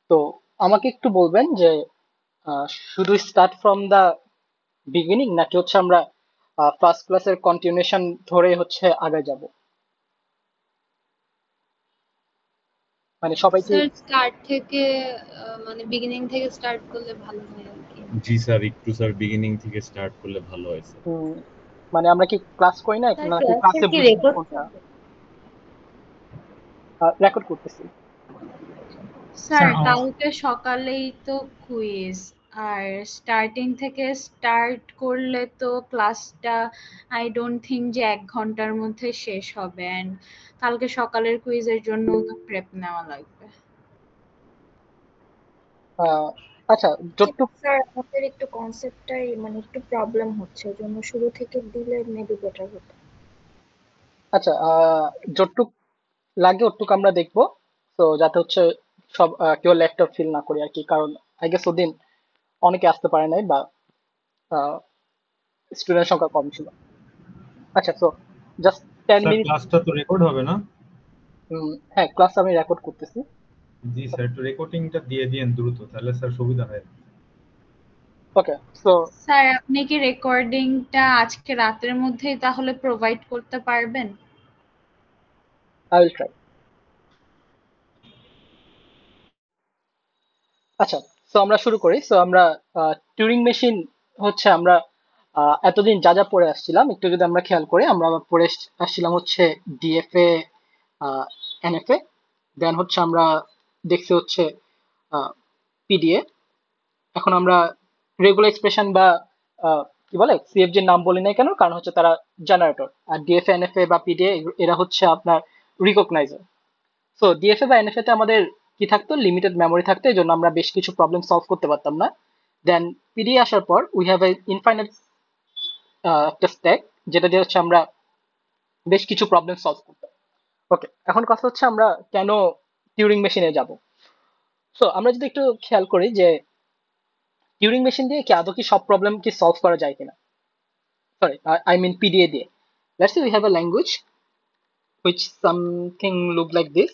তো আমাকে একটু বলবেন যে শুধু স্টার্ট ফ্রম দা বিগিনিং নাকি হচ্ছে আমরা ফার্স্ট ক্লাসের কন্টিনিউশন ধরে হচ্ছে আগে যাব, মানে সবাই কি? স্যার স্টার্ট থেকে মানে বিগিনিং থেকে স্টার্ট করলে ভালো হয় আর কি। জি স্যার, একটু স্যার বিগিনিং থেকে স্টার্ট করলে ভালো হয় স্যার। উম, মানে আমরা কি ক্লাস করি না স্যার নাকি ক্লাসের ক্লাসে কি বুঝি না রেকর্ড কোনটা? করবে? রেকর্ড করতেছি। স্যার কালকে সকালেই তো কুইজ, আর স্টার্টিং থেকে স্টার্ট করলে তো ক্লাসটা আই ডোন্ট থিঙ্ক যে 1 ঘন্টার মধ্যে শেষ হবে, অ্যান্ড কালকে সকালের কুইজের জন্য তো প্রেপ নেওয়া লাগবে। আহ, আচ্ছা, কিন্তু যতটুক স্যার আমাদের একটু কনসেপ্টটাই মানে একটু প্রবলেম হচ্ছে, ওই জন্য শুরু থেকে দিলে মেবি বেটার হতো। আচ্ছা, যতটুক লাগে ওটুক আমরা দেখবো। তো যাতে হচ্ছে সব কেউ লেফট আউট ফিল না করি আর কি, কারণ আই গেস ওদিন অনেকে আসতে পারে নাই বা স্টুডেন্ট সংখ্যা কম ছিল। আচ্ছা, তো জাস্ট 10 স্যার মিনিট। ক্লাসটা তো রেকর্ড হবে না? হ্যাঁ, ক্লাস আমি রেকর্ড করতেছি। জি স্যার, একটু রেকর্ডিংটা দিয়ে দিয়েন দ্রুত, তাহলে স্যার সুবিধা হয়। ওকে, সো স্যার আপনি কি রেকর্ডিংটা আজকে রাতের মধ্যেই তাহলে প্রোভাইড করতে পারবেন? I will try. আচ্ছা, সো আমরা শুরু করি। সো আমরা টিউরিং মেশিন হচ্ছে আমরা এতদিন যা যা পড়ে আসছিলাম একটু যদি আমরা খেয়াল করি, আমরা আবার পড়ে আসছিলাম হচ্ছে ডিএফএ, এনএফএ, দেন হচ্ছে আমরা দেখছি হচ্ছে পিডিএ। এখন আমরা রেগুলার এক্সপ্রেশন বা কি বলে সিএফজির নাম বলি না কেন, কারণ হচ্ছে তারা জেনারেটর, আর ডিএফএ এনএফএ বা পিডিএ এরা হচ্ছে আপনার রিকগনাইজার। সো ডিএফএ বা এনএফএ তে আমাদের কি থাকতো, লিমিটেড মেমোরি থাকতো, এই জন্য আমরা বেশ কিছু প্রবলেম সলভ করতে পারতাম না। দেন পিডিএ আসার পর উই হ্যাভ এ ইনফাইনাইট একটা স্ট্যাক, যেটা দিয়ে হচ্ছে আমরা বেশ কিছু প্রবলেম সলভ করতাম। ওকে, এখন কথা হচ্ছে আমরা কেন টিউরিং মেশিনে যাব। সো আমরা যদি একটু খেয়াল করি যে টিউরিং মেশিন দিয়ে কি আদৌ কি সব প্রবলেম কি সলভ করা যায় কিনা, সরি আই মিন পিডিএ দিয়ে। Let's say we have a language which something look like this,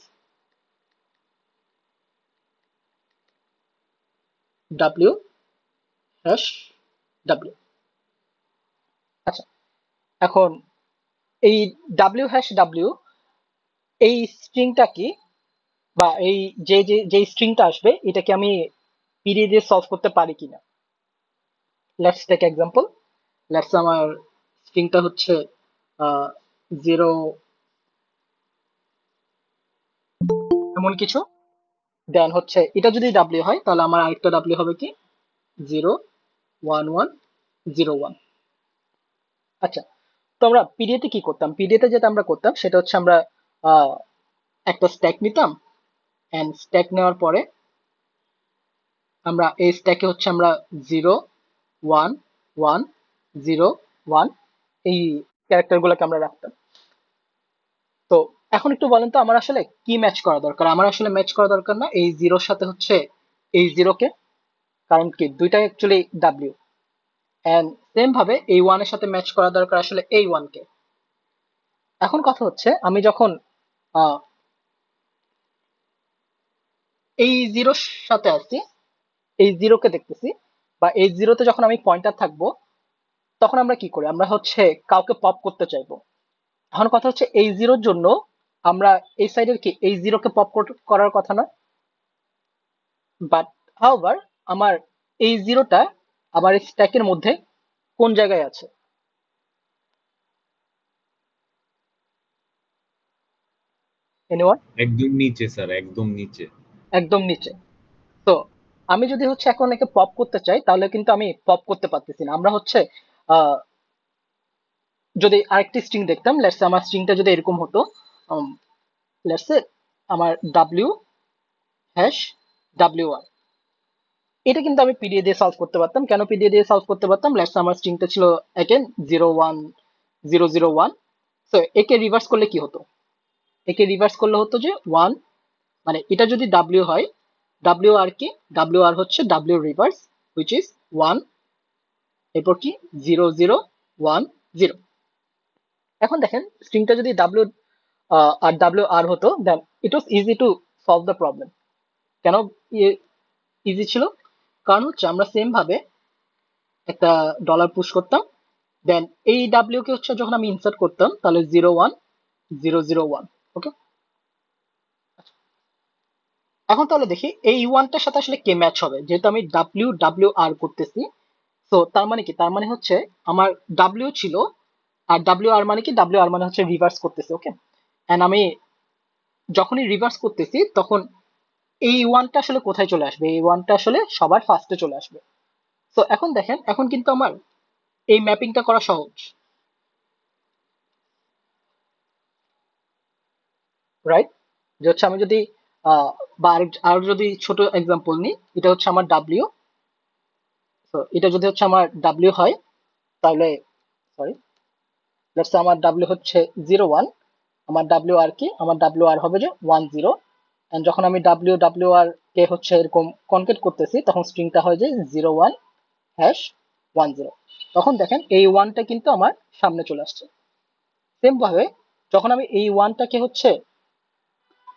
w hash w। আচ্ছা, এখন এই w hash w, এই স্ট্রিংটা কি, বা এই যে স্ট্রিংটা আসবে এটা কি আমি পিডিএ দিয়ে সলভ করতে পারি কিনা। Let's take example. লেটস আমার স্ট্রিংটা হচ্ছে 0 এমন কিছু, দেন হচ্ছে এটা যদি ডাব্লিউ হয় তাহলে আমার আরেকটা ডাব্লিউ হবে কি 0 1 1 0 1। আচ্ছা, তো আমরা পিডিএ তে কি করতাম, পিডিএ তে যেটা আমরা করতাম সেটা হচ্ছে আমরা আহ, একটা স্ট্যাক নিতাম, এন্ড স্ট্যাক নেওয়ার পরে আমরা এই স্ট্যাকে হচ্ছে আমরা 0 1 1 0 1 এই ক্যারেক্টার গুলোকে আমরা রাখতাম। তো এখন একটু বলেন তো আমার আসলে কি ম্যাচ করা দরকার, আমার আসলে ম্যাচ করা দরকার না এই জিরোর সাথে হচ্ছে এই জিরোকে, কারণ কি দুইটাই অ্যাকচুয়ালি ডাব্লিউ। এন্ড সেম ভাবে এই ওয়ানের সাথে ম্যাচ করা দরকার আসলে এই ওয়ানকে। এখন কথা হচ্ছে আমি যখন আহ, এই জিরোর সাথে আছি, এই জিরোকে দেখতেছি, বা এই জিরোতে যখন আমি পয়েন্টার থাকবো, তখন আমরা কি করি, আমরা হচ্ছে কাউকে পপ করতে চাইবো। এখন কথা হচ্ছে এই জিরোর জন্য আমরা এই সাইডের কি এই জিরোকে পপ করার কথা না, বাট হাউভার আমার এই জিরোটা আমার স্ট্যাকের মধ্যে কোন জায়গায় আছে, এনিওয়ান? একদম নিচে স্যার, একদম নিচে। একদম নিচে। তো আমি যদি হচ্ছে এখন একে পপ করতে চাই তাহলে কিন্তু আমি পপ করতে পারতেছি না। আমরা হচ্ছে আহ, যদি আরেকটি স্ট্রিং দেখতাম, লেটস আমার স্ট্রিংটা যদি এরকম হতো, লেটস আমার ডাব্লিউ হ্যাশ ডাব্লিউ আর, এটা কিন্তু আমি পিডিএ দিয়ে সলভ করতে পারতাম। কেন পিডিএ দিয়ে সলভ করতে পারতাম, লেটস আমার স্ট্রিংটা ছিল এগেন 0 1 0 0 1। তো একে রিভার্স করলে কি হতো, একে রিভার্স করলে হতো যে ওয়ান, মানে এটা যদি ডাব্লিউ হয়, ডাব্লিউ আর কি, ডাব্লিউ আর হচ্ছে W reverse which is one, এরপর কি 0 0 1 0। এখন দেখেন স্ট্রিংটা যদি ডাব্লিউ আর ডাব্লিউ আর হতো, then it was easy to solve the problem. কেন ইজি ছিল? কারণ হচ্ছে আমরা সেম ভাবে একটা ডলার পুশ করতাম, দেন এই ডাব্লিউ কে হচ্ছে যখন আমি ইনসার্ট করতাম তাহলে 0 1 0 0 1। ওকে, এখন তাহলে দেখি এই ওয়ানটার সাথে আসলে কে ম্যাচ হবে, যেহেতু আমি ডাব্লিউ ডাব্লিউ আর করতেছি। তো তার মানে কি, তার মানে হচ্ছে আমার ডাব্লিউ ছিল, আর ডাব্লিউ আর মানে কি, ডাব্লিউ আর মানে হচ্ছে রিভার্স করতেছি। ওকে, এন্ড আমি যখনই রিভার্স করতেছি তখন এই ওয়ানটা আসলে কোথায় চলে আসবে, এই ওয়ানটা আসলে সবার ফার্স্টে চলে আসবে। তো এখন দেখেন, এখন কিন্তু আমার এই ম্যাপিংটা করা সহজ, রাইট? যে হচ্ছে আমি যদি বা আর যদি ছোট এক্সাম্পল নিই, এটা হচ্ছে আমার ডাব্লিউ। তো এটা যদি হচ্ছে আমার ডাব্লিউ হয়, তাহলে সরি, লেটস আমার ডাব্লিউ হচ্ছে 0 1, আমার ডাব্লিউ আর কি, আমার ডাব্লিউ আর হবে যে 1 0। এন্ড যখন আমি ডাব্লিউ ডাব্লিউ আর কে হচ্ছে এরকম কনকেট করতেছি তখন স্ট্রিংটা হয় যে 0 1 # 1 0। তখন দেখেন এই ওয়ানটা কিন্তু আমার সামনে চলে আসছে। সেম ভাবে যখন আমি এই ওয়ানটাকে হচ্ছে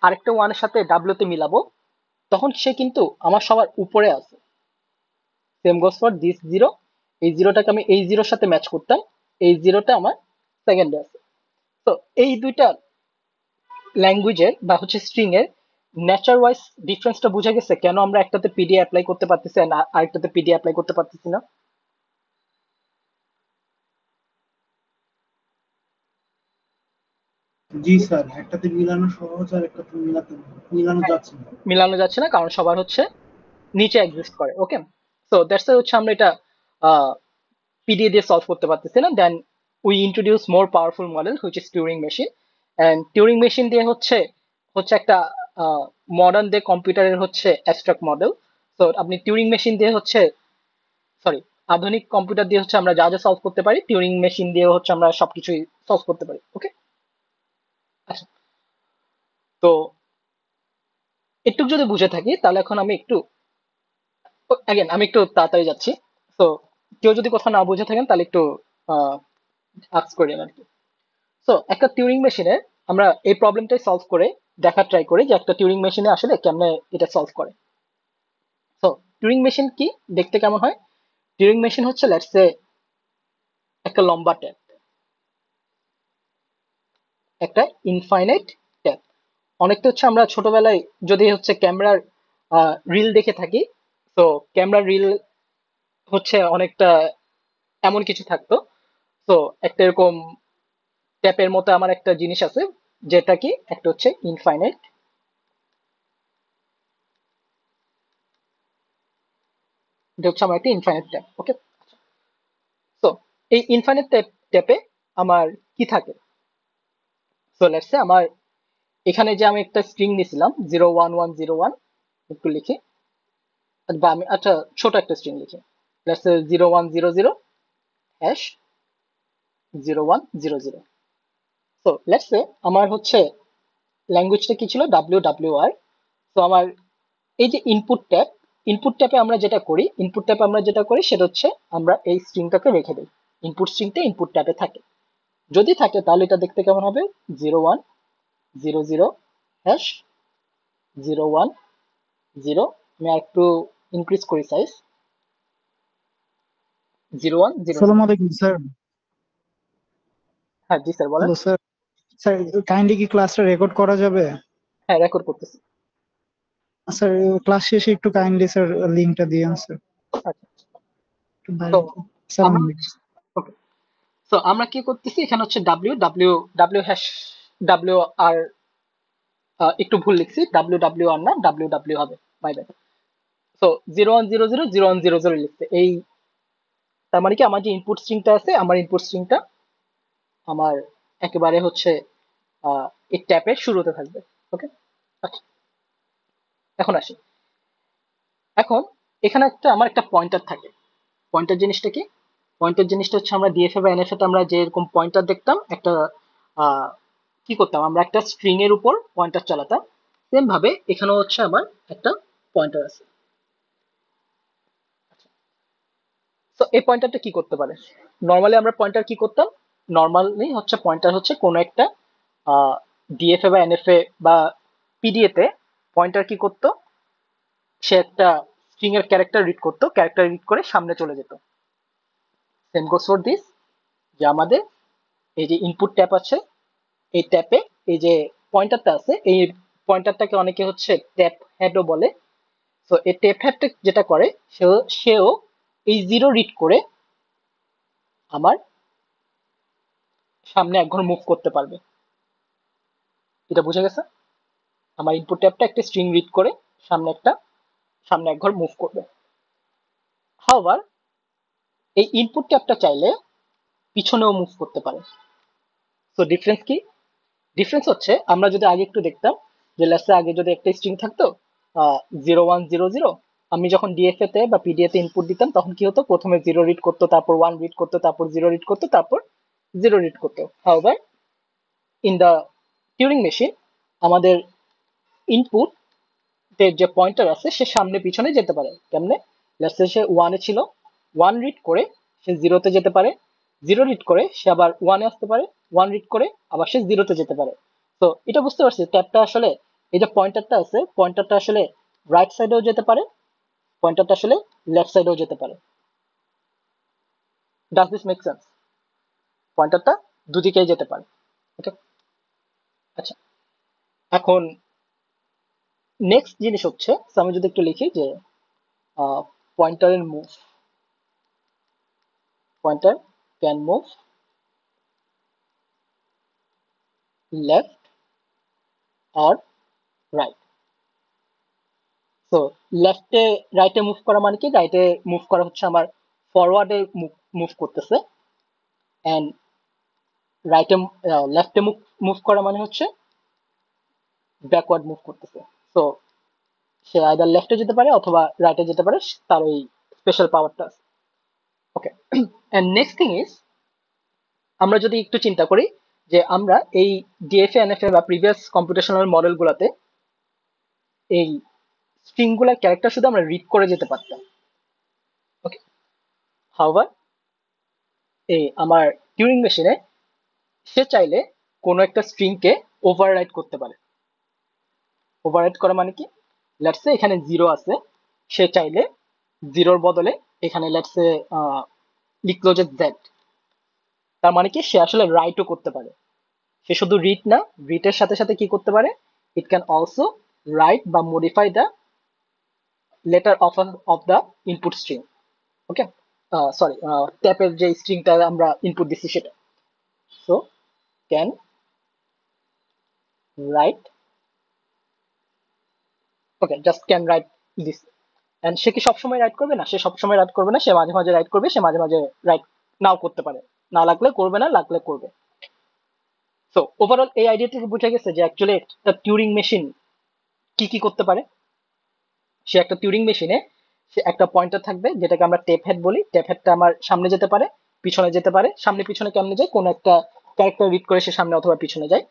আরেকটা ওয়ানের সাথে ডাব্লিউ তে মিলাবো, তখন সে কিন্তু আমার সবার উপরে আছে। সেম গোস ফর দিস 0, এই জিরোটাকে আমি এই জিরোর সাথে ম্যাচ করতাম, এই জিরোটা আমার সেকেন্ডে আছে। তো এই দুইটা ল্যাঙ্গুয়েজের বা হচ্ছে স্ট্রিং এর নেচার ওয়াইজ ডিফারেন্সটা বোঝা গেছে, কেন আমরা একটাতে পিডি অ্যাপ্লাই করতে পারতেছি আর আরেকটাতে পিডি অ্যাপ্লাই করতে পারতেছি না। জি স্যার, একটাতে মিলানো সহজ আর একটাতে মিলানো হ্যাঁ, যাচ্ছে না। মিলানো যাচ্ছে না কারণ সবার হচ্ছে নিচে এক্সিস্ট করে। ওকে, সো দ্যাটস হচ্ছে আমরা এটা পিডিএ দিয়ে সলভ করতে পারতেছি না। Then we introduce more powerful model which is Turing machine. And Turing machine দিয়ে হচ্ছে হচ্ছে একটা মডার্ন ডে কম্পিউটারের হচ্ছে অ্যাবস্ট্রাক্ট মডেল। তো আপনি টিউরিং মেশিন দিয়ে হচ্ছে, সরি, আধুনিক কম্পিউটার দিয়ে হচ্ছে আমরা যা যা সলভ করতে পারি, টিউরিং মেশিন দিয়ে হচ্ছে আমরা সবকিছুই সলভ করতে পারি। ওকে, আচ্ছা, তো একটু যদি বুঝে থাকি তাহলে এখন আমি একটু আমি একটু তাড়াতাড়ি যাচ্ছি। তো কেউ যদি কথা না বুঝে থাকেন তাহলে একটু আস্ক করেন আর কি। সো একটা টিউরিং মেশিনে আমরা এই প্রবলেমটাই সলভ করে দেখার ট্রাই করি যে একটা টিউরিং মেশিনে আসলে কেমনে এটা সলভ করে। সো টিউরিং মেশিন কি, দেখতে কেমন হয়? টিউরিং মেশিন হচ্ছে লেটস সে একটা লম্বা ট্যাব, একটা ইনফাইনাইট ট্যাব। অনেকটা হচ্ছে আমরা ছোটবেলায় যদি হচ্ছে ক্যামেরার রিল দেখে থাকি, তো ক্যামেরার রিল হচ্ছে অনেকটা এমন কিছু থাকতো। তো একটা এরকম ট্যাপের মতো আমার একটা জিনিস আছে, যেটা কি একটা হচ্ছে ইনফাইনাইট, এটা হচ্ছে আমার একটা ইনফাইনাইট ট্যাপ। ওকে, তো এই ইনফাইনাইট ট্যাপে আমার কি থাকে? সো লেটস সে আমার এখানে যে আমি একটা স্ট্রিং নিয়েছিলাম 0 1 1 0 1, একটু লিখি, বা আমি আচ্ছা ছোট একটা স্ট্রিং লিখি, লেটস সে 0 1 0 0 # 0 1 0 0। তো লেটস সে আমার হচ্ছে ল্যাঙ্গুয়েজটা কি ছিল, ডাব্লিউ ডাব্লিউ আর। তো আমার এই যে ইনপুট ট্যাপে আমরা যেটা করি, সেটা হচ্ছে আমরা এই স্ট্রিংটাকে রেখে দিই। ইনপুট স্ট্রিংটা ইনপুট ট্যাপে থাকে, যদি থাকে তাহলে এটা দেখতে কেমন হবে, 0 1 0 0 # 0 1 0। আমি আর একটু ইনক্রিজ করি সাইজ, 0 1 0 0। আসসালামু আলাইকুম স্যার। হ্যাঁ জি স্যার, বলেন। Hello sir. স্যার কাইন্ডলি কি ক্লাসটা রেকর্ড করা যাবে? হ্যাঁ, রেকর্ড করতেছি। স্যার ক্লাস শেষে একটু কাইন্ডলি স্যার লিংকটা দিয়েন স্যার। আচ্ছা, একটু বাইরে তো স্যার। আমরা ওকে, তো আমরা কি করতেছি এখানে হচ্ছে W W W hash W R, একটু ভুল লিখছি, ডাব্লিউ ডাব্লিউ আর না, ডাব্লিউ ডাব্লিউ হবে, মাই ব্যাড। তো 0 1 0 0 0 1 0 0 লিখছে এই, তার মানে কি আমার যে ইনপুট স্ট্রিংটা আছে, আমার ইনপুট স্ট্রিংটা আমার একেবারে হচ্ছে এই ট্যাপের শুরুতে থাকবে। ওকে, আচ্ছা, এখন আসি। এখন এখানে আমার একটা পয়েন্টার থাকে। পয়েন্টার জিনিসটা কি? পয়েন্টার জিনিসটা হচ্ছে আমরা ডিএফএ বা এনএফএ তে আমরা যেরকম পয়েন্টার দেখতাম, একটা আহ, কি করতাম, আমরা একটা স্ট্রিং এর উপর পয়েন্টার চালাতাম। সেম ভাবে এখানেও হচ্ছে আমার একটা পয়েন্টার আছে। তো এই পয়েন্টারটা কি করতে পারে? নর্মালি আমরা পয়েন্টার কি করতাম, নর্মালি হচ্ছে পয়েন্টার হচ্ছে কোনো একটা ডিএফএ বা এনএফএ বা পিডিএ তে পয়েন্টার কি করতো, সে একটা স্ট্রিং এর ক্যারেক্টার রিড করতো, ক্যারেক্টার রিড করে সামনে চলে যেত। সেম গোস ফর দিস, যে আমাদের এই যে ইনপুট ট্যাপ আছে, এই ট্যাপে এই যে পয়েন্টারটা আছে, এই পয়েন্টারটাকে অনেকে হচ্ছে ট্যাপ হেডও বলে। তো এই ট্যাপ হেডটা যেটা করে, সেও এই জিরো রিড করে আমার সামনে এক ঘর মুভ করতে পারবে। এটা বুঝে গেছে? আমার ইনপুট ট্যাপটা একটা স্ট্রিং রিড করে সামনে এক ঘর মুভ করবে। হাওয়ার এই ইনপুট ট্যাপটা চাইলে পিছনেও মুভ করতে পারে। তো ডিফারেন্স কি? ডিফারেন্স হচ্ছে, আমরা যদি আগে একটু দেখতাম যে লেটস আগে যদি একটা স্ট্রিং থাকতো 0100, আমি যখন ডিএফএ তে বা পিডিএ তে ইনপুট দিতাম তখন কি হতো, প্রথমে 0 রিড করতো, তারপর 1 রিড করতো, তারপর 0 রিড করতো, তারপর 0 রিড করতো। However in the Turing machine আমাদের ইনপুট যে পয়েন্টার আছে সে সামনে পিছনে যেতে পারে। কেমনে? লেটস সে 1 এ ছিল, 1 রিড করে সে 0 তে যেতে পারে, 0 রিড করে সে আবার 1 এ আসতে পারে, 1 রিড করে আবার সে 0 তে যেতে পারে। তো এটা বুঝতে পারছি ট্যাবটা আসলে, এই যে পয়েন্টারটা আছে, পয়েন্টারটা আসলে রাইট সাইডেও যেতে পারে, পয়েন্টারটা আসলে লেফট সাইডেও যেতে পারে। Does this make sense? পয়েন্টারটা দুদিকেই যেতে পারে। ওকে, আচ্ছা। এখন নেক্সট জিনিস হচ্ছে, so আমি যদি একটু লিখি যে পয়েন্টারের move, pointer can move left or right. তো লেফটে রাইটে মুভ করা মানে কি? রাইটে মুভ করা হচ্ছে আমার ফরওয়ার্ডে মুভ করতেছে, এন্ড রাইটে লেফটে মুভ করা মানে হচ্ছে ব্যাকওয়ার্ড মুভ করতেছে। তো সে আইদার লেফটে যেতে পারে অথবা রাইটে যেতে পারে, তার ওই স্পেশাল পাওয়ারটা আছে। ওকে, এন্ড নেক্সট থিং ইজ, আমরা যদি একটু চিন্তা করি যে আমরা এই ডিএফএ এনএফএ বা প্রিভিয়াস কম্পিউটেশনাল মডেল গুলাতে এই স্ট্রিং গুলার ক্যারেক্টার শুধু আমরা রিড করে যেতে পারতাম। ওকে, হাউএভার এই আমার টিউরিং মেশিনে সে চাইলে কোনো একটা স্ট্রিং কে ওভাররাইট করতে পারে। ওভাররাইট করা মানে কি? লেটস সে এখানে 0 আছে, সে চাইলে 0-র বদলে এখানে লেটস সে লিখলো যে z, তার মানে কি সে আসলে রাইটও করতে পারে। সে শুধু রিড না, রিডের সাথে সাথে কি করতে পারে, ইট ক্যান অলসো রাইট বা modify the letter of the input string. Okay, sorry, ট্যাপের যে স্ট্রিংটা আমরা ইনপুট দিচ্ছি সেটা। So can write, okay, just can write this. And সে কি সবসময় রাইট করবে? না, সে সবসময় রাইট করবে না, সে মাঝে মাঝে রাইট করবে, সে মাঝে মাঝে রাইট নাও করতে পারে, না লাগলে করবে না, লাগলে করবে। সো ওভারঅল এই আইডিয়া থেকে বুঝে গেছে যে অ্যাকচুয়ালি একটা টিউরিং মেশিন কি কি করতে পারে। সে একটা টিউরিং মেশিনে সে একটা পয়েন্টার থাকবে যেটাকে আমরা টেপ হেড বলি। টেপ হেডটা আমার সামনে যেতে পারে, পিছনে যেতে পারে। সামনে পিছনে কেমনে যায়? কোনো একটা ক্যারেক্টার রিড করে সে সামনে অথবা পিছনে যায়।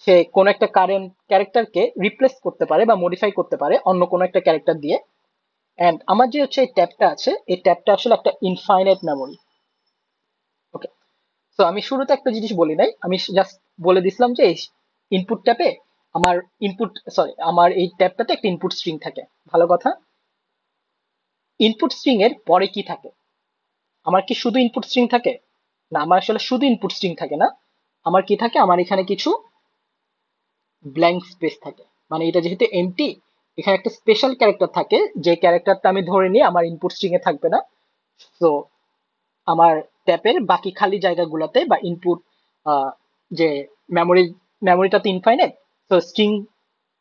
সে কোনো একটা কারেন্ট ক্যারেক্টারকে রিপ্লেস করতে পারে বা মডিফাই করতে পারে অন্য কোনো একটা ক্যারেক্টার দিয়ে। এন্ড আমার যে হচ্ছে এই ট্যাবটা আছে, এই ট্যাবটা আসলে একটা ইনফাইনাইট মেমোরি। ওকে, তো আমি শুরুতে একটা জিনিস বলি নাই, আমি জাস্ট বলে দিছিলাম যে ইনপুট ট্যাবে আমার আমার এই ট্যাবটাতে একটা ইনপুট স্ট্রিং থাকে। ভালো কথা, ইনপুট স্ট্রিং এর পরে কি থাকে? আমার কি শুধু ইনপুট স্ট্রিং থাকে? না, আমার আসলে শুধু ইনপুট স্ট্রিং থাকে না। আমার কি থাকে? আমার এখানে কিছু ব্ল্যাঙ্ক স্পেস থাকে। মানে এটা যেহেতু এমটি, এখানে একটা স্পেশাল ক্যারেক্টার থাকে, যে ক্যারেক্টারটা আমি ধরে নিই আমার ইনপুট স্ট্রিং এ থাকবে না। তো আমার ট্যাপের বাকি খালি জায়গাগুলোতে বা ইনপুট যে মেমোরিটা তো ইনফাইনাইট, তো স্ট্রিং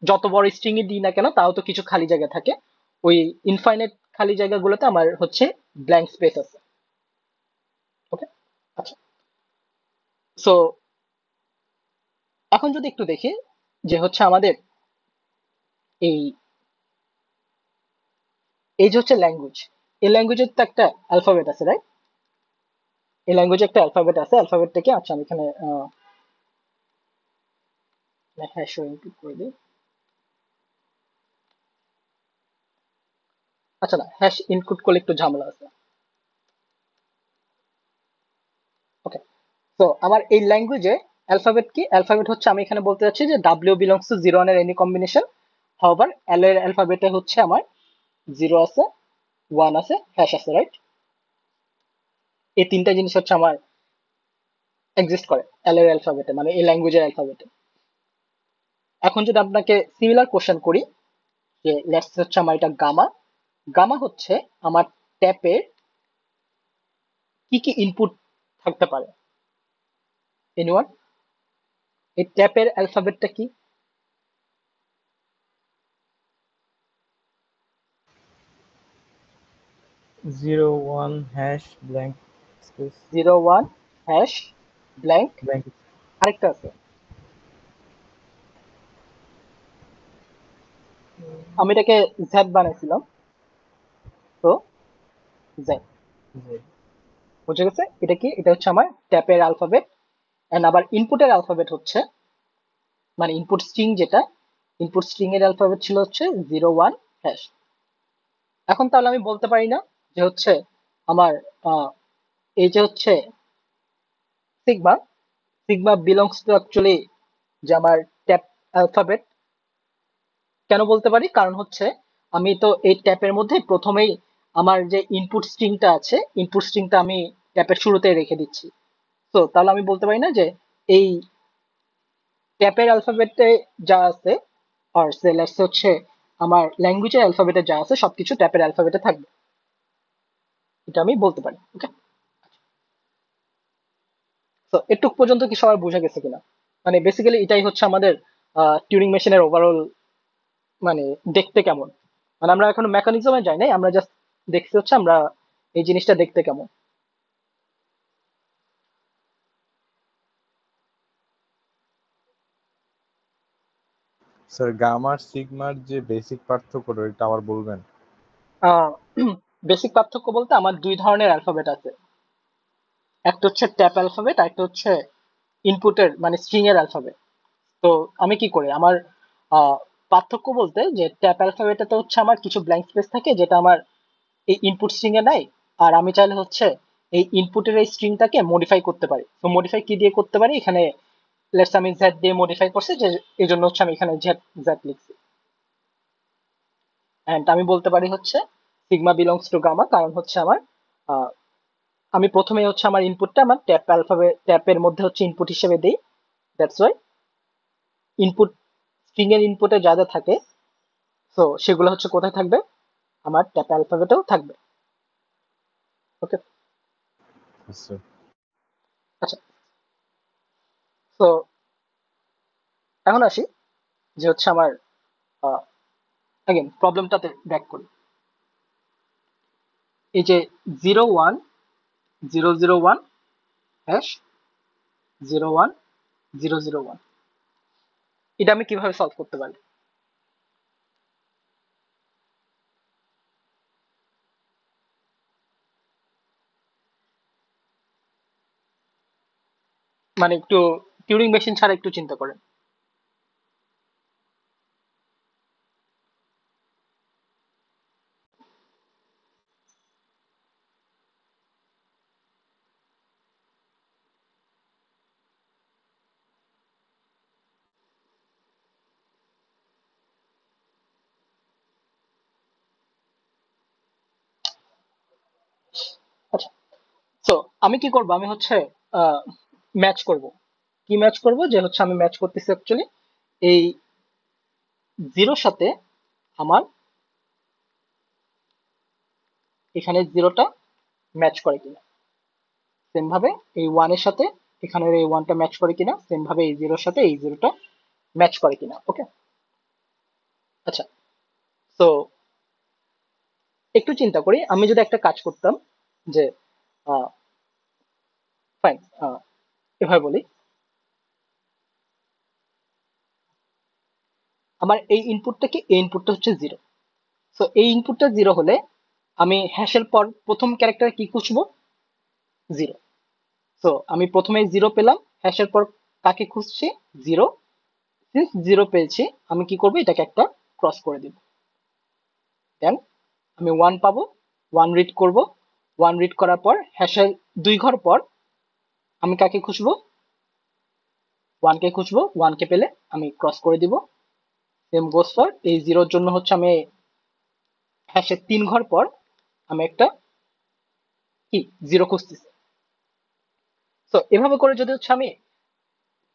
যত বড় স্ট্রিং ই দিই না কেন তাও তো কিছু খালি জায়গা থাকে। ওই ইনফাইনাইট খালি জায়গাগুলোতে আমার হচ্ছে ব্ল্যাঙ্ক স্পেস আছে। ওকে, আচ্ছা। সো এখন যদি একটু দেখি যে হচ্ছে আমাদের এই এই যে হচ্ছে ল্যাঙ্গুয়েজ, এই ল্যাঙ্গুয়েজের তো একটা অ্যালফাবেট আছে, রাইট? এই ল্যাঙ্গুয়েজে একটা অ্যালফাবেট আছে। অ্যালফাবেটটাকে আচ্ছা আমি এখানে হ্যাশ ইনপুট করে দিই। আচ্ছা, না, হ্যাশ ইনপুট করলে একটু ঝামেলা আছে। ওকে, তো আমার এই ল্যাঙ্গুয়েজে অ্যালফাবেট কি? অ্যালফাবেট হচ্ছে, আমি এখানে বলতে চাচ্ছি যে ডাব্লিউ বিলংস টু 0 1 এর এনি কম্বিনেশন। হাউএভার এল এর অ্যালফাবেটে হচ্ছে আমার জিরো আছে, ওয়ান আছে, হ্যাশ আছে, রাইট? এই তিনটা জিনিস হচ্ছে আমার এক্সিস্ট করে এল এর অ্যালফাবেটে, মানে এই ল্যাঙ্গুয়েজের অ্যালফাবেটে। এখন যদি আপনাকে সিমিলার কোশ্চেন করি, যে লেটস হচ্ছে আমার এটা গামা। গামা হচ্ছে আমার ট্যাপের কি কি ইনপুট থাকতে পারে? এনিওয়ান? এই ট্যাপের অ্যালফাবেটটা কি? 01 hash blank space 01 hash blank, blank আরেকটা আছে, আমি এটাকে জেড বানাইছিলাম, তো জেড, বুঝে গেছে? এটা কি? এটা হচ্ছে আমার ট্যাপের অ্যালফাবেট। এন্ড আবার ইনপুটের অ্যালফাবেট হচ্ছে, মানে ইনপুট স্ট্রিং যেটা, ইনপুট স্ট্রিং এর অ্যালফাবেট ছিল হচ্ছে 01 হ্যাশ। এখন তাহলে আমি বলতে পারি না যে হচ্ছে আমার এই যে হচ্ছে sigma, sigma belongs to actually যে আমার ট্যাপ অ্যালফাবেট? কেন বলতে পারি? কারণ হচ্ছে আমি তো এই ট্যাপের মধ্যে প্রথমেই আমার যে ইনপুট স্ট্রিংটা আছে, ইনপুট স্ট্রিংটা আমি ট্যাপের শুরুতে রেখে দিচ্ছি। তো তাহলে আমি বলতে পারি না যে এই ট্যাপের অ্যালফাবেটে যা আছে, আর লেটস হচ্ছে আমার ল্যাঙ্গুয়েজের অ্যালফাবেটে যা আছে সবকিছু ট্যাপের অ্যালফাবেটে থাকবে, এটা আমি বলতে পারি। ওকে, তো এটুক পর্যন্ত কি সবার বোঝা গেছে কিনা? মানে বেসিক্যালি এটাই হচ্ছে আমাদের টিউরিং মেশিনের ওভারঅল, মানে দেখতে কেমন। মানে আমরা এখনো মেকানিজমে যাই নাই, আমরা জাস্ট দেখছি হচ্ছে আমরা এই জিনিসটা দেখতে কেমন। স্যার গামার সিগমার যে বেসিক পার্থক্য এটা আবার বলবেন? বেসিক পার্থক্য বলতে আমার দুই ধরনের অ্যালফাবেট আছে, একটা হচ্ছে ট্যাপ অ্যালফাবেট, আর একটা হচ্ছে ইনপুটের মানে স্ট্রিং এর অ্যালফাবেট। তো আমি কি করি, আমার পার্থক্য বলতে যে ট্যাপ অ্যালফাবেটে তো হচ্ছে আমার কিছু ব্ল্যাঙ্ক স্পেস থাকে যেটা আমার এই ইনপুট স্ট্রিং এ নাই, আর আমি চাইলে হচ্ছে এই ইনপুটের এই স্ট্রিংটাকে মডিফাই করতে পারি। তো মডিফাই কি দিয়ে করতে পারি? এখানে লেটস আমি জেড দিয়ে মডিফাই করছি, যে এই জন্য হচ্ছে আমি এখানে জেড জেড লিখছি। এন্ড আমি বলতে পারি হচ্ছে সিগমা বিলংস টু গামা, কারণ হচ্ছে আমার আহ, আমি প্রথমে হচ্ছে আমার ইনপুটটা আমার ট্যাপ অ্যালফাবেট ট্যাপের মধ্যে হচ্ছে ইনপুট হিসেবে দিই। দ্যাটস ওয়াই ইনপুট স্ট্রিং এর ইনপুটে যা যা থাকে, তো সেগুলো হচ্ছে কোথায় থাকবে? আমার ট্যাপ অ্যালফাবেটেও থাকবে। ওকে, আচ্ছা আচ্ছা। তো এখন আসি যে হচ্ছে আমার প্রবলেমটাতে ব্যাক করি। এই যে 01 001 হ্যাশ 01 001, এটা আমি কিভাবে সলভ করতে পারি? মানে একটু টিউরিং মেশিন ছাড়া একটু চিন্তা করেন। আচ্ছা, তো আমি কি করব? আমি হচ্ছে ম্যাচ করব। কি ম্যাচ করব? যে হচ্ছে আমি ম্যাচ করতেছি অ্যাকচুয়ালি এই জিরোর সাথে আমার এখানে জিরোটা ম্যাচ করে কিনা, সেম ভাবে এই ওয়ানের সাথে এখানের এই ওয়ানটা ম্যাচ করে কিনা, সেম ভাবে এই জিরোর সাথে এই জিরোটা ম্যাচ করে কিনা। ওকে, আচ্ছা। তো একটু চিন্তা করি, আমি যদি একটা কাজ করতাম যে ফাইন, এভাবে বলি, আমার এই ইনপুটটা কি, এই ইনপুটটা হচ্ছে জিরো। তো এই ইনপুটটা জিরো হলে আমি হ্যাশের পর প্রথম ক্যারেক্টার কি খুঁজবো? জিরো। তো আমি প্রথমে জিরো পেলাম, হ্যাশের পর কাকে খুঁজছি? জিরো। সিন্স জিরো পেয়েছি, আমি কি করবো? এটাকে একটা ক্রস করে দিব, দেন আমি ওয়ান পাবো, ওয়ান রিড করব। ওয়ান রিড করার পর হ্যাশের দুই ঘর পর আমি কাকে খুঁজবো? ওয়ানকে খুঁজবো, ওয়ানকে পেলে আমি ক্রস করে দিব। সেম গোস ফর এই জিরোর জন্য হচ্ছে আমি হ্যাশের 3 ঘর পর আমি একটা কি জিরো খুঁজতেছি। তো এভাবে করে যদি হচ্ছে আমি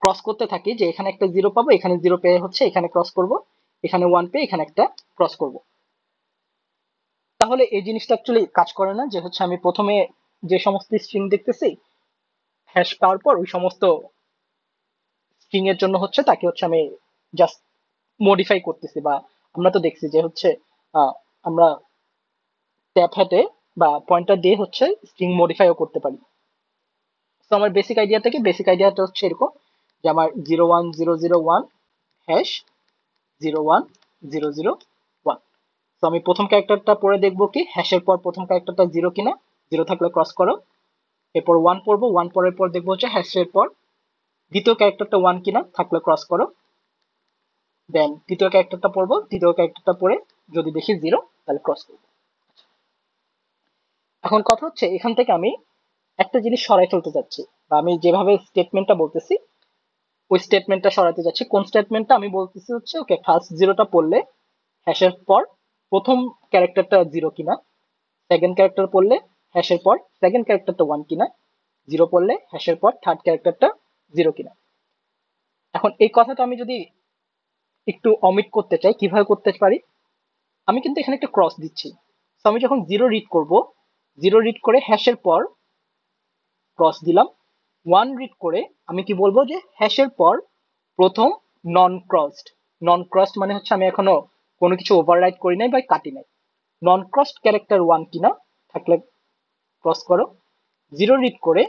ক্রস করতে থাকি যে এখানে একটা জিরো পাবো, এখানে জিরো পেয়ে হচ্ছে এখানে ক্রস করব, এখানে 1 পেয়ে এখানে একটা ক্রস করব, তাহলে এই জিনিসটা অ্যাকচুয়ালি কাজ করে না। যে হচ্ছে আমি প্রথমে যে সমস্ত স্ট্রিং দেখতেছি হ্যাশ পাওয়ার পর ওই সমস্ত স্ট্রিং এর জন্য হচ্ছে তাকে হচ্ছে আমি জাস্ট মডিফাই করতেছি, বা আমরা তো দেখছি যে হচ্ছে আমরা ট্যাপ হ্যাটে বা পয়েন্টার দিয়ে হচ্ছে স্ট্রিং মডিফাইও করতে পারি। তো আমার বেসিক আইডিয়াটা হচ্ছে এরকম যে আমার 01001 হ্যাশ 01001। তো আমি প্রথম ক্যারেক্টারটা পড়ে দেখবো কি হ্যাশের পর প্রথম ক্যারেক্টারটা জিরো কিনা, জিরো থাকলে ক্রস করো, এরপর 1 পড়বো, 1 পরের পর দেখবো হচ্ছে হ্যাশের পর দ্বিতীয় ক্যারেক্টারটা 1 কিনা, থাকলে ক্রস করো, দেন তৃতীয় ক্যারেক্টারটা পড়বো, তৃতীয় ক্যারেক্টারটা পড়ে যদি দেখি জিরো তাহলে ক্রস করবো। এখন কথা হচ্ছে এখান থেকে আমি একটা জিনিস সরাই ফেলতে চাচ্ছি, বা আমি যেভাবে স্টেটমেন্টটা বলতেছি ওই স্টেটমেন্টটা সরাতে যাচ্ছি। কোন স্টেটমেন্টটা আমি বলতেছি হচ্ছে ওকে ফার্স্ট জিরোটা পড়লে হ্যাশের পর প্রথম ক্যারেক্টারটা জিরো কিনা, সেকেন্ড ক্যারেক্টার পড়লে হ্যাশের পর সেকেন্ড ক্যারেক্টারটা 1 কিনা, জিরো পড়লে হ্যাশের পর থার্ড ক্যারেক্টারটা জিরো কিনা। এখন এই কথাটা আমি যদি একটু অমিট করতে চাই কিভাবে করতে পারি, আমি কিন্তু এখানে একটা ক্রস দিচ্ছি। তো আমি যখন জিরো রিড করব, জিরো রিড করে হ্যাশের পর ক্রস দিলাম, 1 রিড করে আমি কি বলবো যে হ্যাশের পর প্রথম নন ক্রসড মানে হচ্ছে আমি এখনো কোনো কিছু ওভাররাইট করি নাই বা কাটি নাই, নন ক্রসড ক্যারেক্টার 1 কিনা, থাকলে ক্রস করো, জিরো রিড করে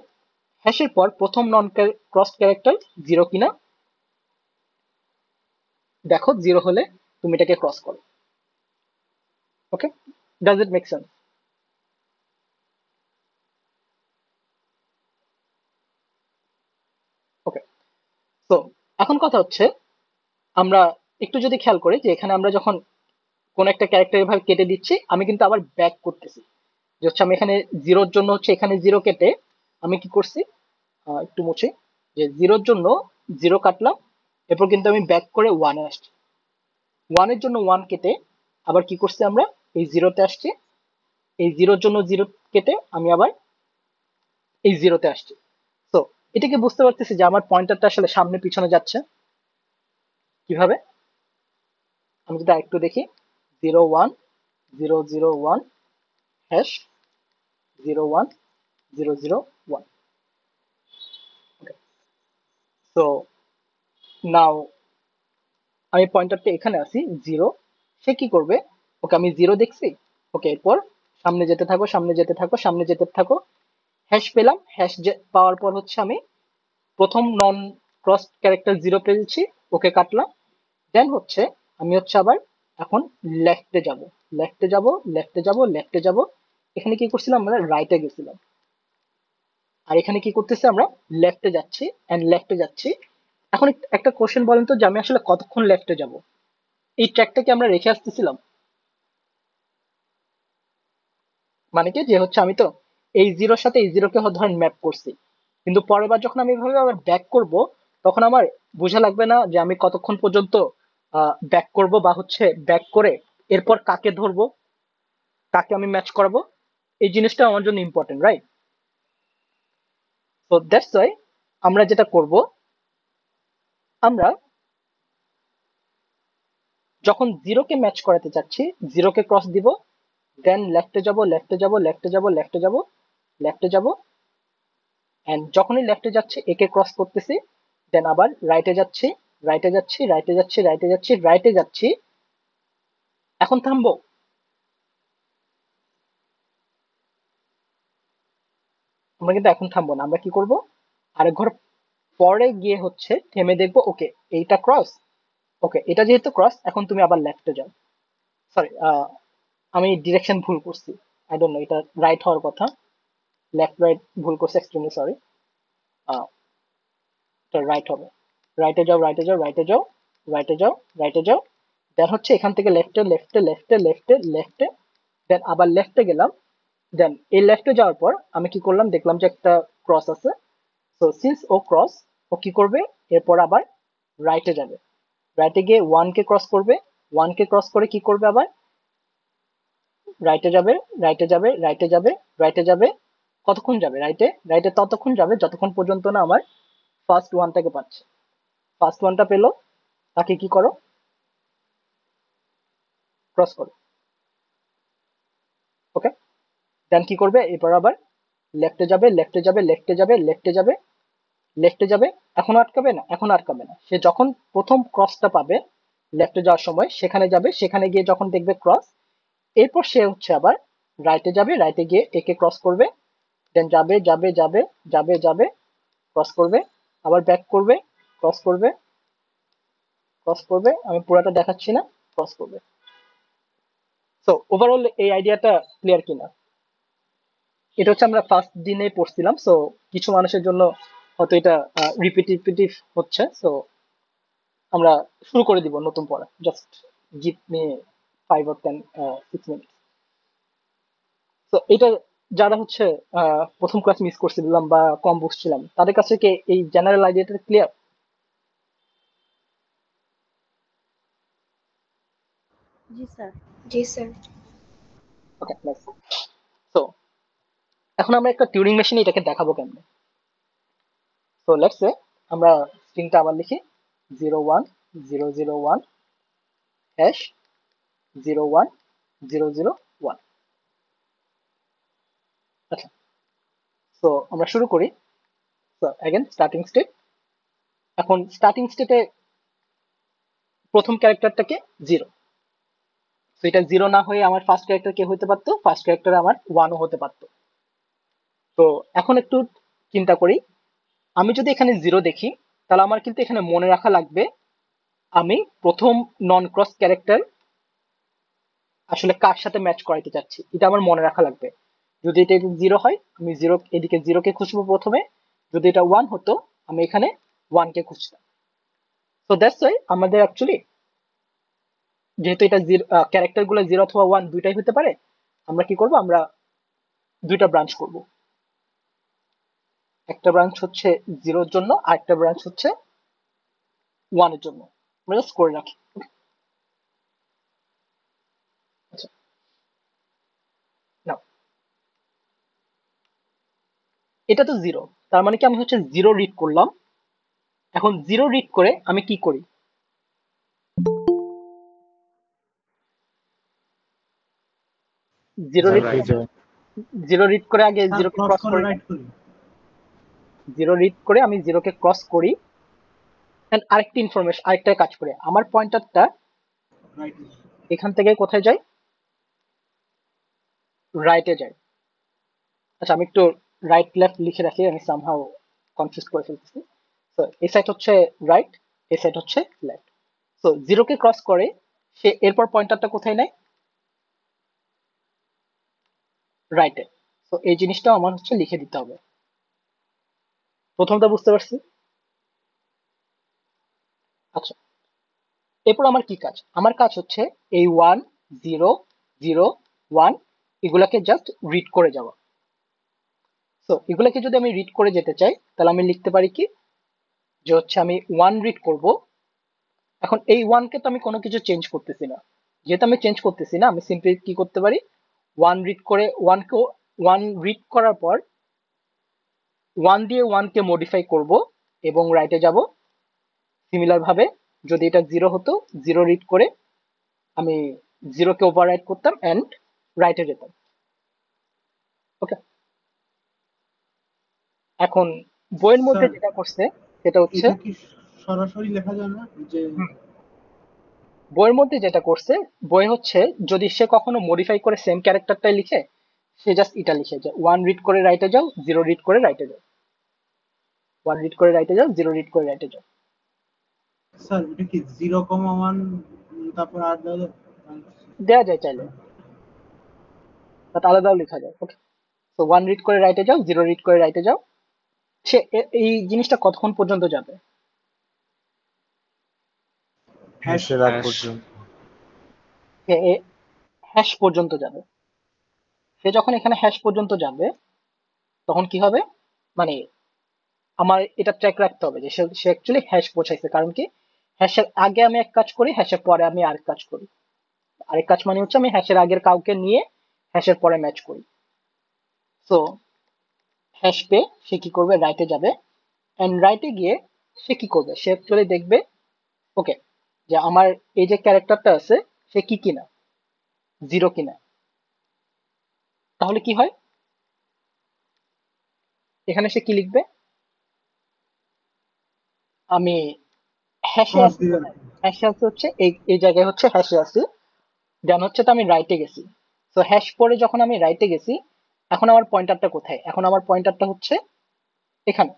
হ্যাশের পর প্রথম নন ক্রসড ক্যারেক্টার জিরো কিনা, দেখো জিরো হলে তুমি এটাকে ক্রস করো। ওকে, ডাজ ইট মেক সেন্স? ওকে, তো এখন কথা হচ্ছে আমরা একটু যদি খেয়াল করি যে এখানে আমরা যখন কোন একটা ক্যারেক্টার এভাবে কেটে দিচ্ছি আমি কিন্তু আবার ব্যাক করতেছি, যে হচ্ছে আমি এখানে জিরোর জন্য হচ্ছে এখানে জিরো কেটে আমি কি করছি, একটু মুছি, যে জিরোর জন্য জিরো কাটলাম, এরপর কিন্তু আমি ব্যাক করে ওয়ানে আসছি, ওয়ানের জন্য ওয়ান কেটে আবার কি করছি আমরা এই জিরোতে আসছি, এই জিরোর জন্য জিরো কেটে আমি আবার এই জিরোতে আসছি। তো এটাকে বুঝতে পারতেছি যে আমার পয়েন্টারটা আসলে সামনে পিছনে যাচ্ছে কিভাবে। আমি যদি একটু দেখি 01001 হ্যাশ 01001। ওকে, তো নাও আমি পয়েন্টারটা এখানে আসি জিরো, সে কি করবে, ওকে আমি জিরো দেখছি, ওকে এরপর সামনে যেতে থাকো সামনে যেতে থাকো সামনে যেতে থাকো, হ্যাশ পেলাম, হ্যাশ পাওয়ার পর হচ্ছে আমি প্রথম নন ক্রস ক্যারেক্টার জিরো পেয়েছি, ওকে কাটলাম, দেন হচ্ছে আমি হচ্ছে আবার এখন লেফটে যাব লেফটে যাব লেফটে যাব লেফটে যাব, এখানে কি করছিলাম আমরা রাইটে গেছিলাম, আর এখানে কি করতেছি আমরা লেফটে যাচ্ছি এন্ড লেফটে যাচ্ছি। এখন একটা কোশ্চেন বলেন তো যে আমি আসলে কতক্ষণ লেফটে যাব, এই ট্র্যাকটা কি আমরা রেখে আসতেছিলাম, মানে কি যে হচ্ছে আমি তো এই জিরোর সাথে এই জিরোকে ধরেন ম্যাপ করছি, কিন্তু পরের বার যখন আমি এভাবে আবার ব্যাক করব তখন আমার বোঝা লাগবে না যে আমি কতক্ষণ পর্যন্ত ব্যাক করব, বা হচ্ছে ব্যাক করে এরপর কাকে ধরবো কাকে আমি ম্যাচ করাবো, এই জিনিসটা আমার জন্য ইম্পর্টেন্ট, রাইট? তো দ্যাটস ওয়াই আমরা যেটা করব, আমরা যখন জিরোকে ম্যাচ করাতে চাচ্ছি জিরোকে ক্রস দিব, দেন লেফটে যাব লেফটে যাব লেফটে যাব লেফটে যাব লেফটে যাব, এন্ড যখনই লেফটে যাচ্ছি একে ক্রস করতেছি, দেন আবার রাইটে যাচ্ছি রাইটে যাচ্ছি রাইটে যাচ্ছি রাইটে যাচ্ছি রাইটে যাচ্ছি, এখন থামবো, আমরা কিন্তু এখন থামবো না, আমরা কি করব আরেক ঘর পরে গিয়ে হচ্ছে থেমে দেখবো, ওকে এইটা ক্রস, ওকে এটা যেহেতু ক্রস এখন তুমি আবার লেফটে যাও, সরি আমি ডিরেকশন ভুল করছি, আই ডোন্ট নো এটা রাইট হওয়ার কথা, লেফট রাইট ভুল করছি, এক্সট্রিমলি সরি, এটা রাইট হবে, রাইটে যাও রাইটে যাও রাইটে যাও রাইটে যাও রাইটে যাও, দেন হচ্ছে এখান থেকে লেফটে লেফটে লেফটে লেফটে লেফটে, দেন আবার লেফটে গেলাম, দেন এই লেফটে যাওয়ার পর আমি কি করলাম দেখলাম যে একটা ক্রস আছে, সো সিন্স ও ক্রস, ও কি করবে এরপর আবার রাইটে যাবে, রাইটে গিয়ে ওয়ান কে ক্রস করবে, ওয়ান কে ক্রস করে কি করবে আবার রাইটে যাবে, রাইটে যাবে, রাইটে যাবে, রাইটে যাবে। কতক্ষণ যাবে রাইটে? রাইটে ততক্ষণ যাবে যতক্ষণ পর্যন্ত না আমার ফার্স্ট ওয়ানটাকে পাচ্ছে। ফার্স্ট ওয়ানটা পেলো, তাকে কি করো? ক্রস করো। ওকে, দেন কি করবে? এরপর আবার লেফটে যাবে, লেফটে যাবে, লেফটে যাবে, লেফটে যাবে, লেফটে যাবে। এখন আটকাবে না, এখন আটকাবে না। সে যখন প্রথম ক্রসটা পাবে লেফটে যাওয়ার সময় সেখানে যাবে, সেখানে গিয়ে যখন দেখবে ক্রস, এরপর সে হচ্ছে আবার রাইটে যাবে, রাইটে গিয়ে একে ক্রস করবে, দেন যাবে যাবে যাবে যাবে যাবে, ক্রস করবে, আবার ব্যাক করবে, ক্রস করবে, ক্রস করবে। আমি পুরাটা দেখাচ্ছি না, ক্রস করবে। সো ওভারঅল এই আইডিয়াটা ক্লিয়ার কিনা? এটা হচ্ছে আমরা ফার্স্ট দিনে পড়ছিলাম, সো কিছু মানুষের জন্য হয়তো এটা রিপিটিভ হচ্ছে। সো আমরা শুরু করে দিব নতুন পড়া। Just give me 5 or 6 minute. তো এটা যারা হচ্ছে প্রথম ক্লাস মিস করছিলাম বা কম বসছিলাম তাদের কাছে কি এই জেনারেল আইডিয়াটা ক্লিয়ার? জি স্যার। জি স্যার। ওকে, নাইস। তো এখন আমরা একটা টিউরিং মেশিনে এটাকে দেখাবো কেমনে। সো লেটস সে আমরা স্ট্রিংটা আবার লিখি 01001 হ্যাশ 01001। আচ্ছা, তো আমরা শুরু করি। তো अगेन স্টার্টিং স্টেট। এখন স্টার্টিং স্টেটে প্রথম ক্যারেক্টারটাকে 0। তো এটা 0 না হয়ে আমার ফার্স্ট ক্যারেক্টার কে হতে পারতো? ফার্স্ট ক্যারেক্টার আমার 1ও হতে পারতো। তো এখন একটু চিন্তা করি, আমি যদি এখানে 0 দেখি তাহলে আমার কিন্তু এখানে মনে রাখা লাগবে আমি প্রথম নন ক্রস ক্যারেক্টার আসলে কার সাথে ম্যাচ করাইতে চাচ্ছি, এটা আমার মনে রাখা লাগবে। যদি এটা 0 হয় আমি 0 এদিকে 0 কে খুঁজবো প্রথমে, যদি এটা 1 হতো আমি এখানে 1 কে খুঁজতাম। সো দ্যাটস ওয়াই আমাদের অ্যাকচুয়ালি যেহেতু এটা ক্যারেক্টার গুলো 0 অথবা 1 দুইটাই হতে পারে, আমরা কি করব? আমরা দুইটা ব্রাঞ্চ করব। একটা ব্রাঞ্চ হচ্ছে 0 এর জন্য আর একটা ব্রাঞ্চ হচ্ছে 1 এর জন্য। আমরা জাস্ট করে রাখি। আচ্ছা, নাও এটা তো 0, তার মানে কি আমি হচ্ছে 0 রিড করলাম। এখন 0 রিড করে আমি কি করি? 0 স্যার রিড রাইট। পেয়ে যাবেন। 0 রিড করে আগে স্যার 0 কে ক্রস ক্রস করে করি না? রাইট করি। 0 রিড করে আমি 0 কে ক্রস করি। এন্ড আরেকটা ইনফরমেশন, আরেকটা কাজ করে আমার পয়েন্টারটা রাইট। এখান থেকে কোথায় যায়? রাইটে যায়। আচ্ছা, আমি একটু রাইট লেফট লিখে রাখি, আমি সামহাউ কনফিউজ করে ফেলতেছি। তো এই সাইড হচ্ছে রাইট, এই সাইড হচ্ছে লেফট। তো 0 কে ক্রস করে সে এরপর পয়েন্টারটা কোথায় নেয়? রাইটে। তো এই জিনিসটাও আমার হচ্ছে লিখে দিতে হবে। প্রথমটা বুঝতে পারছি? আচ্ছা, এরপর আমার কি কাজ? আমার কাজ হচ্ছে এই 1 0 0 1 এগুলাকে জাস্ট রিড করে যাওয়া। তো এগুলাকে যদি আমি রিড করে যেতে চাই তাহলে আমি লিখতে পারি কি, যে হচ্ছে আমি 1 রিড করব। এখন এই 1 কে তো আমি কোনো কিছু চেঞ্জ করতেছি না, যেহেতু আমি চেঞ্জ করতেছি না, আমি সিম্পলি কি করতে পারি? 1 রিড করে 1 কে 1 রিড করার পর 1 দিয়ে 1 কে মডিফাই করব এবং রাইটে যাব। সিমিলার ভাবে যদি এটা 0 হতো, 0 রিড করে আমি 0 কে ওভাররাইট করতাম এন্ড রাইটে যেতাম। ওকে, এখন বইয়ের মধ্যে স্যার যেটা করছে সেটা হচ্ছে, এটা কি সরাসরি লেখা যায় না যে বইয়ের মধ্যে যেটা করছে, বই হচ্ছে যদি সে কখনো মডিফাই করে সেম ক্যারেক্টারটাই লিখে, সে জাস্ট এটা লিখে যে 1 রিড করে রাইটে যাও, 0 রিড করে রাইটে যাও, 1 রিড করে রাইটে যাও, 0 রিড করে রাইটে যাও। স্যার এটা কি 0,1 তারপর আর দেয়া যায় চাইলে, বাট আলাদাও লেখা যায়। ওকে, তো 1 রিড করে রাইটে যাও, 0 রিড করে রাইটে যাও। সে এই জিনিসটা কতক্ষণ পর্যন্ত যাবে? হ্যাশের আগ পর্যন্ত। হ্যাশ পর্যন্ত যাবে। সে যখন এখানে হ্যাশ পর্যন্ত যাবে তখন কি হবে? মানে আমার এটা ট্র্যাক রাখতে হবে যে সে অ্যাকচুয়ালি হ্যাশ পৌঁছাইছে। কারণ কি, হ্যাশের আগে আমি এক কাজ করি, হ্যাশের পরে আমি আরেক কাজ করি। আরেক কাজ মানে হচ্ছে আমি হ্যাশের আগের কাউকে নিয়ে হ্যাশের পরে ম্যাচ করি। সো হ্যাশ পেয়ে সে কি করবে, রাইটে যাবে, এন্ড রাইটে গিয়ে সে কি করবে, সে অ্যাকচুয়ালি দেখবে ওকে যে আমার এই যে ক্যারেক্টারটা আছে সে কি কিনা, জিরো কিনা। তাহলে কি হয়, এখানে সে কি লিখবে, আমি হ্যাশে ক্রস আছি দিবে আর কোথায়, কি। হ্যাশে আছে হচ্ছে এই জায়গায় হচ্ছে হ্যাশে আছি, দেন হচ্ছে তো আমি রাইটে গেছি। তো হ্যাশ পরে যখন আমি রাইটে গেছি, এখন আমার পয়েন্টারটা কোথায়, এখন আমার পয়েন্টারটা হচ্ছে এখানে।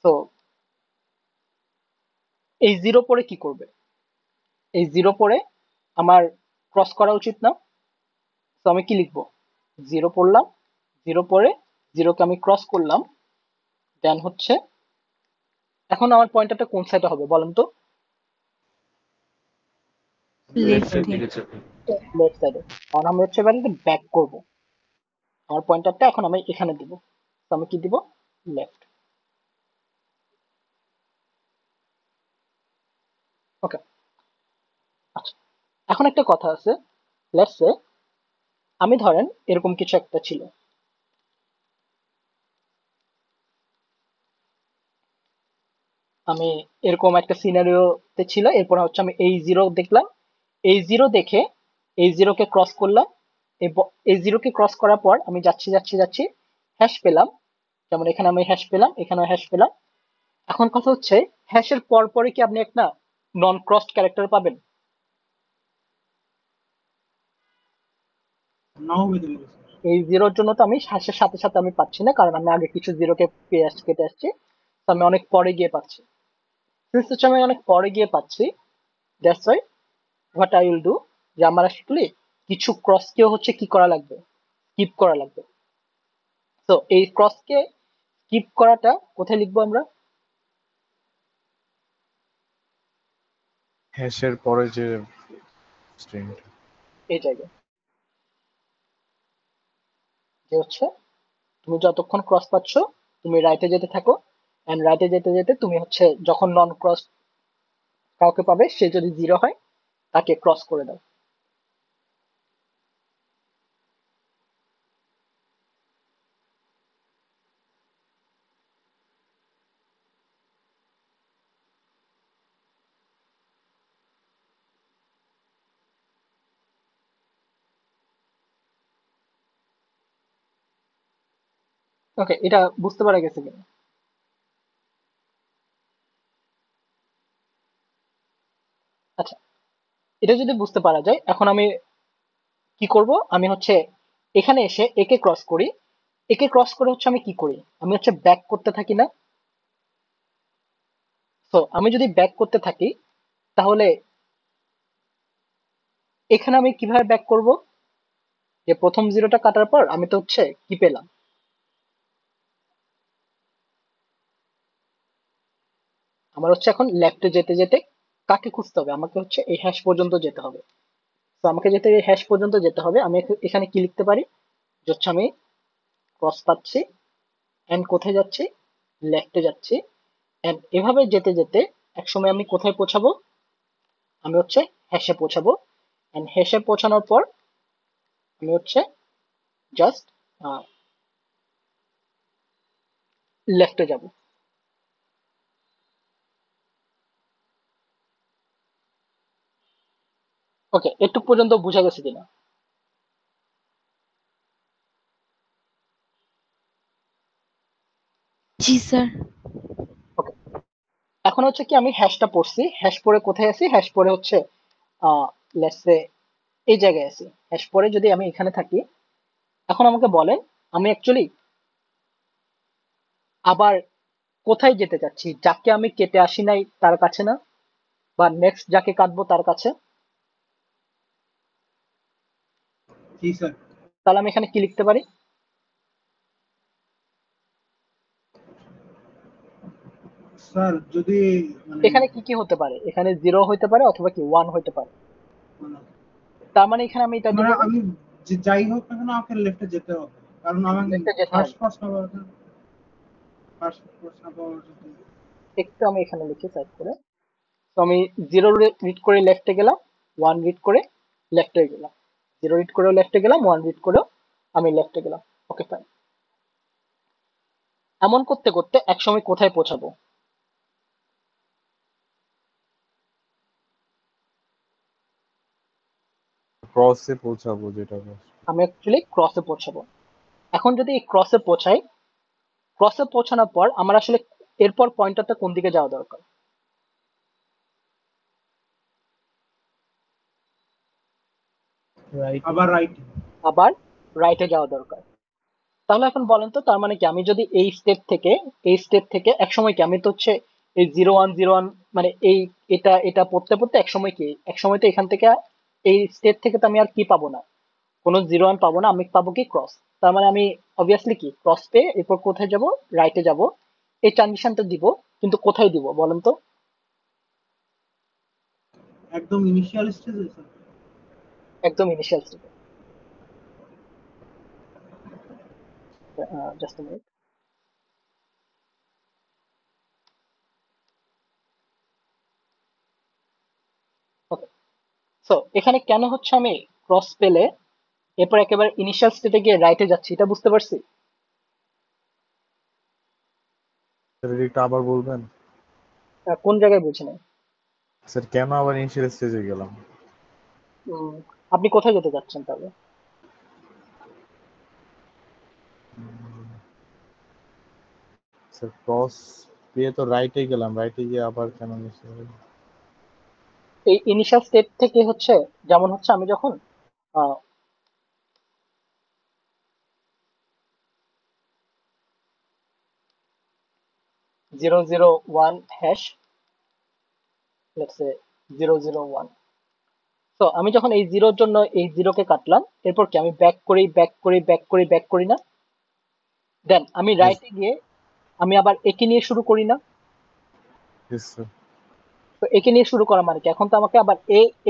তো এই জিরো পরে কি করবে, এই জিরো পরে আমার ক্রস করা উচিত না। তো আমি কি লিখবো, জিরো পড়লাম, জিরো পরে জিরোকে আমি ক্রস করলাম, দেন হচ্ছে এখন আমার পয়েন্টারটা কোন সাইডে হবে বলেন তো, লেফটে। লেফট সাইডে। কারণ আমি হচ্ছে এবার ব্যাক করব, আমার পয়েন্টারটা এখন আমি এখানে দিব। তো আমি কি দিব, লেফট। ওকে, আচ্ছা এখন একটা কথা আছে, লেটস সে আমি ধরেন এরকম কিছু একটা ছিল, আমি এরকম একটা সিনারিওতে ছিল, এরপর হচ্ছে আমি এই জিরো দেখলাম, এই জিরো দেখে এই জিরোকে ক্রস করলাম, এই জিরোকে ক্রস করার পর আমি যাচ্ছি যাচ্ছি যাচ্ছি, হ্যাশ পেলাম, যেমন এখানে আমি হ্যাশ পেলাম, এখানেও হ্যাশ পেলাম। এখন কথা হচ্ছে হ্যাশের পর পরে কি আপনি একটা নন ক্রসড ক্যারেক্টার পাবেন, নাও পেতে পারি স্যার। এই জিরোর জন্য তো আমি হ্যাশের সাথে সাথে আমি পাচ্ছি না, কারণ আমি আগে কিছু জিরোকে পেয়ে আসছি, কেটে আসছি। তো আমি অনেক পরে গিয়ে পাচ্ছি, সিন্স হচ্ছে আমি অনেক পরে গিয়ে পাচ্ছি, that's why what I will do, যে আমার আসলে কিছু ক্রসকেও হচ্ছে কি করা লাগবে, স্কিপ করা লাগবে। তো এই ক্রসকে স্কিপ করাটা কোথায় লিখবো আমরা, হ্যাশের পরে যে স্ট্রিংটা। এই জায়গায়, যে হচ্ছে তুমি যতক্ষণ ক্রস পাচ্ছ তুমি রাইটে যেতে থাকো, এন্ড রাইটে যেতে যেতে তুমি হচ্ছে যখন নন ক্রস কাউকে পাবে, সে যদি জিরো হয় তাকে ক্রস করে দাও। ওকে, এটা বুঝতে পারা গেছে কিনা, আচ্ছা এটা যদি বুঝতে পারা যায়, এখন আমি কি করব, আমি হচ্ছে এখানে এসে একে ক্রস করি, একে ক্রস করে হচ্ছে আমি কি করি, আমি হচ্ছে ব্যাক করতে থাকি না। তো আমি যদি ব্যাক করতে থাকি তাহলে এখানে আমি কিভাবে ব্যাক করব, যে প্রথম জিরোটা কাটার পর আমি তো হচ্ছে কি পেলাম, আমার হচ্ছে এখন লেফটে যেতে যেতে কাকে খুঁজতে হবে, আমাকে হচ্ছে এই হ্যাশ পর্যন্ত যেতে হবে। তো আমাকে যেতে এই হ্যাশ পর্যন্ত যেতে হবে, আমি এখানে কি লিখতে পারি, যে হচ্ছে আমি ক্রস পাচ্ছি, এন্ড কোথায় যাচ্ছি, লেফটে যাচ্ছি, এন্ড এভাবে যেতে যেতে একসময় আমি কোথায় পৌঁছাবো, আমি হচ্ছে হ্যাশে পৌঁছাবো, এন্ড হ্যাশে পৌঁছানোর পর আমি হচ্ছে জাস্ট লেফটে যাব। ওকে, এটুক পর্যন্ত বোঝা গেছে কিনা, জি স্যার। ওকে। এখন হচ্ছে কি আমি হ্যাশটা পড়ছি, হ্যাশ পরে কোথায় আছি, হ্যাশ পরে হচ্ছে লেটস সে এই জায়গায় আছি, হ্যাশ পরে যদি আমি এখানে থাকি, এখন আমাকে বলেন আমি অ্যাকচুয়ালি আবার কোথায় যেতে চাচ্ছি, যাকে আমি কেটে আসি নাই তার কাছে না, বা নেক্সট যাকে কাটবো তার কাছে। জি স্যার। তাহলে আমি এখানে কি লিখতে পারি, স্যার যদি মানে এখানে কি কি হতে পারে, এখানে জিরো হতে পারে অথবা কি ওয়ান হতে পারে, মানে তার মানে এখানে আমি এটা দিব মানে না, আমি যাই হোক না কেন আমাকে লেফটে যেতে হবে, কারণ আমার লেফটে যেতে ফার্স্ট হবে। প্রশ্ন ফার্স্ট প্রশ্ন পাওয়ার জন্য। একটু আমি এখানে লিখি সাইড করে। তো আমি জিরো রিড করে লেফটে গেলাম, ওয়ান রিড করে লেফটে গেলাম, 0 রিড করেও লেফটে গেলাম, 1 রিড করেও আমি লেফটে গেলাম। Okay fine. এমন করতে করতে একসময় কোথায় পৌঁছাবো? ক্রসে পৌঁছাবো যেটা বলছো। আমি অ্যাকচুয়ালি ক্রসে পৌঁছাবো। এখন যদি এই ক্রসে পৌঁছাই, ক্রসে পৌঁছানোর পর আমার আসলে এরপর পয়েন্টারটা কোন দিকে যাওয়া দরকার? রাইট। আবার রাইট। আবার রাইটে যাওয়া দরকার। তাহলে এখন বলেন তো, তার মানে কি আমি যদি এই স্টেপ থেকে এক সময় কি আমি তো হচ্ছে এই 0 1 0 1 মানে এই এটা এটা পড়তে পড়তে এক সময় কি, এক সময় তো এখান থেকে এই স্টেপ থেকে তো আমি আর কি পাবো না, কোনো 0 1 পাবো না, আমি পাবো কি ক্রস। তার মানে আমি অবভিয়াসলি কি ক্রস পেয়ে এরপর কোথায় যাব? রাইটে যাব। এই ট্রানজিশনটা দিব, কিন্তু কোথায় দিব বলেন তো? একদম ইনিশিয়াল স্টেজে স্যার। একদম ইনিশিয়াল স্টেপে। Just a minute. Okay, so এখানে কেন হচ্ছে আমি ক্রস পেলে এরপর একেবারে ইনিশিয়াল স্টেটে গিয়ে রাইটে যাচ্ছি, এটা বুঝতে পারছি? স্যার এটা আবার বলবেন? কোন জায়গায় বুঝি নাই? স্যার কেন আবার ইনিশিয়াল স্টেজে গেলাম? উম, আপনি কোথায় যেতে যাচ্ছেন তাহলে? স্যার ক্রস পেয়ে তো রাইটে গেলাম, রাইটে গিয়ে আবার কেন ইনিশিয়াল? এই ইনিশিয়াল স্টেট থেকে হচ্ছে, যেমন হচ্ছে আমি যখন 0 0 1 লেটস সে 0 0 1, তো আমি যখন এই জিরোর জন্য এই জিরোকে কাটলাম, এরপর কি আমি ব্যাক করি না? দেন আমি রাইটে গিয়ে আমি আবার একে নিয়ে শুরু করি না? Yes sir. তো একে নিয়ে শুরু করা মানে কি, এখন তো আমাকে আবার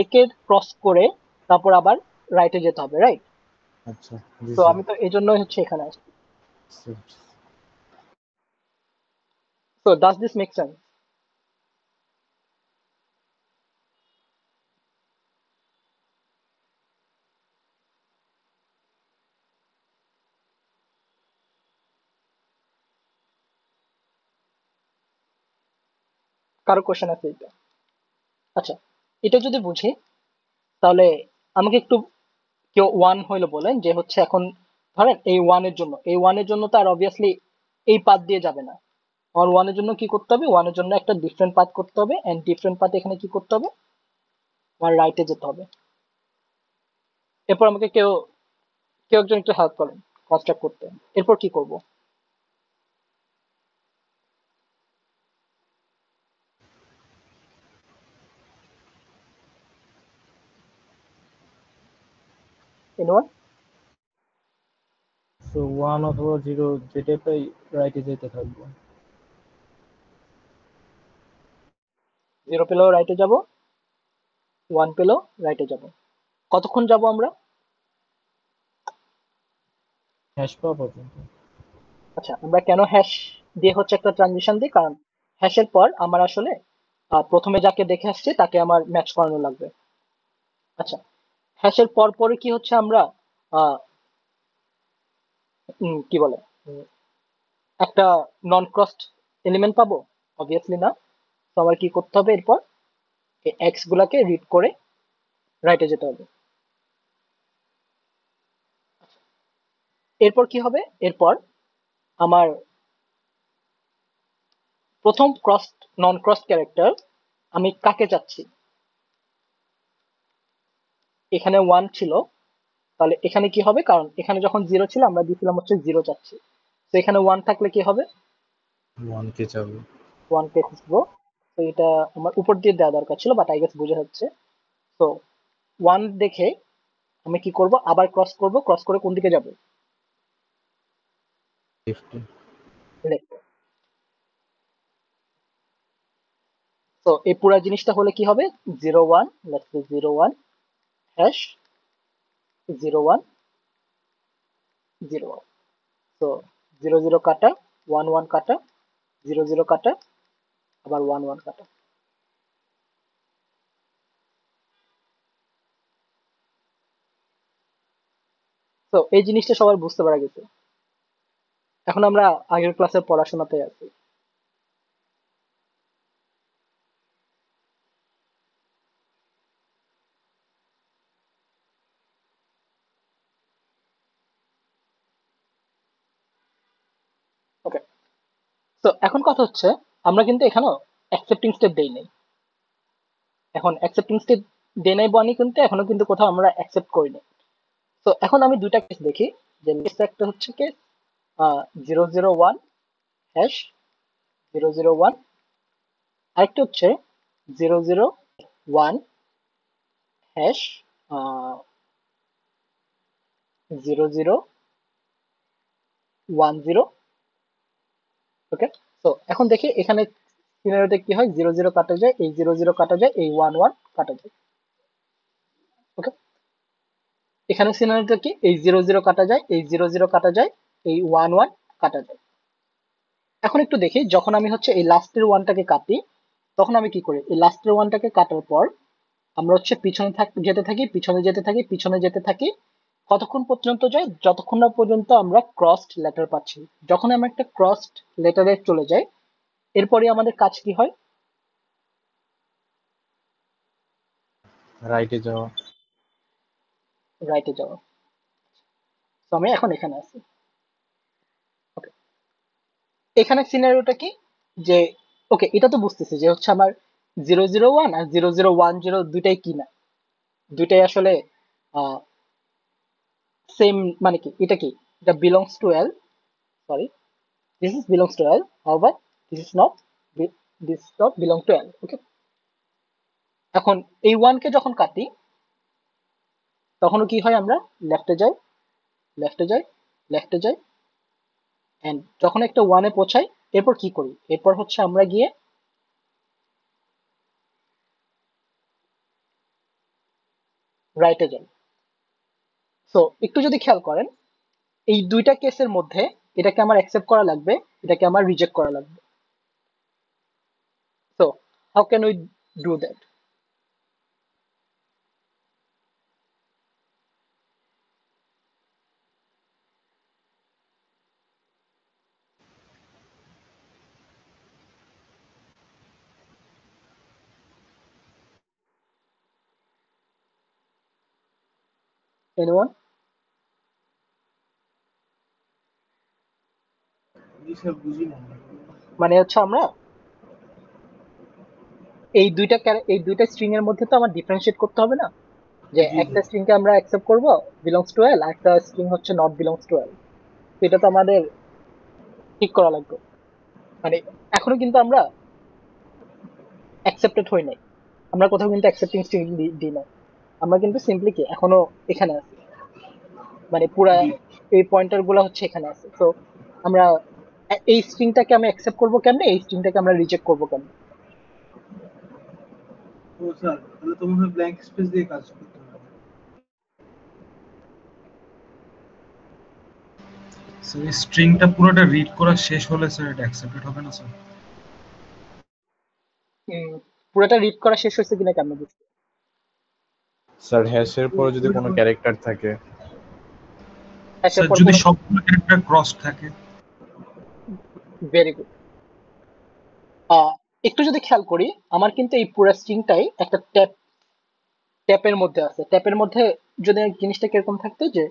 একে ক্রস করে তারপর আবার রাইটে যেতে হবে, রাইট? আচ্ছা জি তো স্যার। আমি তো এই জন্যই হচ্ছে এখানে আসছি। স্যার তো ডাজ দিস মেক সেন্স? কারো কোশ্চেন আছে এটা? আচ্ছা, এটা যদি বুঝি তাহলে আমাকে একটু কেউ ওয়ান হইলো বলেন যে হচ্ছে এখন ধরেন এই ওয়ানের জন্য তো আর অবভিয়াসলি এই পাথ দিয়ে যাবে না। আর ওয়ানের জন্য কি করতে হবে? ওয়ানের জন্য একটা ডিফারেন্ট পাথ করতে হবে, এন্ড ডিফারেন্ট পাথ এখানে কি করতে হবে? আমার রাইটে যেতে হবে। এরপর আমাকে কেউ কেউ একজন একটু হেল্প করেন কনস্ট্রাক্ট করতে। এরপর কি করব? এনিওয়ান? সো 1 অথবা 0 যেটা পাই রাইটে যেতে থাকবো। 0 পেলেও রাইটে যাব, 1 পেলেও রাইটে যাব। কতক্ষণ যাব আমরা? হ্যাশ পাওয়া পর্যন্ত। আচ্ছা, আমরা কেন হ্যাশ দিয়ে হচ্ছে একটা ট্রানজিশন দিই? কারণ হ্যাশের পর আমার আসলে প্রথমে যাকে দেখে আসছে তাকে আমার ম্যাচ করানো লাগবে। আচ্ছা, হ্যাশের পর পরে কি হচ্ছে আমরা আহ, কি বলে একটা নন ক্রসড এলিমেন্ট পাবো? অবভিয়াসলি না। তো আমার কি করতে হবে এরপর? এই এক্স গুলাকে রিড করে রাইটে যেতে হবে। এরপর কি হবে? এরপর আমার প্রথম নন ক্রসড ক্যারেক্টার আমি কাকে চাচ্ছি? এখানে 1 ছিল, তাহলে এখানে কি হবে? কারণ এখানে যখন 0 ছিল আমরা দিয়েছিলাম হচ্ছে 0 চাচ্ছি, তো এখানে 1 থাকলে কি হবে? 1 কে যাবে। 1 কে খুঁজবো। তো এটা আমার উপর দিয়ে দেওয়া দরকার ছিল, বাট আই গেস বুঝে যাচ্ছে। তো 1 দেখে আমি কি করব? আবার ক্রস করব, ক্রস করে কোন দিকে যাব? লেফটে। লেফট। তো এই পুরো জিনিসটা হলে কি হবে? 0 1, লেটস সে 0 1 হ্যাশ 0 1 0 1। তো 0 0 কাটা, 1 1 কাটা, 0 0 কাটা, আবার 1 1 কাটা। তো এই জিনিসটা সবার বুঝতে পারা গেছে। এখন আমরা আগের ক্লাসের পড়াশোনাতে আছি। ওকে, তো এখন কথা হচ্ছে আমরা কিন্তু এখানেও অ্যাকসেপ্টিং স্টেপ দেই নাই। এখন অ্যাকসেপ্টিং স্টেপ দেই নাই বানি কিন্তু এখনো কিন্তু কোথাও আমরা অ্যাকসেপ্ট করি নাই। তো এখন আমি দুইটা কেস দেখি, যে নেক্সট একটা হচ্ছে কেস 001 হ্যাশ 001, আরেকটা হচ্ছে 001 হ্যাশ 0010। ওকে, তো এখন দেখি এখানে সিনারিওতে কি হয়, 00 কাটা যায়, এই 00 কাটা যায়, এই 11 কাটা যায়। ওকে, এখানে সিনারিওতে কি, এই 00 কাটা যায়, এই 00 কাটা যায়, এই 11 কাটা যায়। এখন একটু দেখি, যখন আমি হচ্ছে এই লাস্টের ওয়ানটাকে কাটি, তখন আমি কি করি, এই লাস্টের ওয়ানটাকে কাটার পর আমরা হচ্ছে পিছনে যেতে থাকি, পিছনে যেতে থাকি, পিছনে যেতে থাকি, কতক্ষণ পর্যন্ত যাই, যতক্ষণ না পর্যন্ত আমরা ক্রসড লেটার পাচ্ছি। যখন আমরা একটা ক্রসড লেটারে চলে যাই, এরপরে আমাদের কাজ কি হয়, রাইটে যাওয়া। রাইটে যাওয়া। তো আমি এখন এখানে আছি। ওকে, এখানে সিনারিওটা কি, যে ওকে এটা তো বুঝতেছি যে হচ্ছে আমার 001 আর 0010 দুইটাই কি না, দুইটাই আসলে সেম, মানে কি এটা কি, এটা belongs to L, sorry, this is belongs to L, however this is not this is not belong to L. ওকে, এখন এই ওয়ানকে যখন কাটি তখনও কি হয়, আমরা লেফটে যাই, লেফটে যাই, লেফটে যাই, এন্ড যখন একটা ওয়ানে পৌঁছাই এরপর কি করি, এরপর হচ্ছে আমরা গিয়ে রাইটে যাই। সো একটু যদি খেয়াল করেন, এই দুইটা কেসের মধ্যে এটাকে আমার অ্যাকসেপ্ট করা লাগবে, এটাকে আমার রিজেক্ট করা লাগবে। So how can we do that? Anyone? G sir, বুঝি না। মানে হচ্ছে আমরা এই দুইটা স্ট্রিং এর মধ্যে তো আমার ডিফারেন্সিয়েট করতে হবে না, যে জি জি একটা স্ট্রিং কে আমরা অ্যাকসেপ্ট করব বিলংস টু এল, আর একটা স্ট্রিং হচ্ছে নট বিলংস টু এল। এটা তো আমাদের ঠিক করা লাগবে। মানে এখনো কিন্তু আমরা অ্যাকসেপ্টেড হই নাই, আমরা কোথাও কিন্তু অ্যাকসেপ্টিং স্ট্রিং দিই নাই, আমরা কিন্তু সিম্পলি কি এখনো এখানে আছি, মানে পুরা জি। এই পয়েন্টার গুলো হচ্ছে এখানে আছে। তো আমরা এই স্ট্রিংটাকে আমি অ্যাকসেপ্ট করবো কেমনে, এই স্ট্রিংটাকে আমরা রিজেক্ট করবো কেমনে? ও স্যার, তাহলে তো মনে হয় ব্ল্যাঙ্ক স্পেস দিয়ে কাজ করতে হবে। স্যার এই স্ট্রিংটা পুরোটা রিড করা শেষ হলে স্যার এটা অ্যাকসেপ্টেড হবে না স্যার? পুরোটা রিড করা শেষ হয়েছে কিনা কেমন বুঝবো? স্যার হ্যাশের পরে যদি কোনো ক্যারেক্টার থাকে, হ্যাশের স্যার পর যদি কোনো, সবগুলো ক্যারেক্টার ক্রস থাকে? Very good. একটু যদি খেয়াল করি, আমার কিন্তু এই পুরো স্ট্রিংটাই একটা ট্যাপের মধ্যে আছে। ট্যাপের মধ্যে যদি জিনিসটা কিরকম থাকতো, যে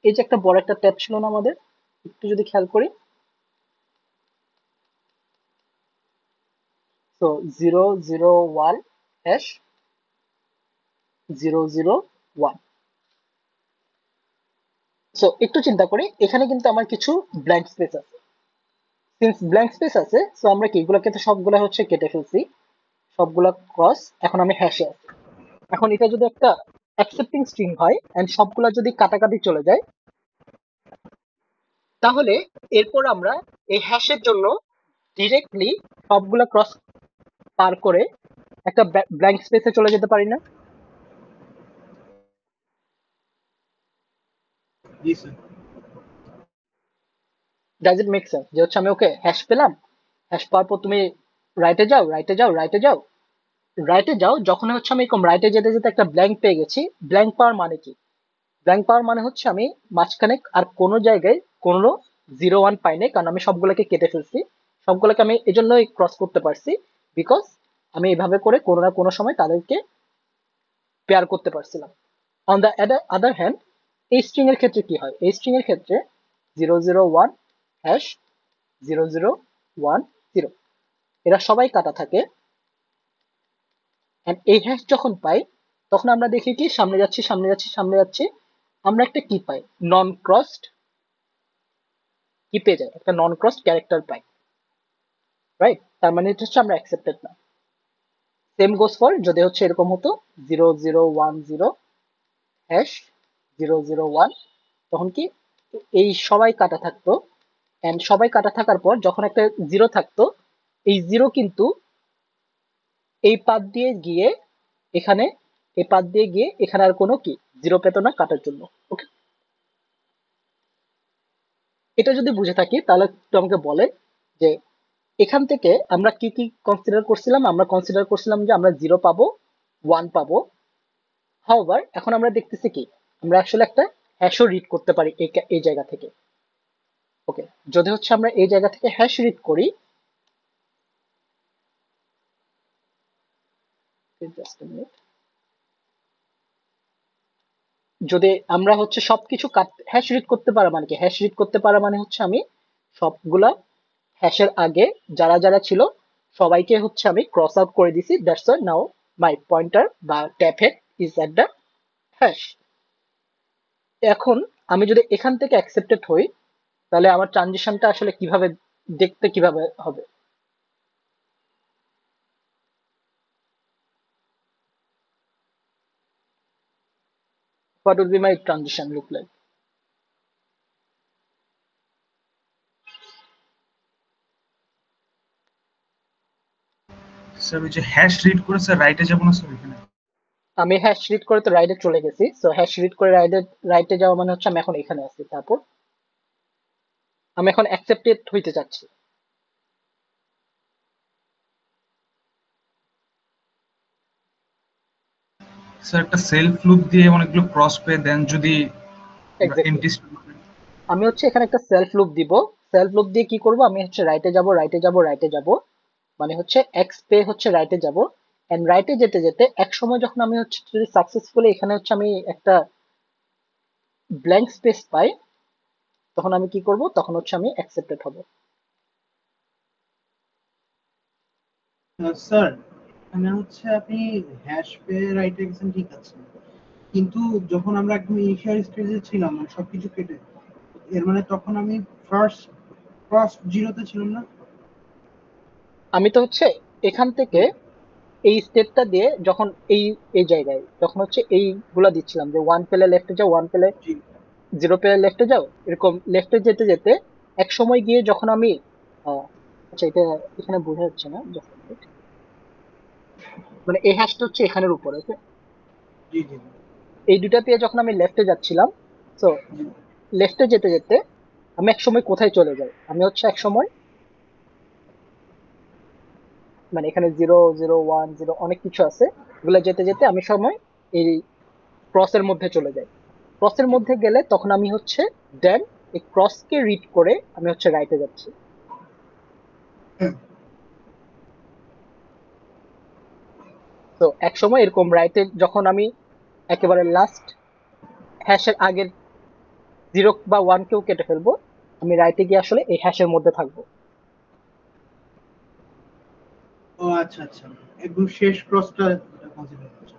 এই যে একটা বড় একটা ট্যাপ ছিল না আমাদের, একটু যদি খেয়াল করি, তো 001 হ্যাশ 001। সো একটু চিন্তা করি, এখানে কিন্তু আমার কিছু ব্ল্যাঙ্ক স্পেস আছে। সিন্স ব্ল্যাঙ্ক স্পেস আছে, সো আমরা কি এগুলোকে তো সবগুলা হচ্ছে কেটে ফেলছি, সবগুলা ক্রস, এখন আমি হ্যাশে আছি। এখন এটা যদি একটা অ্যাকসেপ্টিং স্ট্রিং হয় এন্ড সবগুলা যদি কাটাকাটি চলে যায়, তাহলে এরপর আমরা এই হ্যাশের জন্য ডিরেক্টলি সবগুলা ক্রস পার করে একটা ব্ল্যাঙ্ক স্পেসে চলে যেতে পারি না? জি sir. Does it make sense? যে হচ্ছে আমি ওকে হ্যাশ পেলাম, হ্যাশ পাওয়ার পর তুমি রাইটে যাও, রাইটে যাও, রাইটে যাও, রাইটে যাও, যখন হচ্ছে আমি এরকম রাইটে যেতে যেতে একটা ব্ল্যাঙ্ক পেয়ে গেছি, ব্ল্যাঙ্ক পাওয়ার মানে কি, ব্ল্যাঙ্ক পাওয়ার মানে হচ্ছে আমি মাঝখানে আর কোনো জায়গায় কোনো 0 1 পাই নাই, কারণ আমি সবগুলোকে কেটে ফেলছি। সবগুলোকে আমি এজন্যই ক্রস করতে পারছি, বিকজ আমি এভাবে করে কোনো না কোনো সময় তাদেরকে পেয়ার করতে পারছিলাম। অন দ্য আদার হ্যান্ড, এই স্ট্রিং এর ক্ষেত্রে কি হয়? এই স্ট্রিং এর ক্ষেত্রে 0 0 1 হ্যাশ 0 0 1 0 এরা সবাই কাটা থাকে। And এই হ্যাশ যখন পাই, তখন আমরা দেখি কি সামনে যাচ্ছি সামনে যাচ্ছি সামনে যাচ্ছি, আমরা একটা কি পাই? নন ক্রসড কি পেয়ে যাই, একটা নন ক্রসড ক্যারেক্টার পাই, রাইট? তার মানে এটা হচ্ছে আমরা অ্যাকসেপ্টেড না। সেম গোস ফর যদি হচ্ছে এরকম হতো 0 0 1 0 হ্যাশ 0 0 1, তখন কি এই সবাই কাটা থাকতো। এন্ড সবাই কাটা থাকার পর যখন একটা জিরো থাকতো, এই জিরো কিন্তু এই পাত দিয়ে গিয়ে এখানে, এই পাত দিয়ে গিয়ে এখানে আর কোনো কি জিরো পেত না কাটার জন্য। ওকে, এটা যদি বুঝে থাকি তাহলে একটু আমাকে বলেন যে এখান থেকে আমরা কি কি কনসিডার করছিলাম? আমরা কনসিডার করছিলাম যে আমরা 0 পাবো, 1 পাবো। হাউএভার এখন আমরা দেখতেছি কি আমরা আসলে একটা হ্যাশও রিড করতে পারি এই জায়গা থেকে। ওকে, যদি হচ্ছে আমরা এই জায়গা থেকে হ্যাশ রিড করি, জাস্ট a minute, যদি আমরা হচ্ছে সবকিছু হ্যাশ রিড করতে পারা মানে কি? হ্যাশ রিড করতে পারা মানে হচ্ছে আমি সবগুলা হ্যাশের আগে যারা যারা ছিল সবাইকে হচ্ছে আমি ক্রস আউট করে দিছি। That's why now my pointer বা tape head is at the hash. এখন আমি যদি এখান থেকে অ্যাকসেপ্টেড হই, তাহলে আমার ট্রানজিশনটা আসলে কিভাবে দেখতে কিভাবে হবে? What would be my transition look like? Sir ওই যে হ্যাশ রিড করে স্যার রাইটে যাবো না স্যার এখানে? আমি হ্যাশ রিড করে তো রাইটে চলে গেছি। সো হ্যাশ রিড করে রাইটে যাওয়া মানে হচ্ছে আমি এখন এখানে আছি, তারপর আমি এখন অ্যাকসেপ্টেড হইতে চাচ্ছি। স্যার একটা সেলফ লুপ দিয়ে অনেকগুলো ক্রস পেয়ে দেন যদি এক্স্যাক্টলি, এমটি। আমি হচ্ছে এখানে একটা সেলফ লুপ দিব। সেলফ লুপ দিয়ে কি করব? আমি হচ্ছে রাইটে যাব রাইটে যাব রাইটে যাব, মানে হচ্ছে এক্স পে হচ্ছে রাইটে যাব। এন্ড রাইটে যেতে যেতে এক সময় যখন আমি হচ্ছে যদি সাকসেসফুলি এখানে হচ্ছে আমি একটা ব্ল্যাঙ্ক স্পেস পাই, তখন আমি কি করব? তখন হচ্ছে আমি অ্যাকসেপ্টেড হব। স্যার এখানে হচ্ছে আপনি হ্যাশ পে রাইটে গেছেন ঠিক আছে, কিন্তু যখন আমরা একদম ইনিশিয়াল স্টেজে ছিলাম মানে সবকিছু কেটে, এর মানে তখন আমি ফার্স্ট ক্রস জিরোতে ছিলাম না? আমি তো হচ্ছে এখান থেকে এই স্টেপটা দিয়ে যখন এই এই জায়গায় যখন হচ্ছে এইগুলা দিচ্ছিলাম যে 1 পেলে লেফটে যাও, 1 পেলে জি 0 পেলে লেফটে যাও, এরকম লেফটে যেতে যেতে এক সময় গিয়ে যখন আমি আচ্ছা এটা এখানে বোঝা যাচ্ছে না, just a minute। মানে এই হ্যাশটা হচ্ছে এখানের উপরে, ওকে? জি জি এই দুটা পেয়ে যখন আমি লেফটে যাচ্ছিলাম, তো জি। লেফটে যেতে যেতে আমি এক সময় কোথায় চলে যাই? আমি হচ্ছে এক সময় মানে এখানে 0 0 1 0 অনেক কিছু আছে, এগুলো যেতে যেতে আমি সময় এই ক্রসের মধ্যে চলে যাই। ক্রসের মধ্যে গেলে তখন আমি হচ্ছে দেন এই ক্রসকে রিড করে আমি হচ্ছে রাইটে যাচ্ছি। তো এক সময় এরকম রাইটে যখন আমি একেবারে লাস্ট হ্যাশের আগের 0 বা 1 কেও কেটে ফেলবো, আমি রাইটে গিয়ে আসলে এই হ্যাশের মধ্যে থাকবো। ও আচ্ছা আচ্ছা, একদম শেষ ক্রসটা কনসিডার করছি।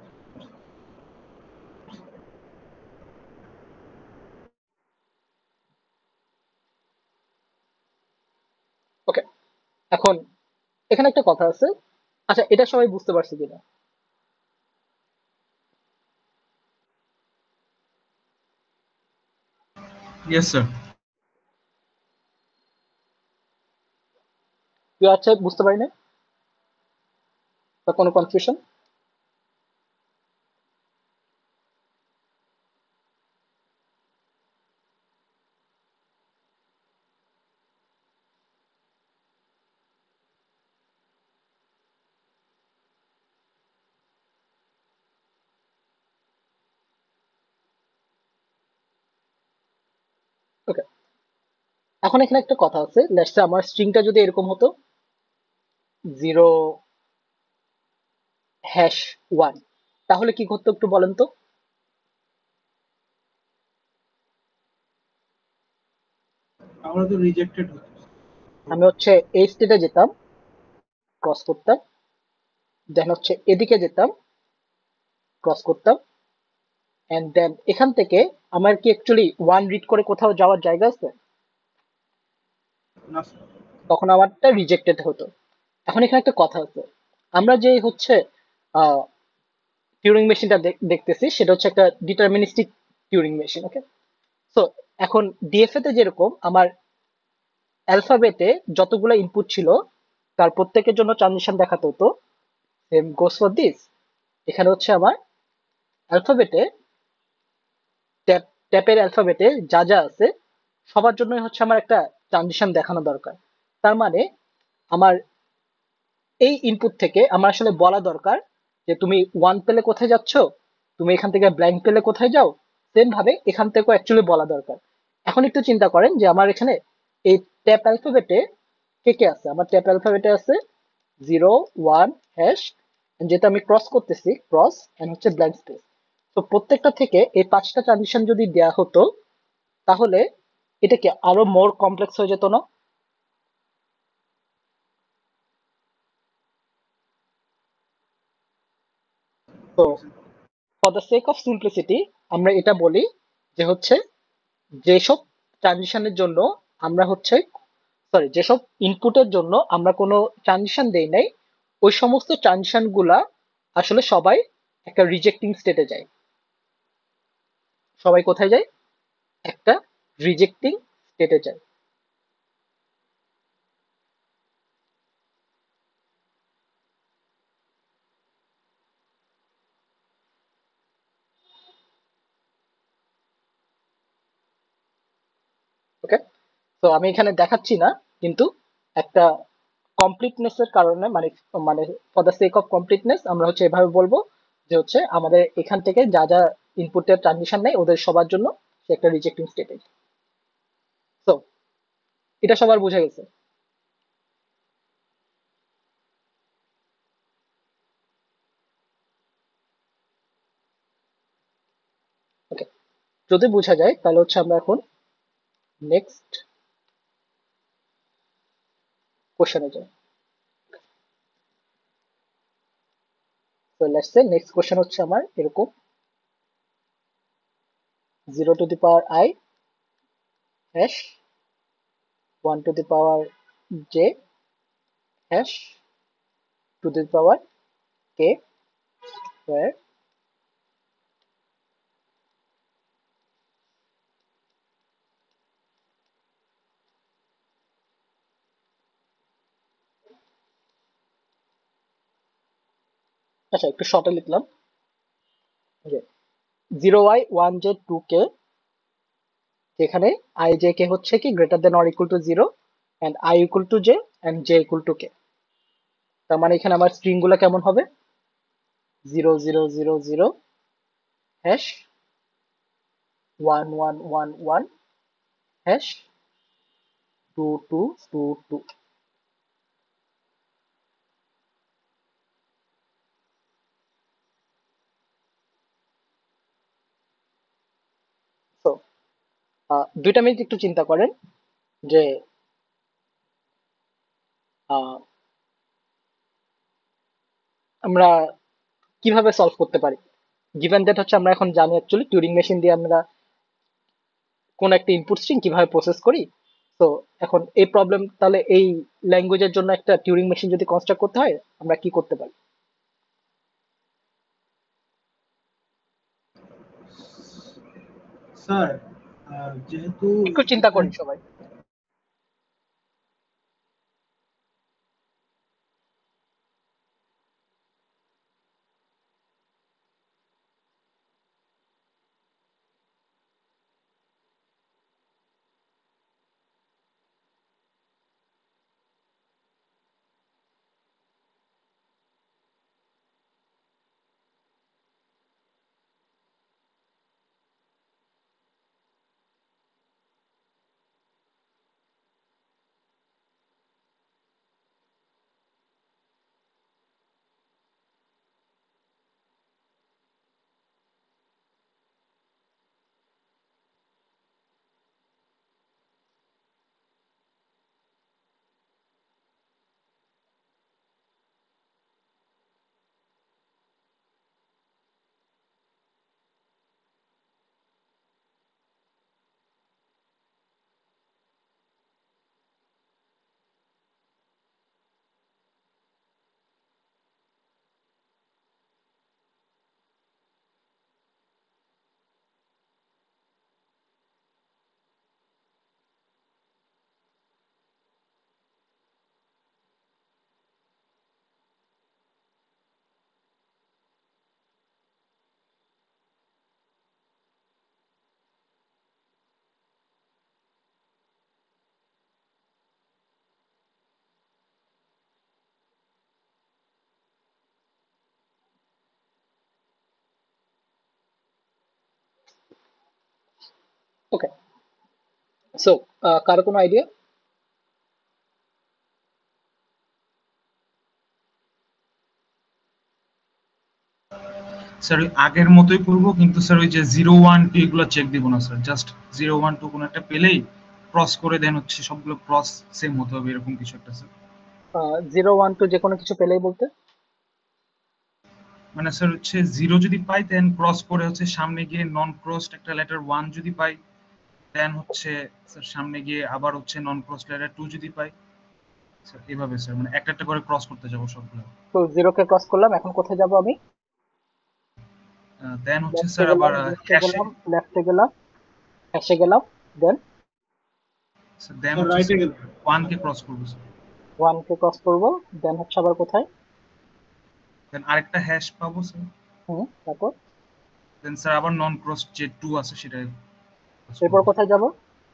ওকে, এখন এখানে একটা কথা আছে। আচ্ছা, এটা সবাই বুঝতে পারছে কিনা? Yes sir. কেউ আছে বুঝতে পারি না বা কোনো কনফিউশন? এখন এখানে একটা কথা আছে, লেটস সে আমার স্ট্রিংটা যদি এরকম হতো 0 #1, তাহলে কি করতো একটু বলেন তো? আমরা তো রিজেক্টেড হতো। আমি হচ্ছে এই স্টেটে যেতাম, ক্রস করতাম, দেন হচ্ছে এদিকে যেতাম, ক্রস করতাম, এন্ড দেন এখান থেকে আমার কি অ্যাকচুয়ালি 1 রিড করে কোথাও যাওয়ার জায়গা আছে? না তখন আমারটা রিজেক্টেড হতো। এখন এখানে একটা কথা আছে, আমরা যে হচ্ছে টিউরিং মেশিনটা দেখতেছি সেটা হচ্ছে একটা ডিটারমিনিস্টিক টিউরিং মেশিন, ওকে? সো এখন ডিএফএ তে যেরকম আমার অ্যালফাবেটে যতগুলো ইনপুট ছিল তার প্রত্যেকের জন্য ট্রানজিশন দেখাতে হতো, সেম গোস ফর দিস। এখানে হচ্ছে আমার অ্যালফাবেটে ট্যাপ ট্যাপের অ্যালফাবেটে যা যা আছে সবার জন্যই হচ্ছে আমার একটা ট্রানজিশন দেখানো দরকার। তার মানে আমার এই ইনপুট থেকে আমার আসলে বলা দরকার যে তুমি 1 পেলে কোথায় যাচ্ছ, তুমি এখান থেকে ব্ল্যাঙ্ক পেলে কোথায় যাও, সেম ভাবে এখান থেকেও অ্যাকচুয়ালি বলা দরকার। এখন একটু চিন্তা করেন যে আমার এখানে এই ট্যাপ অ্যালফাবেটে কে কে আছে? আমার ট্যাপ অ্যালফাবেটে আছে 0 1 # যেটা আমি ক্রস করতেছি, ক্রস এন্ড হচ্ছে ব্ল্যাঙ্ক স্পেস। তো প্রত্যেকটা থেকে এই 5টা ট্রানজিশন যদি দেয়া হতো তাহলে এটা কি আরো মোর কমপ্লেক্স হয়ে যেত না? তো for the sake of simplicity আমরা এটা বলি যে হচ্ছে যেসব ট্রানজিশনের জন্য আমরা হচ্ছে, সরি, যেসব ইনপুটের জন্য আমরা কোনো ট্রানজিশন দেই নাই ওই সমস্ত ট্রানজিশন গুলা আসলে সবাই একটা রিজেক্টিং স্টেটে যায়। সবাই কোথায় যায়? একটা রিজেক্টিং স্টেটে যায়। ওকে, তো আমি এখানে দেখাচ্ছি না, কিন্তু একটা কমপ্লিটনেস এর কারণে, মানে মানে for the sake of completeness আমরা হচ্ছে এভাবে বলবো যে হচ্ছে আমাদের এখান থেকে যা যা ইনপুটের ট্রানজিশন নেই ওদের সবার জন্য সে একটা রিজেক্টিং স্টেটে। তো এটা সবার বোঝা গেছে? ওকে, যদি বোঝা যায় তাহলে হচ্ছে আমরা এখন নেক্সট কোশ্চেনে যাই। তো লেটস সে নেক্সট কোশ্চেন হচ্ছে আমার এরকম 0 to the power I # 1 to the power j # 2 to the power k, where আচ্ছা একটু শর্টে লিখলাম যে 0 y 1 j 2 k, যেখানে I j k হচ্ছে কি greater than or equal to 0 and I equal to j and j equal to k। তার মানে এখানে আমার স্ট্রিং গুলো কেমন হবে? 0 0 0 0 #1111 #2222। তো 2 মিনিট একটু চিন্তা করেন যে আহ, আমরা কিভাবে সলভ করতে পারি, গিভেন দ্যাট হচ্ছে আমরা এখন জানি অ্যাকচুয়ালি টিউরিং মেশিন দিয়ে আমরা কোন একটা ইনপুট স্ট্রিং কিভাবে প্রসেস করি। তো এখন এই প্রবলেম, তাহলে এই ল্যাঙ্গুয়েজের জন্য একটা টিউরিং মেশিন যদি কনস্ট্রাক্ট করতে হয় আমরা কি করতে পারি? স্যার, যেহেতু একটু চিন্তা করি সবাই। ওকে, সো কারো কোনো আইডিয়া? স্যার ওই আগের মতোই করবো, কিন্তু স্যার ওই যে 0 1 2 এগুলো চেক দিব না স্যার, জাস্ট 0 1 2 কোনো একটা পেলেই ক্রস করে দেন হচ্ছে সবগুলো ক্রস সেম হতে হবে এরকম কিছু একটা স্যার। 0 1 2 যে কোনো কিছু পেলেই বলতে? মানে স্যার হচ্ছে 0 যদি পাই দেন ক্রস করে হচ্ছে সামনে গিয়ে নন ক্রসড একটা লেটার 1 যদি পাই দেন হচ্ছে স্যার সামনে গিয়ে আবার হচ্ছে নন ক্রসড লেটার 2 যদি পাই স্যার, এভাবে স্যার মানে একটা একটা করে ক্রস করতে যাবো সবগুলো। তো 0 কে ক্রস করলাম, এখন কোথায় যাব আমি? দেন হচ্ছে লেফটে স্যার গেলাম, আবার লেফটে হ্যাশে, গেলাম, লেফটে গেলাম, হ্যাশে গেলাম, দেন দেন স্যার হচ্ছে রাইটে স্যার গেলাম। 1 কে ক্রস করবো স্যার, 1 কে ক্রস করব, দেন হচ্ছে আবার কোথায়? দেন আরেকটা হ্যাশ পাবো স্যার, তারপর দেন স্যার আবার নন ক্রস যে 2 আছে সেটা ক্রস এরপর করবো কোথায় যাব?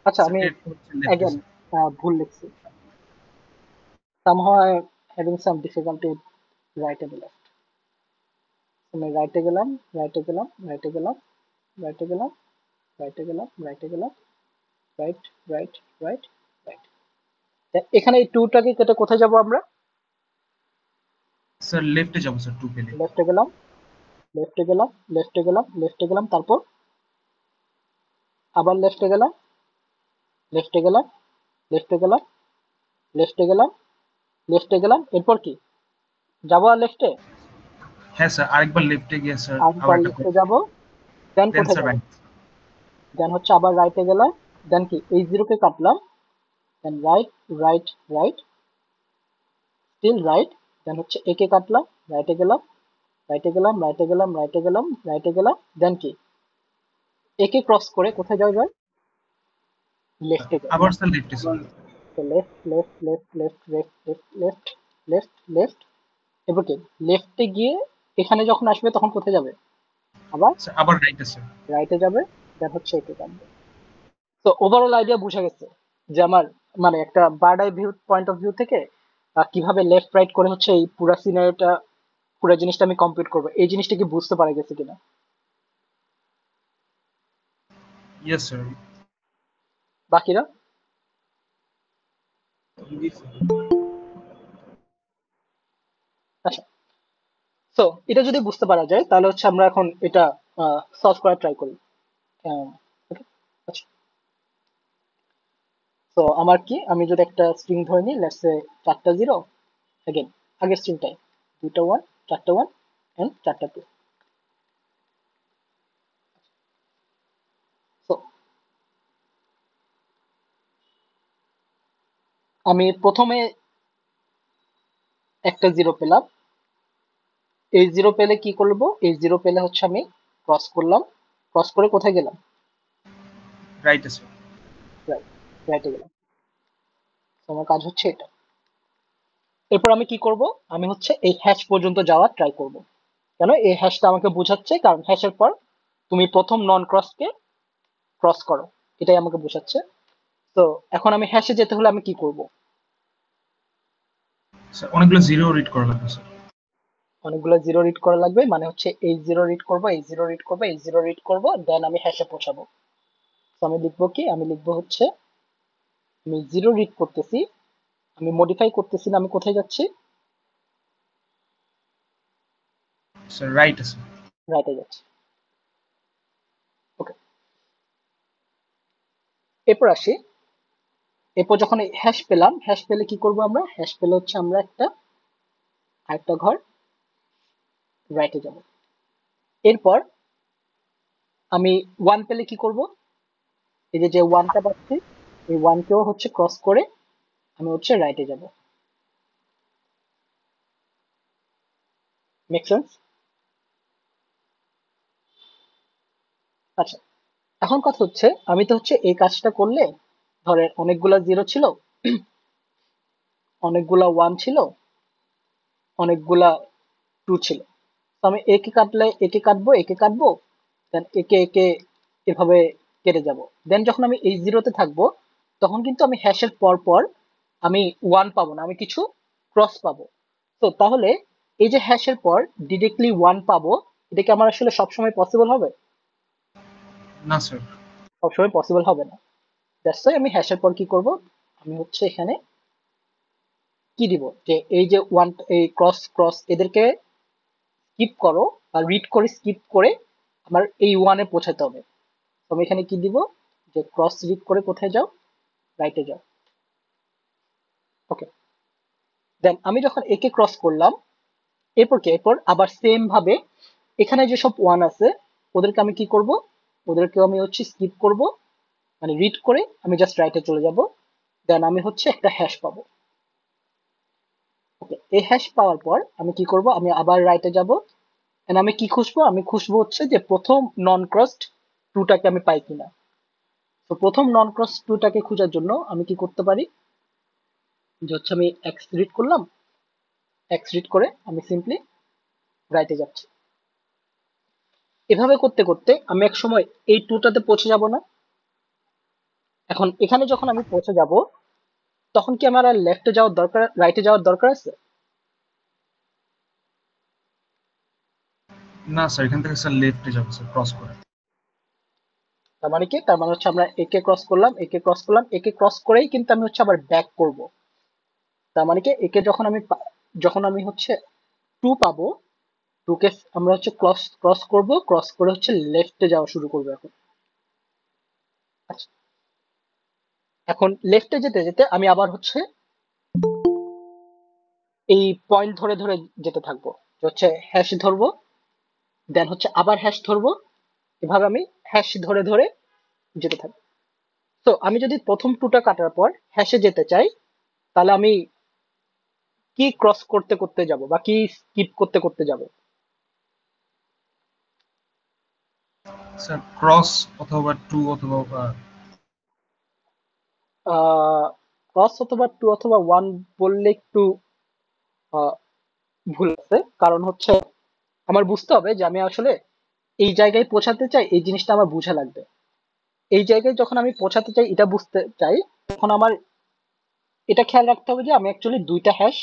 আচ্ছা, স্যার। আমি এরপর হচ্ছে লেফটে অ্যাগেন স্যার। ভুল লিখছি। somehow I'm having some difficulty with right and left. আমি রাইটে গেলাম, রাইটে গেলাম, রাইটে গেলাম, রাইটে গেলাম, রাইটে গেলাম, রাইটে গেলাম, রাইট, রাইট, রাইট, রাইট। এখানে এই টুটাকে কেটে কোথায় যাব আমরা? স্যার লেফটে যাবো স্যার 2 পেলে। লেফটে গেলাম, লেফটে গেলাম, লেফটে গেলাম, লেফটে গেলাম, তারপর আবার লেফটে গেলাম, লেফটে গেলাম, লেফটে গেলাম, লেফটে গেলাম, লেফটে গেলাম, এরপর কি যাবো আর লেফটে? হ্যাঁ স্যার, আরেকবার লেফটে গিয়ে স্যার আবার আরেকবার একটা লেফটে যাব, দেন দেন কোথায় স্যার যাব? রাইট। দেন হচ্ছে আবার রাইটে গেলাম, দেন কি এই জিরোকে কাটলাম, then write, write, write, still write, then হচ্ছে একে কাটলাম, রাইটে গেলাম, রাইটে গেলাম, রাইটে গেলাম, রাইটে গেলাম, রাইটে গেলাম, দেন কি একে ক্রস করে কোথায় যাওয়া যায়? লেফটে যায়। আবার স্যার লেফটে স্যার। তো left, left, left, left, left, left, left, left, left, এরপর কি লেফটে গিয়ে এখানে যখন আসবে তখন কোথায় যাবে? আবার স্যার আবার রাইটে স্যার। রাইটে যাবে, দেন হচ্ছে একে কাটবে। তো ওভারঅল আইডিয়া বুঝা গেছে যে আমার মানে একটা bird eye view point of view থেকে কিভাবে লেফট রাইট করে হচ্ছে এই পুরো সিনারিওটা, পুরো জিনিসটা আমি কমপ্লিট করবো, এই জিনিসটা কি বুঝতে পারা গেছে কিনা? Yes sir. বাকিরা? আচ্ছা, তো এটা যদি বুঝতে পারা যায় তাহলে হচ্ছে আমরা এখন এটা সলভ করার ট্রাই করি। Okay? আচ্ছা, তো আমার কি, আমি যদি একটা স্ট্রিং ধরে নিই, লেটস সে 4টা 0, अगेन আগের স্ট্রিংটাই 2টা 1, 4টা 1 এন্ড 4টা 2। তো আমি প্রথমে একটা 0 পেলাম, এই 0 পেলে কি করব? এই 0 পেলে হচ্ছে আমি ক্রস করলাম, ক্রস করে কোথায় গেলাম? রাইটে স্যার। রাইট, রাইটে গেলাম। তো আমার কাজ হচ্ছে এটা। এরপর আমি কি করব? আমি হচ্ছে এই হ্যাশ পর্যন্ত যাওয়ার ট্রাই করব। কেন? এই হ্যাশটা আমাকে বোঝাচ্ছে, কারণ হ্যাশের পর তুমি প্রথম নন ক্রসকে ক্রস করো, এটাই আমাকে বোঝাচ্ছে। তো এখন আমি হ্যাশে যেতে হলে আমি কি করব? স্যার অনেকগুলো জিরো রিড করা লাগবে স্যার। অনেকগুলো 0 রিড করা লাগবে, মানে হচ্ছে এই 0 রিড করব, এই 0 রিড করব, এই 0 রিড করব, দেন আমি হ্যাশে পৌঁছাবো। তো আমি লিখবো কি? আমি লিখবো হচ্ছে আমি 0 রিড করতেছি, আমি মডিফাই করতেছি না, আমি কোথায় যাচ্ছি? স্যার রাইটে স্যার। রাইটে যাচ্ছি। ওকে, এরপর আসি, এরপর যখন এই হ্যাশ পেলাম, হ্যাশ পেলে কি করব? আমরা হ্যাশ পেলে হচ্ছে আমরা একটা আরেকটা ঘর রাইটে যাব। এরপর আমি 1 পেলে কি করব? এই যে যে 1টা পাচ্ছি, এই 1কেও হচ্ছে ক্রস করে আমি হচ্ছে রাইটে যাব। Make sense? আচ্ছা, এখন কথা হচ্ছে আমি তো হচ্ছে এই কাজটা করলে, ধরেন অনেকগুলা 0 ছিল, অনেকগুলা 1 ছিল, অনেকগুলা 2 ছিল। তো আমি একে কাটলে একে কাটবো, একে কাটবো, দেন একে একে এভাবে কেটে যাব। দেন যখন আমি এই 0-তে থাকবো তখন কিন্তু আমি হ্যাশের পর পর আমি 1 পাবো না, আমি কিছু ক্রস পাবো। তো তাহলে এই যে হ্যাশের পর ডিরেক্টলি 1 পাবো, এটা কি আমার আসলে সবসময় পসিবল হবে? না স্যার। সবসময় পসিবল হবে না। দ্যাটস ওয়াই আমি হ্যাশের পর কি করব, আমি হচ্ছে এখানে কি দিব, যে এই যে ওয়ান, এই ক্রস ক্রস এদেরকে স্কিপ করো বা রিড করে স্কিপ করে আমার এই ওয়ানে পৌঁছাতে হবে। তো আমি এখানে কি দিব, যে ক্রস রিড করে কোথায় যাও, রাইটে যাও। ওকে, দেন আমি যখন একে ক্রস করলাম, এরপর আবার সেম ভাবে এখানে যেসব ওয়ান আছে ওদেরকে আমি কি করব, ওদেরকে আমি হচ্ছে স্কিপ করব, মানে রিড করে আমি জাস্ট রাইটে চলে যাব। দেন আমি হচ্ছে একটা হ্যাশ পাবো। ওকে, এই হ্যাশ পাওয়ার পর আমি কি করব, আমি আবার রাইটে যাব। এন্ড আমি কি খুঁজবো, আমি খুঁজবো হচ্ছে যে প্রথম নন ক্রসড টুটাকে আমি পাই কিনা। তো প্রথম নন ক্রস টুটাকে খোঁজার জন্য আমি কি করতে পারি, যে হচ্ছে আমি এক্স রিড করলাম, এক্স রিড করে আমি সিম্পলি রাইটে যাচ্ছি। এভাবে করতে করতে আমি এক সময় এই টুটাতে পৌঁছে যাব না। এখন এখানে যখন আমি পৌঁছে যাব, তখন কি আমার আর লেফটে যাওয়ার দরকার, রাইটে যাওয়ার দরকার আছে? না স্যার, এখান থেকে স্যার লেফটে যাবে স্যার, ক্রস করে। তার মানে কি, তার মানে হচ্ছে আমরা একে ক্রস করলাম, একে ক্রস করলাম, একে ক্রস করেই কিন্তু আমি হচ্ছে আবার ব্যাক করব। তার মানে কি, একে যখন আমি যখন আমি হচ্ছে টু পাবো, টুকে আমরা হচ্ছে ক্রস ক্রস করব, ক্রস করে হচ্ছে লেফটে যাওয়া শুরু করবো এখন। আচ্ছা, এখন লেফটে যেতে যেতে আমি আবার হচ্ছে এই পয়েন্ট ধরে ধরে যেতে থাকবো, যে হচ্ছে হ্যাশ ধরবো, দেন হচ্ছে আবার হ্যাশ ধরবো, এভাবে আমি হ্যাশ ধরে ধরে যেতে থাকবো। তো আমি যদি প্রথম টুটা কাটার পর হ্যাশে যেতে চাই, তাহলে আমি কি ক্রস করতে করতে যাব বা কি স্কিপ করতে করতে যাব? স্যার ক্রস অথবা টু অথবা ক্রস অথবা টু অথবা ওয়ান বললে একটু আহ, ভুল আছে, কারণ হচ্ছে আমার বুঝতে হবে যে আমি আসলে এই জায়গায় পৌঁছাতে চাই, এই জিনিসটা আমার বোঝা লাগবে। এই জায়গায় যখন আমি পৌঁছাতে চাই, এটা বুঝতে চাই, তখন আমার এটা খেয়াল রাখতে হবে যে আমি অ্যাকচুয়ালি দুইটা হ্যাশ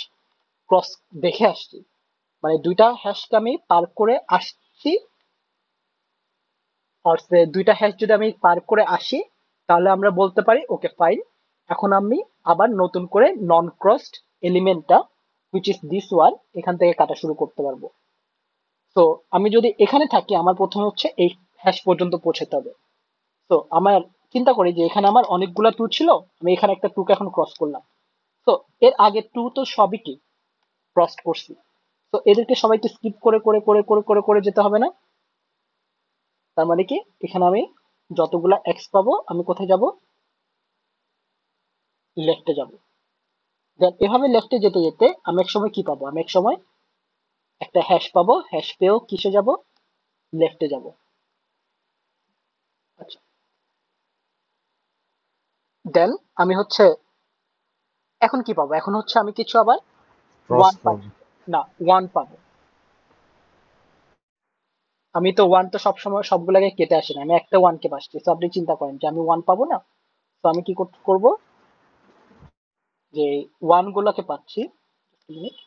ক্রস দেখে আসছি, মানে দুইটা হ্যাশকে আমি পার করে আসছি। আর দুইটা হ্যাশ যদি আমি পার করে আসি, তাহলে আমরা বলতে পারি ওকে ফাইন, এখন আমি আবার নতুন করে নন ক্রসড এলিমেন্টটা হুইচ ইজ দিস ওয়ান এখান থেকে কাটা শুরু করতে পারবো। তো আমি যদি এখানে থাকি, আমার প্রথমে হচ্ছে এই হ্যাশ পর্যন্ত পৌঁছাতে হবে। তো আমার চিন্তা করি যে এখানে আমার অনেকগুলা টু ছিল, আমি এখানে একটা টুকে এখন ক্রস করলাম। তো এর আগে টু তো সবই কি ক্রস করছি, তো এদেরকে সবাইকে স্কিপ করে করে করে করে করে করে যেতে হবে না? তার মানে কি, এখানে আমি যতগুলা এক্স পাবো, আমি কোথায় যাব, লেফটে যাব। দেন এভাবে লেফটে যেতে যেতে আমি এক সময় কি পাবো, আমি এক সময় একটা হ্যাশ পাবো, হ্যাশ পেয়েও কিসে যাব, লেফটে যাব। আচ্ছা, দেন আমি হচ্ছে এখন কি পাবো, এখন হচ্ছে আমি কিছু আবার ক্রস ওয়ান পাবো, করব। না ওয়ান পাবো। আমি তো ওয়ান তো সবসময় সবগুলাকে কেটে আসি না, আমি একটা ওয়ান কে পাচ্ছি। তো আপনি চিন্তা করেন যে আমি ওয়ান পাবো না, তো আমি কি করবো, যে ওয়ান গুলাকে পাচ্ছি, Just a minute.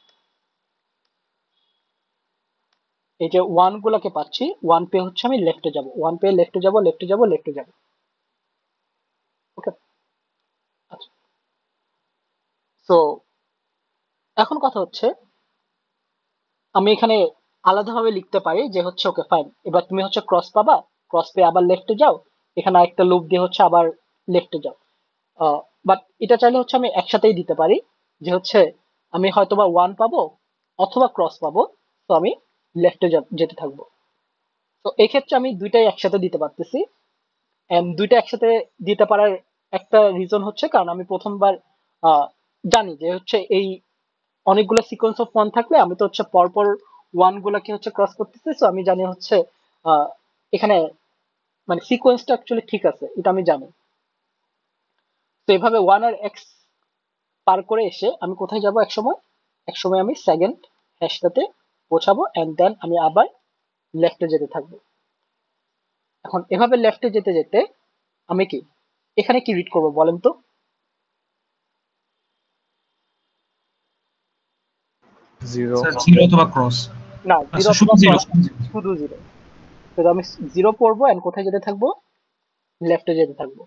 এই যে ওয়ান গুলাকে পাচ্ছি, ওয়ান পেয়ে হচ্ছে আমি লেফটে যাব, ওয়ান পেয়ে লেফটে যাব, লেফটে যাব, লেফটে যাব। ওকে, আচ্ছা। তো এখন কথা হচ্ছে, আমি এখানে আলাদাভাবে লিখতে পারি যে হচ্ছে ওকে ফাইন, এবার তুমি হচ্ছে ক্রস পাবা, ক্রস পেয়ে আবার লেফটে যাও, এখানে একটা লুপ দিয়ে হচ্ছে আবার লেফটে যাও। বাট এটা চাইলে হচ্ছে আমি একসাথেই দিতে পারি, যে হচ্ছে আমি হয়তোবা ওয়ান পাবো অথবা ক্রস পাবো, তো আমি লেফটে যেতে থাকবো। তো এই ক্ষেত্রে আমি দুইটাই একসাথে দিতে পারতেছি। এন্ড দুইটা একসাথে দিতে পারার একটা রিজন হচ্ছে, কারণ আমি প্রথমবার আহ, জানি যে হচ্ছে এই অনেকগুলো সিকোয়েন্স অফ ওয়ান থাকলে আমি তো হচ্ছে পরপর ওয়ান গুলাকে হচ্ছে ক্রস করতেছি, তো আমি জানি হচ্ছে আহ, এখানে মানে সিকোয়েন্সটা অ্যাকচুয়ালি ঠিক আছে, এটা আমি জানি। তো এভাবে ওয়ান আর এক্স পার করে এসে আমি কোথায় যাব, এক সময় আমি সেকেন্ড হ্যাশটাতে পৌঁছাবো, এন্ড দেন আমি আবার লেফটে যেতে থাকবো। এখন এভাবে লেফটে যেতে যেতে আমি কি এখানে কি রিড করবো বলেন তো? 0 স্যার জিরো অথবা ক্রস। না, আচ্ছা, জিরো শুধু জিরো। শুধু জিরো। তো আমি জিরো পড়বো, এন্ড কোথায় যেতে থাকবো, লেফটে যেতে থাকবো।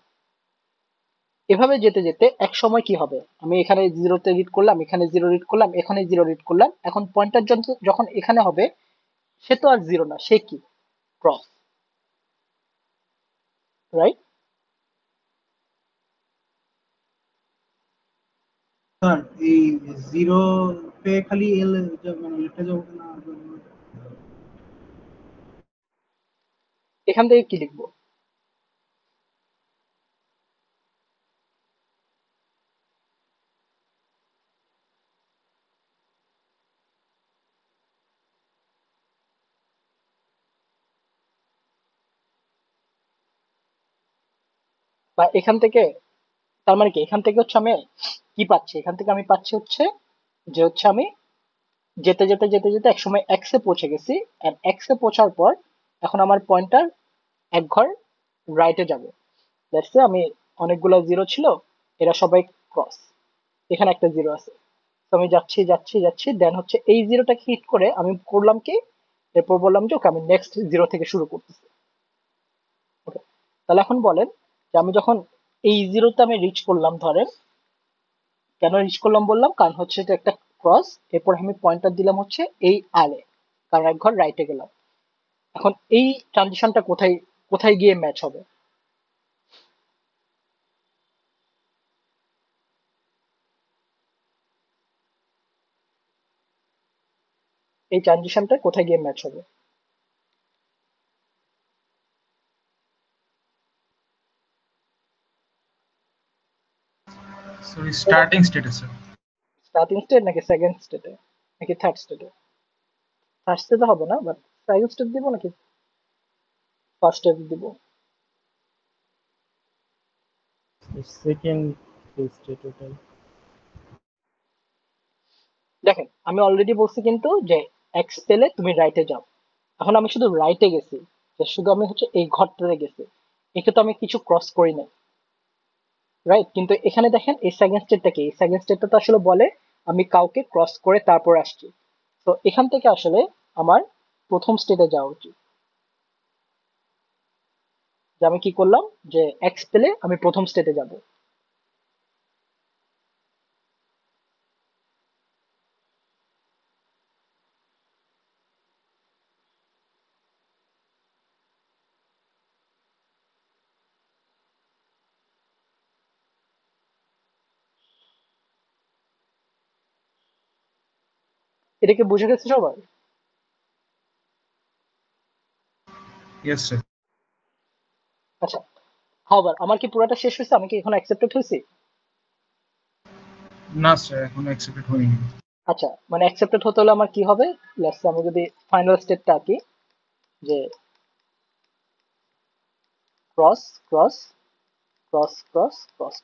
এভাবে যেতে যেতে এক সময় কি হবে, আমি এখানে জিরোতে রিড করলাম, এখানে জিরো রিড করলাম, এখানে জিরো রিড করলাম, এখন পয়েন্টার যখন এখানে হবে সে তো আর জিরো না, সে কি ক্রস, রাইট? স্যার এই জিরো পে খালি এল মানে লেফটে যাবো না? এখান থেকে কি লিখবো? বা এখান থেকে, তার মানে কি এখান থেকে হচ্ছে আমি কি পাচ্ছি, এখান থেকে আমি পাচ্ছি হচ্ছে যে হচ্ছে আমি যেতে যেতে যেতে যেতে একসময় এক্স এ পৌঁছে গেছি, আর এক্স এ পৌঁছার পর এখন আমার পয়েন্টার এক ঘর রাইটে যাবে। লেটস সে আমি অনেকগুলো জিরো ছিল, এরা সবাই ক্রস, এখানে একটা জিরো আছে, তো আমি যাচ্ছি যাচ্ছি যাচ্ছি, দেন হচ্ছে এই জিরোটাকে হিট করে আমি করলাম কি, এরপর বললাম যে ওকে আমি নেক্সট জিরো থেকে শুরু করতেছি। ওকে, তাহলে এখন বলেন যে আমি যখন এই জিরোতে আমি রিচ করলাম, ধরেন কেন রিচ করলাম বললাম, কারণ হচ্ছে এটা একটা ক্রস, এরপর আমি পয়েন্টার দিলাম হচ্ছে এই আলে, কারণ এক ঘর রাইটে গেলাম। এখন এই ট্রানজিশনটা কোথায় কোথায় গিয়ে ম্যাচ হবে? এই ট্রানজিশনটা কোথায় গিয়ে ম্যাচ হবে? সরি, স্টার্টিং স্টেটে স্যার। স্টার্টিং স্টেট নাকি সেকেন্ড স্টেটে নাকি থার্ড স্টেটে? থার্ড স্টেটে হবে না, বাট সেকেন্ড স্টেট দিব নাকি ফার্স্ট স্টেট দিব? সেকেন্ড স্টেট ওটাই। দেখেন আমি অলরেডি বলছি কিন্তু যে এক্স পেলে তুমি রাইটে যাও, এখন আমি শুধু রাইটে গেছি, যে শুধু আমি হচ্ছে এই ঘরটাতে গেছি, একে তো আমি কিছু ক্রস করি না, রাইট? কিন্তু এখানে দেখেন এই সেকেন্ড স্টেটটা কি, এই সেকেন্ড স্টেটটা তো আসলে বলে আমি কাউকে ক্রস করে তারপর আসছি। তো এখান থেকে আসলে আমার প্রথম স্টেটে যাওয়া উচিত, যে আমি কি করলাম, যে এক্স পেলে আমি প্রথম স্টেটে যাব। এটা কি বুঝে গেছে সবাই? Yes sir. আচ্ছা, হবার আমার কি পুরাটা শেষ হয়েছে, আমি কি এখন অ্যাকসেপ্টেড হয়েছি? না স্যার, এখনো অ্যাকসেপ্টেড হয়নি। আচ্ছা, মানে অ্যাকসেপ্টেড হতে হলে আমার কি হবে, লেটস সে আমি যদি ফাইনাল স্টেটটা আঁকি, যে cross cross cross cross cross,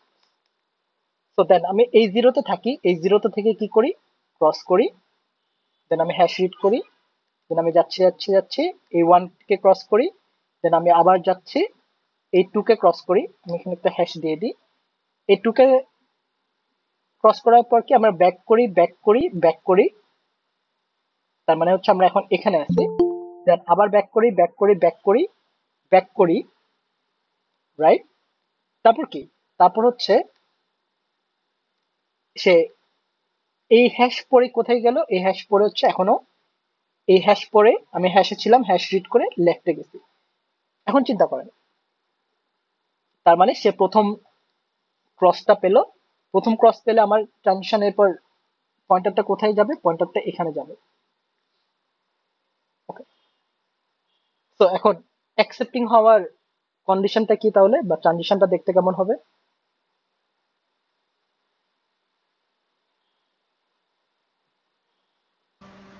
তো দেন আমি এই জিরোতে থাকি, এই জিরোতে থেকে কি করি, ক্রস করি, দেন আমি হ্যাশ রিড করি, দেন আমি যাচ্ছি যাচ্ছি যাচ্ছি, এই ওয়ান কে ক্রস করি, দেন আমি আবার যাচ্ছি, এই টু কে ক্রস করি, আমি এখানে একটা হ্যাশ দিয়ে দিই, এই টু কে ক্রস করার পর কি আমরা ব্যাক করি ব্যাক করি ব্যাক করি, তার মানে হচ্ছে আমরা এখন এখানে আছি, দেন আবার ব্যাক করি ব্যাক করি ব্যাক করি ব্যাক করি, রাইট? তারপর কি, তারপর হচ্ছে সে এই হ্যাশ পরে কোথায় গেল, এই হ্যাশ পরে হচ্ছে এখনো এই হ্যাশ পরে আমি হ্যাশে ছিলাম, হ্যাশ রিড করে লেফটে গেছি। এখন চিন্তা করেন, তার মানে সে প্রথম ক্রসটা পেলো, প্রথম ক্রস পেলে আমার ট্রানজিশন, এরপর পয়েন্টারটা কোথায় যাবে, পয়েন্টারটা এখানে যাবে। ওকে, তো এখন অ্যাকসেপ্টিং হওয়ার কন্ডিশনটা কি তাহলে, বা ট্রানজিশনটা দেখতে কেমন হবে?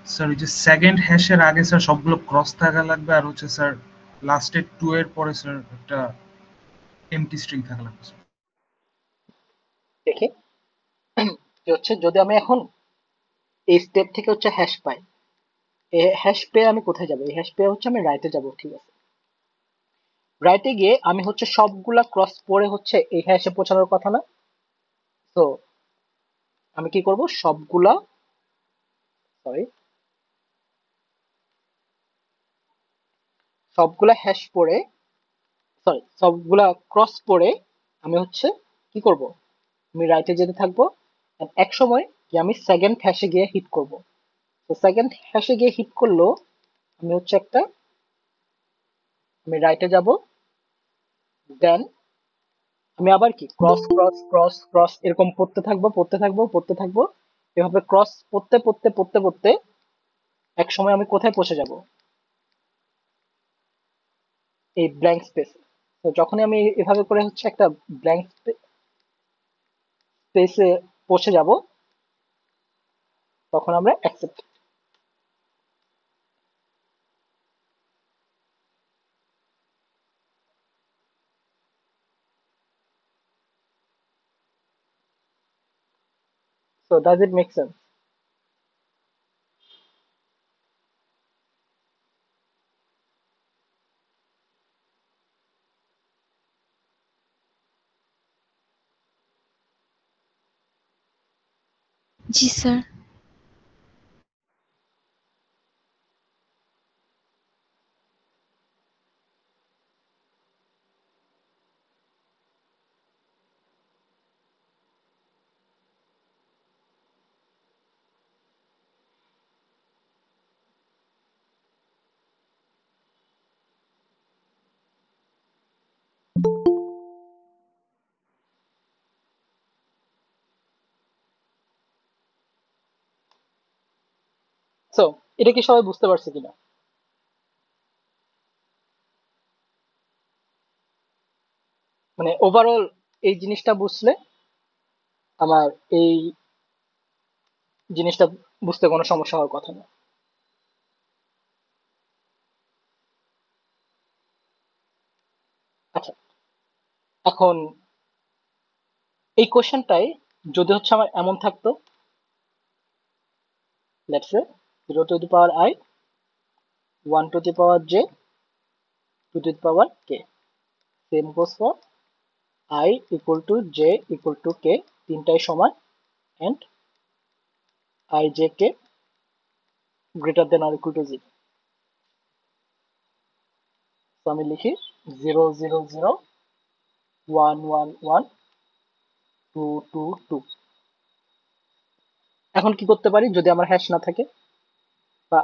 স্যার ওই যে সেকেন্ড হ্যাশের আগে স্যার সবগুলো ক্রস থাকা লাগবে, আর হচ্ছে স্যার লাস্টের টু এর পরে স্যার একটা এমটি স্ট্রিং থাকা লাগবে স্যার। দেখি যে হচ্ছে যদি আমি এখন এই স্টেপ থেকে হচ্ছে হ্যাশ পাই, এই হ্যাশ পেয়ে আমি কোথায় যাবো, এই হ্যাশ পেয়ে হচ্ছে আমি রাইটে যাব, ঠিক আছে? রাইটে গিয়ে আমি হচ্ছে সবগুলা ক্রস পরে হচ্ছে এই হ্যাশে পৌঁছানোর কথা না? তো আমি কি করব, সবগুলা, সরি, সবগুলা হ্যাশ পরে সরি সবগুলা ক্রস করে আমি হচ্ছে কি করব, আমি রাইটে যেতে থাকবো and এক সময় কি আমি সেকেন্ড হ্যাশে গিয়ে হিট করব। তো সেকেন্ড হ্যাশে গিয়ে হিট করলো আমি হচ্ছে একটা, আমি রাইটে যাব, দেন আমি আবার কি ক্রস ক্রস ক্রস ক্রস এরকম পড়তে থাকবো পড়তে থাকবো পড়তে থাকবো, এভাবে ক্রস পড়তে পড়তে পড়তে পড়তে এক সময় আমি কোথায় পৌঁছে যাব, এই ব্ল্যাঙ্ক স্পেস। তো যখনই আমি এভাবে করে হচ্ছে একটা ব্ল্যাঙ্ক স্পেসে পৌঁছে যাব তখন আমরা accept. So does it make sense? G sir. So এটা কি সবাই বুঝতে পারছে কিনা? মানে ওভারঅল এই জিনিসটা বুঝলে আমার এই জিনিসটা বুঝতে কোনো সমস্যা হওয়ার কথা না। আচ্ছা, এখন এই কোশ্চেনটাই যদি হচ্ছে আমার এমন থাকতো, let's say 0 to the power i 1 to the power j 2 to the power k, same goes for i equal to j equal to k, তিনটাই সমান and I j k greater than or equal to 0। তো আমি লিখি 0 0 0 1 1 1 2 2 2। এখন কি করতে পারি যদি আমার হ্যাশ না থাকে, বা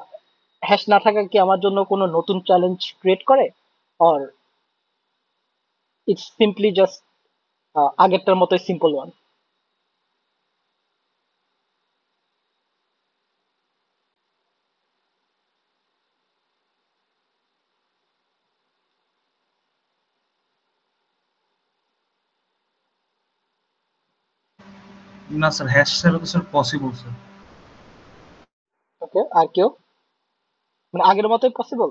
হ্যাশ না থাকা কি আমার জন্য কোনো নতুন চ্যালেঞ্জ ক্রিয়েট করে, অর ইটস সিম্পলি জাস্ট আগেরটার মতোই সিম্পল ওয়ান? না স্যার, হ্যাশ ছাড়া তো স্যার পসিবল স্যার। ওকে, আর কেউ? মানে আগের মতোই পসিবল?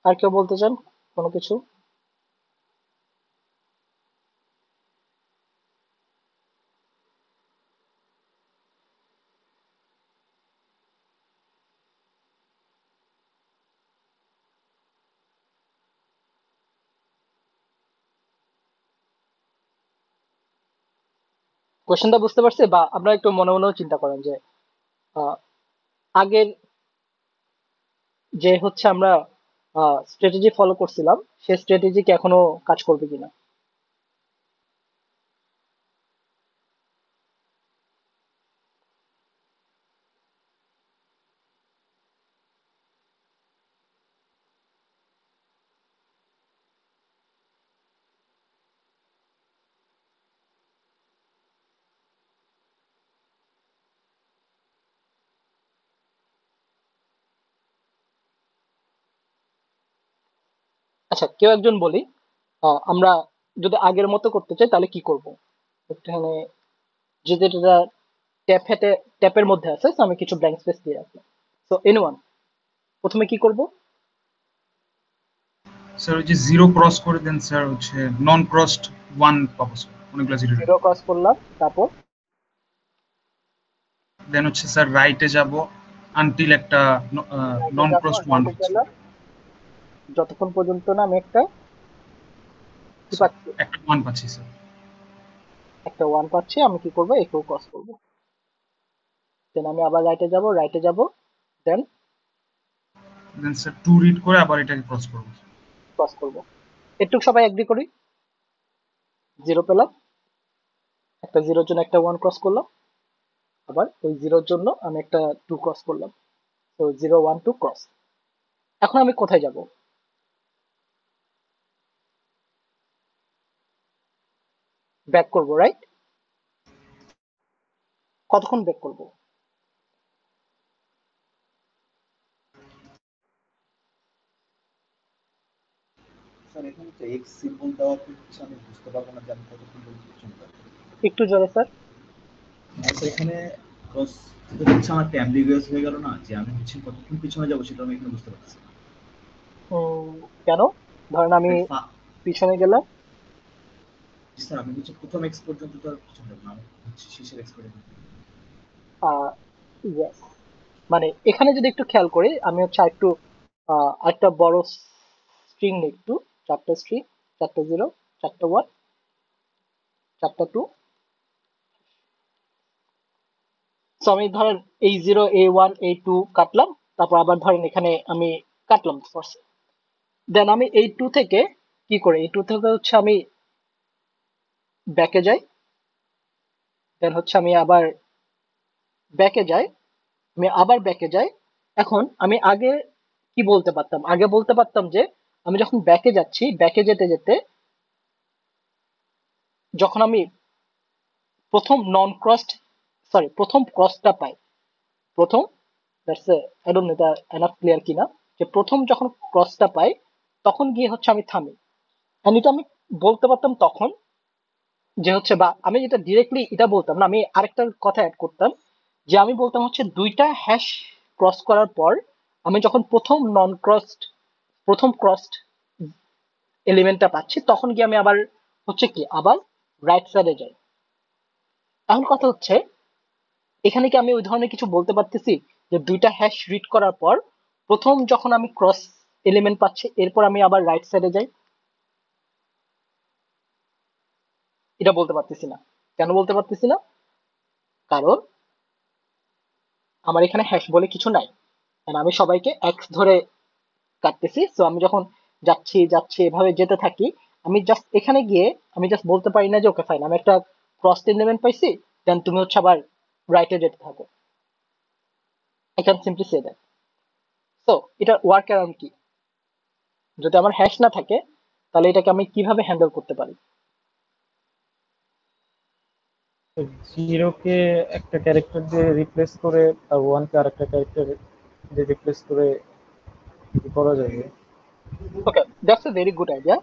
আর কেউ বলতে চান কোনো কিছু? কোশ্চেনটা বুঝতে পারছি? বা আপনারা একটু মনে মনেও চিন্তা করেন যে আহ, আগের যে হচ্ছে আমরা স্ট্র্যাটেজি ফলো করছিলাম সেই স্ট্র্যাটেজি কি এখনো কাজ করবে কিনা। আচ্ছা, কেউ একজন বলি আমরা যদি আগের মতো করতে চাই তাহলে কি করব। এখানে যেটা ট্যাপের মধ্যে আছে, so আমি কিছু ব্ল্যাঙ্ক স্পেস দিয়ে রাখলাম। সো এনিওয়ান, প্রথমে কি করব? স্যার ওই যে জিরো ক্রস করে দেন স্যার, হচ্ছে নন ক্রসড ওয়ান পাবো স্যার, অনেকগুলো জিরো। জিরো ক্রস করলাম, তারপর দেন হচ্ছে স্যার রাইটে যাব আনটিল একটা রাইটে নন যাব, ক্রসড ওয়ান রাইটে গেলাম যতক্ষণ পর্যন্ত না আমি একটা কি পাচ্ছি, একটা ওয়ান পাচ্ছি স্যার। একটা ওয়ান পাচ্ছি, আমি কি করব, একেও ক্রস করব। দেন আমি আবার রাইটে যাব দেন দেন স্যার 2 রিড করে আবার এটাকে ক্রস করব। ক্রস করব। এটুক সবাই এগ্রি করি, 0 পেলাম, একটা 0 জন্য একটা 1 ক্রস করলাম, আবার ওই 0 জন্য আমি একটা 2 ক্রস করলাম। তো 0 1 2 ক্রস। এখন আমি কোথায় যাব? ব্যাক করব, রাইট? কতক্ষণ ব্যাক করব? স্যার এখানে তো এক্স সিম্বল দেওয়া হচ্ছে, আমি বুঝতে পারবো না যে আমি কতক্ষণ পর্যন্ত পিছনে যাবো। একটু জোরে স্যার। আচ্ছা এখানে ক্রস হচ্ছে আমার একটা অ্যাম্বিগুয়াস হয়ে গেল না, যে আমি হচ্ছে কতক্ষণ পিছনে যাবো সেটা আমি এখানে বুঝতে পারছি না। কেন? ধরেন আমি Like, পিছনে গেলাম, স্যার আমি হচ্ছে প্রথম এক্স পর্যন্ত তো আর পিছনে যাবো না, আমি হচ্ছে শেষের এক্স পর্যন্ত। yes, মানে এখানে যদি একটু খেয়াল করি, আমি হচ্ছে আরেকটু একটা বড় স্ট্রিং নিই, একটু 4টা স্ট্রিং, 4টা 0, 4টা 1, 4টা 2। সো আমি ধরেন এই 0 A1 A2 কাটলাম, তারপর আবার ধরেন এখানে আমি কাটলাম ফার্স্ট। দেন আমি এই 2 থেকে কি করে, এই 2 থেকে হচ্ছে আমি ব্যাকে যাই, দেন হচ্ছে আমি আবার ব্যাকে যাই, এখন আমি আগে কি বলতে পারতাম? আগে বলতে পারতাম যে আমি যখন ব্যাকে যাচ্ছি, ব্যাকে যেতে যেতে যখন আমি প্রথম নন ক্রসড, সরি প্রথম ক্রসটা পাই, প্রথম, দ্যাটস আই ডোন্ট নো এটা এনাফ ক্লিয়ার কিনা, যে প্রথম যখন ক্রসটা পাই তখন গিয়ে হচ্ছে আমি থামি। এন্ড এটা আমি বলতে পারতাম তখন, যে হচ্ছে, বা আমি যেটা ডিরেক্টলি এটা বলতাম না, আমি আরেকটা কথা অ্যাড করতাম, যে আমি বলতাম হচ্ছে দুইটা হ্যাশ ক্রস করার পর আমি যখন প্রথম ক্রসড এলিমেন্টটা পাচ্ছি, তখন গিয়ে আমি আবার হচ্ছে কি আবার রাইট সাইডে যাই। এখন কথা হচ্ছে, এখানে কি আমি ওই ধরনের কিছু বলতে পারতেছি যে দুইটা হ্যাশ রিড করার পর প্রথম যখন আমি ক্রস এলিমেন্ট পাচ্ছি, এরপর আমি আবার রাইট সাইডে যাই? এটা বলতে পারতেছি না। কেন বলতে পারতেছি না? কারণ আমার এখানে হ্যাশ বলে কিছু নাই, and আমি সবাইকে এক্স ধরে কাটতেছি। সো আমি যখন যাচ্ছি যাচ্ছি এভাবে যেতে থাকি, আমি জাস্ট এখানে গিয়ে আমি জাস্ট বলতে পারি না যে ওকে ফাইন আমি একটা ক্রস এলিমেন্ট পাইছি, দেন তুমি হচ্ছে আবার রাইটে যেতে থাকো। I can simply say that. So এটার ওয়ার্ক অ্যারাউন্ড কি? যদি আমার হ্যাশ না থাকে, তাহলে এটাকে আমি কিভাবে হ্যান্ডেল করতে পারি? জিরোকে একটা ক্যারেক্টার দিয়ে রিপ্লেস করে আর ওয়ানকে আরেকটা ক্যারেক্টার দিয়ে রিপ্লেস করে কি করা যাবে? Okay, that's a very good idea.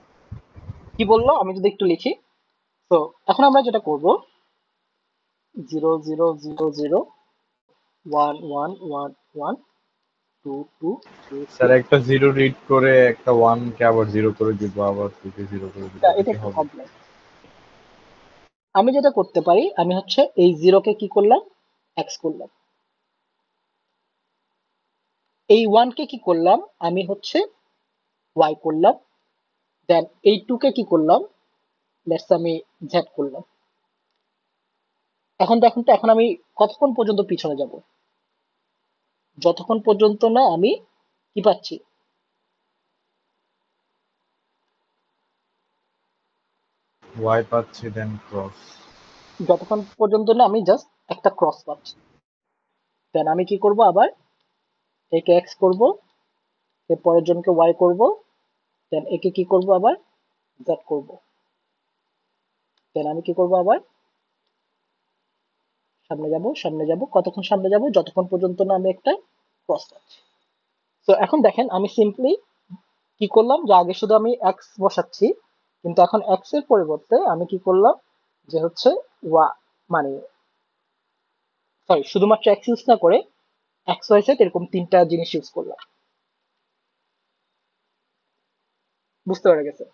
কি বললো আমি যদি একটু লিখি। তো এখন আমরা যেটা করব, 0 0 0 0 1 1 1 1 2 2 3 স্যার 3। একটা 0 রিড করে একটা 1 কে আবার 0 করে দিব, আবার 2 কে 0 করে দিব, এটা এটা একটু হবে? কমপ্লেক্স। আমি যেটা করতে পারি, আমি হচ্ছে এই 0 কে কি করলাম, এক্স করলাম, এই 1 কে কি করলাম, আমি হচ্ছে ওয়াই করলাম, দেন এই 2 কে কি করলাম, লেটস আমি জেড করলাম। এখন দেখুন তো, এখন আমি কতক্ষণ পর্যন্ত পিছনে যাব? যতক্ষণ পর্যন্ত না আমি কি পাচ্ছি, ওয়াই পাচ্ছি দেন ক্রস। যতক্ষণ পর্যন্ত না আমি জাস্ট একটা ক্রস পাচ্ছি। দেন আমি কি করব, আবার একে এক্স করব, এর পরের জনকে ওয়াই করব, দেন একে কি করব, আবার জেড করব, দেন আমি কি করব, আবার সামনে যাব, কতক্ষণ সামনে যাব, যতক্ষণ পর্যন্ত না আমি একটা ক্রস পাচ্ছি। তো এখন দেখেন আমি সিম্পলি কি করলাম, যে আগে শুধু আমি এক্স বসাচ্ছি, কিন্তু এখন এক্স এর পরিবর্তে আমি কি করলাম, যে হচ্ছে ওয়া মানে সরি শুধুমাত্র এক্স ইউজ না করে এক্স ওয়াই জেড এরকম তিনটা জিনিস ইউজ করলাম। বুঝতে পেরে গেছে?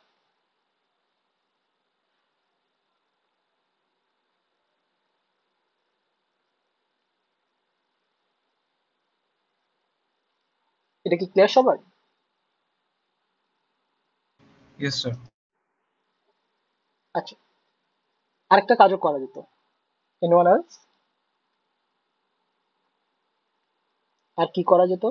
এটা কি ক্লিয়ার সবার? Yes sir. আচ্ছা, আরেকটা কাজও করা যেত। Anyone else? আর কি করা যেত?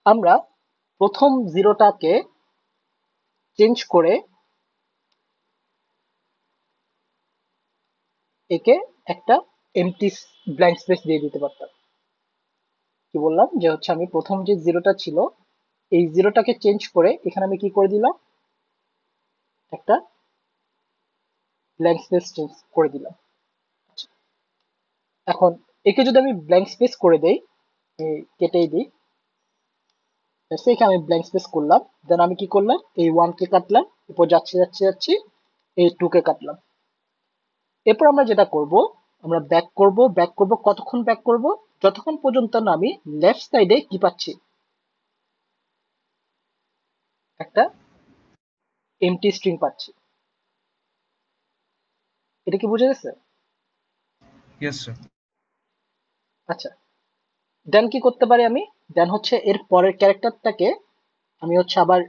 আমরা প্রথম জিরোটাকে চেঞ্জ করে একে একটা এমটি ব্ল্যাঙ্ক স্পেস দিয়ে দিতে পারতাম। কি বললাম যে হচ্ছে আমি প্রথম যে জিরোটা ছিল এই জিরোটাকে চেঞ্জ করে এখানে আমি কি করে দিলাম, একটা ব্ল্যাঙ্ক স্পেস চেঞ্জ করে দিলাম। এখন একে যদি আমি ব্ল্যাঙ্ক স্পেস করে দেই, কেটেই দিই, একে আমি ব্ল্যাঙ্ক স্পেস করলাম, দেন আমি কি করলাম, এই 1 কে কাটলাম, এরপর যাচ্ছি যাচ্ছি যাচ্ছি এই 2 কে কাটলাম। এরপর আমরা যেটা করব, আমরা ব্যাক করব, কতক্ষণ ব্যাক করব, যতক্ষণ পর্যন্ত না আমি লেফট সাইডে কি পাচ্ছি, একটা এমটি স্ট্রিং পাচ্ছি। এটা কি বুঝে গেছে? Yes sir. আচ্ছা, দেন কি করতে পারি আমি, দেন হচ্ছে এর পরের ক্যারেক্টারটাকে আমি হচ্ছে আবার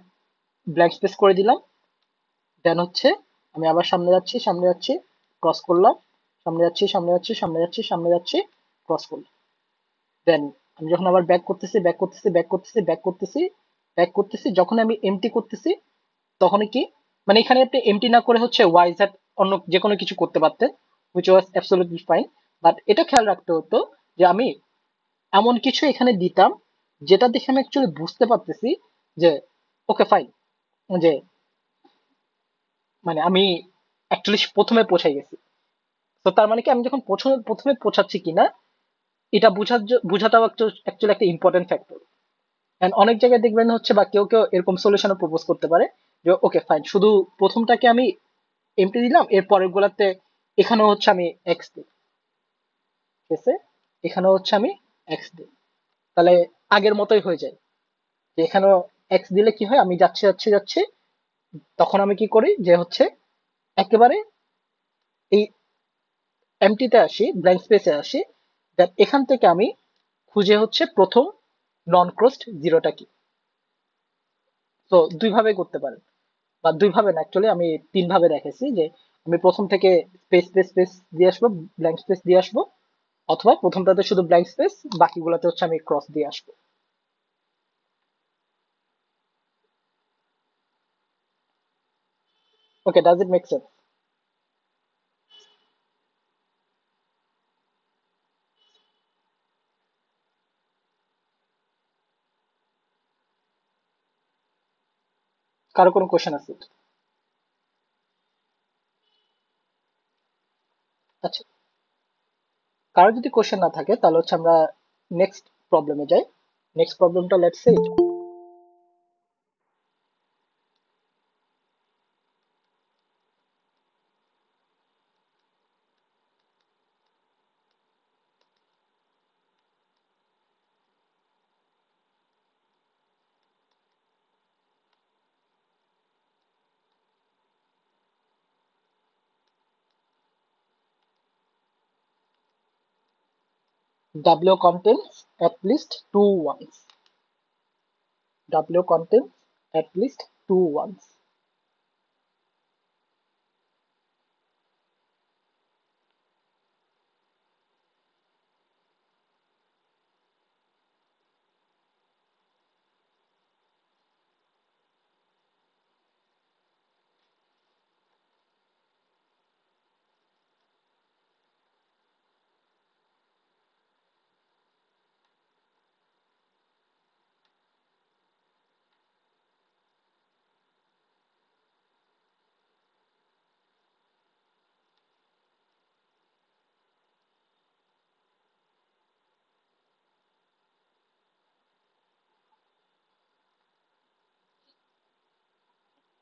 ব্ল্যাঙ্ক স্পেস করে দিলাম, দেন হচ্ছে আমি আবার সামনে যাচ্ছি সামনে যাচ্ছি, ক্রস করলাম, সামনে যাচ্ছি সামনে যাচ্ছি সামনে যাচ্ছি সামনে যাচ্ছি, ক্রস করলাম। দেন আমি যখন আবার ব্যাক করতেছি ব্যাক করতেছি ব্যাক করতেছি ব্যাক করতেছি ব্যাক করতেছি, যখন আমি এমটি করতেছি তখনই কি, মানে এখানে আপনি এমটি না করে হচ্ছে ওয়াই জেড অন্য যে কোনো কিছু করতে পারতেন, which was absolutely fine, but এটা খেয়াল রাখতে হতো যে আমি এমন কিছু এখানে দিতাম যেটা দেখে আমি অ্যাকচুয়ালি বুঝতে পারতেছি যে ওকে ফাইন, যে মানে আমি অ্যাকচুয়ালি প্রথমে পৌঁছাই গেছি। তো তার মানে কি আমি যখন প্রথমে প্রথমে পৌঁছাচ্ছি কিনা এটা বুঝাটাও অ্যাকচুয়ালি একটা ইম্পর্টেন্ট ফ্যাক্টর। এন্ড অনেক জায়গায় দেখবেন হচ্ছে বা কেউ কেউ এরকম সলিউশনও প্রপোজ করতে পারে যে ওকে ফাইন, শুধু প্রথমটাকে আমি এমটি দিলাম, এর পরের গুলাতে এখানেও হচ্ছে আমি এক্স দিই, ঠিক আছে, এখানেও হচ্ছে আমি এক্স দিই, তাহলে আগের মতোই হয়ে যায়। যে এখানেও এক্স দিলে কি হয়, আমি যাচ্ছি যাচ্ছি যাচ্ছি, তখন আমি কি করি যে হচ্ছে একেবারে এই এমটিতে আসি, ব্ল্যাঙ্ক স্পেসে আসি, দেন এখান থেকে আমি খুঁজে হচ্ছে প্রথম নন ক্রসড জিরোটা কি। তো দুই ভাবে করতে পারেন, বা দুই ভাবে না, অ্যাকচুয়ালি আমি তিন ভাবে রেখেছি, যে আমি প্রথম থেকে স্পেস স্পেস স্পেস দিয়ে আসবো, ব্ল্যাঙ্ক স্পেস দিয়ে আসবো, অথবা প্রথমটাতে শুধু ব্ল্যাঙ্ক স্পেস, বাকিগুলোতে হচ্ছে আমি ক্রস দিয়ে আসবো। ওকে, ডাজ ইট মেক সেন্স? কারো কোনো কোশ্চেন আছে? আচ্ছা, কারো যদি কোশ্চেন না থাকে তাহলে হচ্ছে আমরা নেক্সট প্রবলেমে যাই। নেক্সট প্রবলেমটা let's say W contains at least two ones. W contains at least two ones.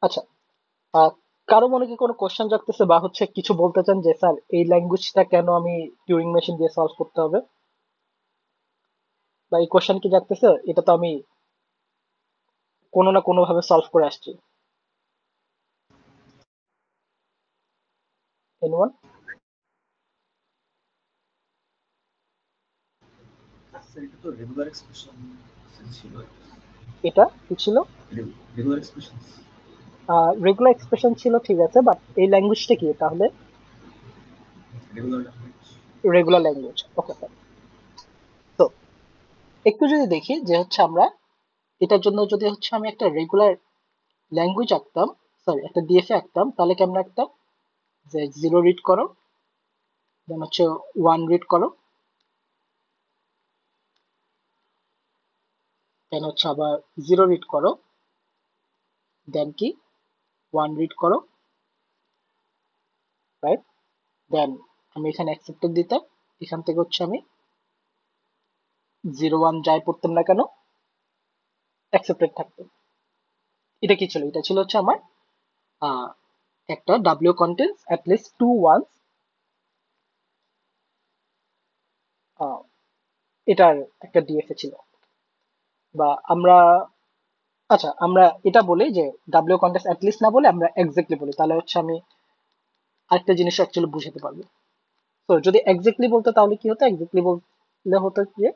আচ্ছা, আহ, কারো মনে কি কোনো কোশ্চেন জাগতেছে বা হচ্ছে কিছু বলতে চান যে স্যার এই ল্যাঙ্গুয়েজটা কেন আমি টিউরিং মেশিন দিয়ে সলভ করতে হবে, বা এই কোশ্চেন কি জাগতেছে, এটা তো আমি কোনো না কোনো ভাবে সলভ করে আসছি। এনিওয়ান? স্যার এটা তো রেগুলার এক্সপ্রেশন ছিল, এটা কি ছিল? Regular expression. রেগুলার এক্সপ্রেশন ছিল, ঠিক আছে, বাট এই ল্যাঙ্গুয়েজটা কি তাহলে? Regular language. রেগুলার ল্যাঙ্গুয়েজ, ওকে। তো একটু যদি দেখি যে হচ্ছে আমরা এটার জন্য যদি হচ্ছে আমি একটা রেগুলার ল্যাঙ্গুয়েজ আঁকতাম, সরি একটা ডিএফএ আঁকতাম, তাহলে কেমন আঁকতাম? যে 0 রিড করো, দেন হচ্ছে 1 রিড করো, দেন হচ্ছে আবার 0 রিড করো, দেন কি 1 রিড করো, রাইট? দেন আমি এখানে অ্যাকসেপ্টেড দিতাম, এখান থেকে হচ্ছে আমি 0 1 যাই পড়তাম না কেন অ্যাকসেপ্টেড থাকতো। এটা কি ছিল? এটা ছিল হচ্ছে আমার আহ, একটা W contents at least 2 once, এটার একটা ডিএফএ ছিল। বা আমরা, আচ্ছা আমরা এটা বলি যে ডাব্লিউ কন্টেন্টস অ্যাট লিস্ট না বলে আমরা এক্স্যাক্টলি বলি, তাহলে হচ্ছে আমি আরেকটা জিনিস অ্যাকচুয়ালি বুঝাতে পারবো। তো যদি এক্স্যাক্টলি বলতো তাহলে কি হতো? এক্স্যাক্টলি বললে হতো যে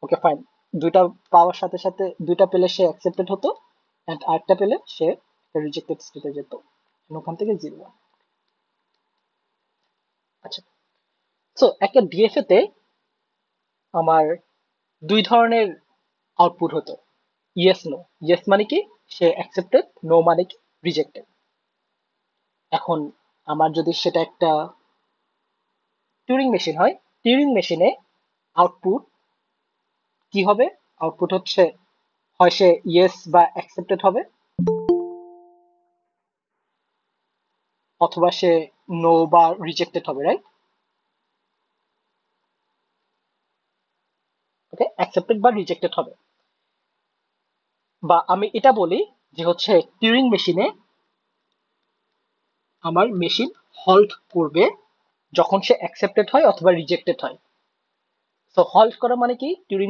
ওকে ফাইন, দুইটা পাওয়ার সাথে সাথে দুইটা পেলে সে অ্যাকসেপ্টেড হতো, এন্ড আরেকটা পেলে সে রিজেক্টেড স্টেটে যেত, ওখান থেকে 0 1। আচ্ছা, সো একটা ডিএফএ তে আমার দুই ধরনের আউটপুট হতো, ইয়েস নো। ইয়েস মানে কি সে অ্যাকসেপ্টেড, নো মানে কি রিজেক্টেড। এখন আমার যদি সেটা একটা টিউরিং মেশিন হয়, টিউরিং মেশিনে আউটপুট কি হবে? আউটপুট হচ্ছে হয় সে ইয়েস বা অ্যাকসেপ্টেড হবে, অথবা সে নো বা রিজেক্টেড হবে, রাইট? ওকে, অ্যাকসেপ্টেড বা রিজেক্টেড হবে। বা আমি এটা বলি যে হচ্ছে টিউরিং মেশিনে আমার মেশিন হল্ট করবে যখন সে অ্যাকসেপ্টেড হয় অথবা রিজেক্টেড হয়। সো হল্ট করা মানে কি? টিউরিং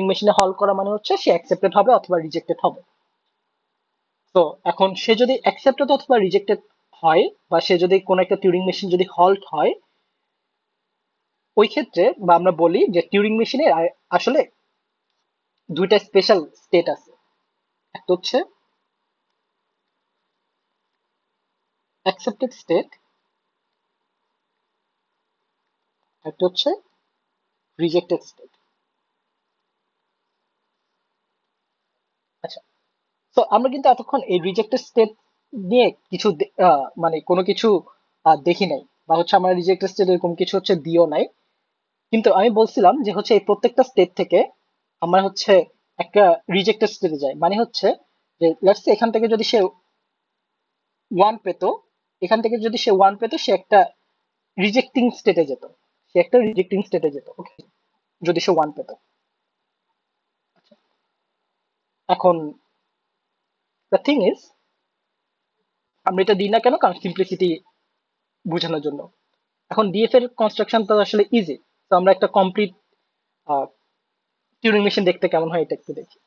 মেশিনে হল্ট করা মানে হচ্ছে সে অ্যাকসেপ্টেড হবে অথবা রিজেক্টেড হবে। তো এখন সে যদি অ্যাকসেপ্টেড অথবা রিজেক্টেড হয়, বা সে যদি কোনো একটা টিউরিং মেশিন যদি হল্ট হয়, ওই ক্ষেত্রে বা আমরা বলি যে টিউরিং মেশিনের আসলে দুইটা স্পেশাল স্টেট আছে। একটা হচ্ছে অ্যাকসেপ্টেড স্টেট, একটা হচ্ছে রিজেক্টেড স্টেট। আচ্ছা, তো আমরা কিন্তু এতক্ষণ এই রিজেক্টেড স্টেট নিয়ে কিছু মানে কোনো কিছু দেখি নাই, বা হচ্ছে আমরা রিজেক্টেড স্টেট এরকম কিছু হচ্ছে দিও নাই। কিন্তু আমি বলছিলাম যে হচ্ছে এই প্রত্যেকটা স্টেট থেকে আমরা হচ্ছে একটা রিজেক্টেড স্টেটে যাই, মানে হচ্ছে যে লেটস সে এখান থেকে যদি সে 1 পেত, এখান থেকে যদি সে 1 পেত, সে একটা রিজেক্টিং স্টেটে যেত, ওকে, যদি সে 1 পেত। এখন দ্য থিং ইজ, আমরা এটা দিই না কেন? কারণ সিম্পলিসিটি বোঝানোর জন্য। এখন ডিএফ এর কনস্ট্রাকশন তো আসলে ইজি, তো আমরা একটা কমপ্লিট টিউরিং মেশিন দেখতে কেমন হয় এটা একটু দেখি।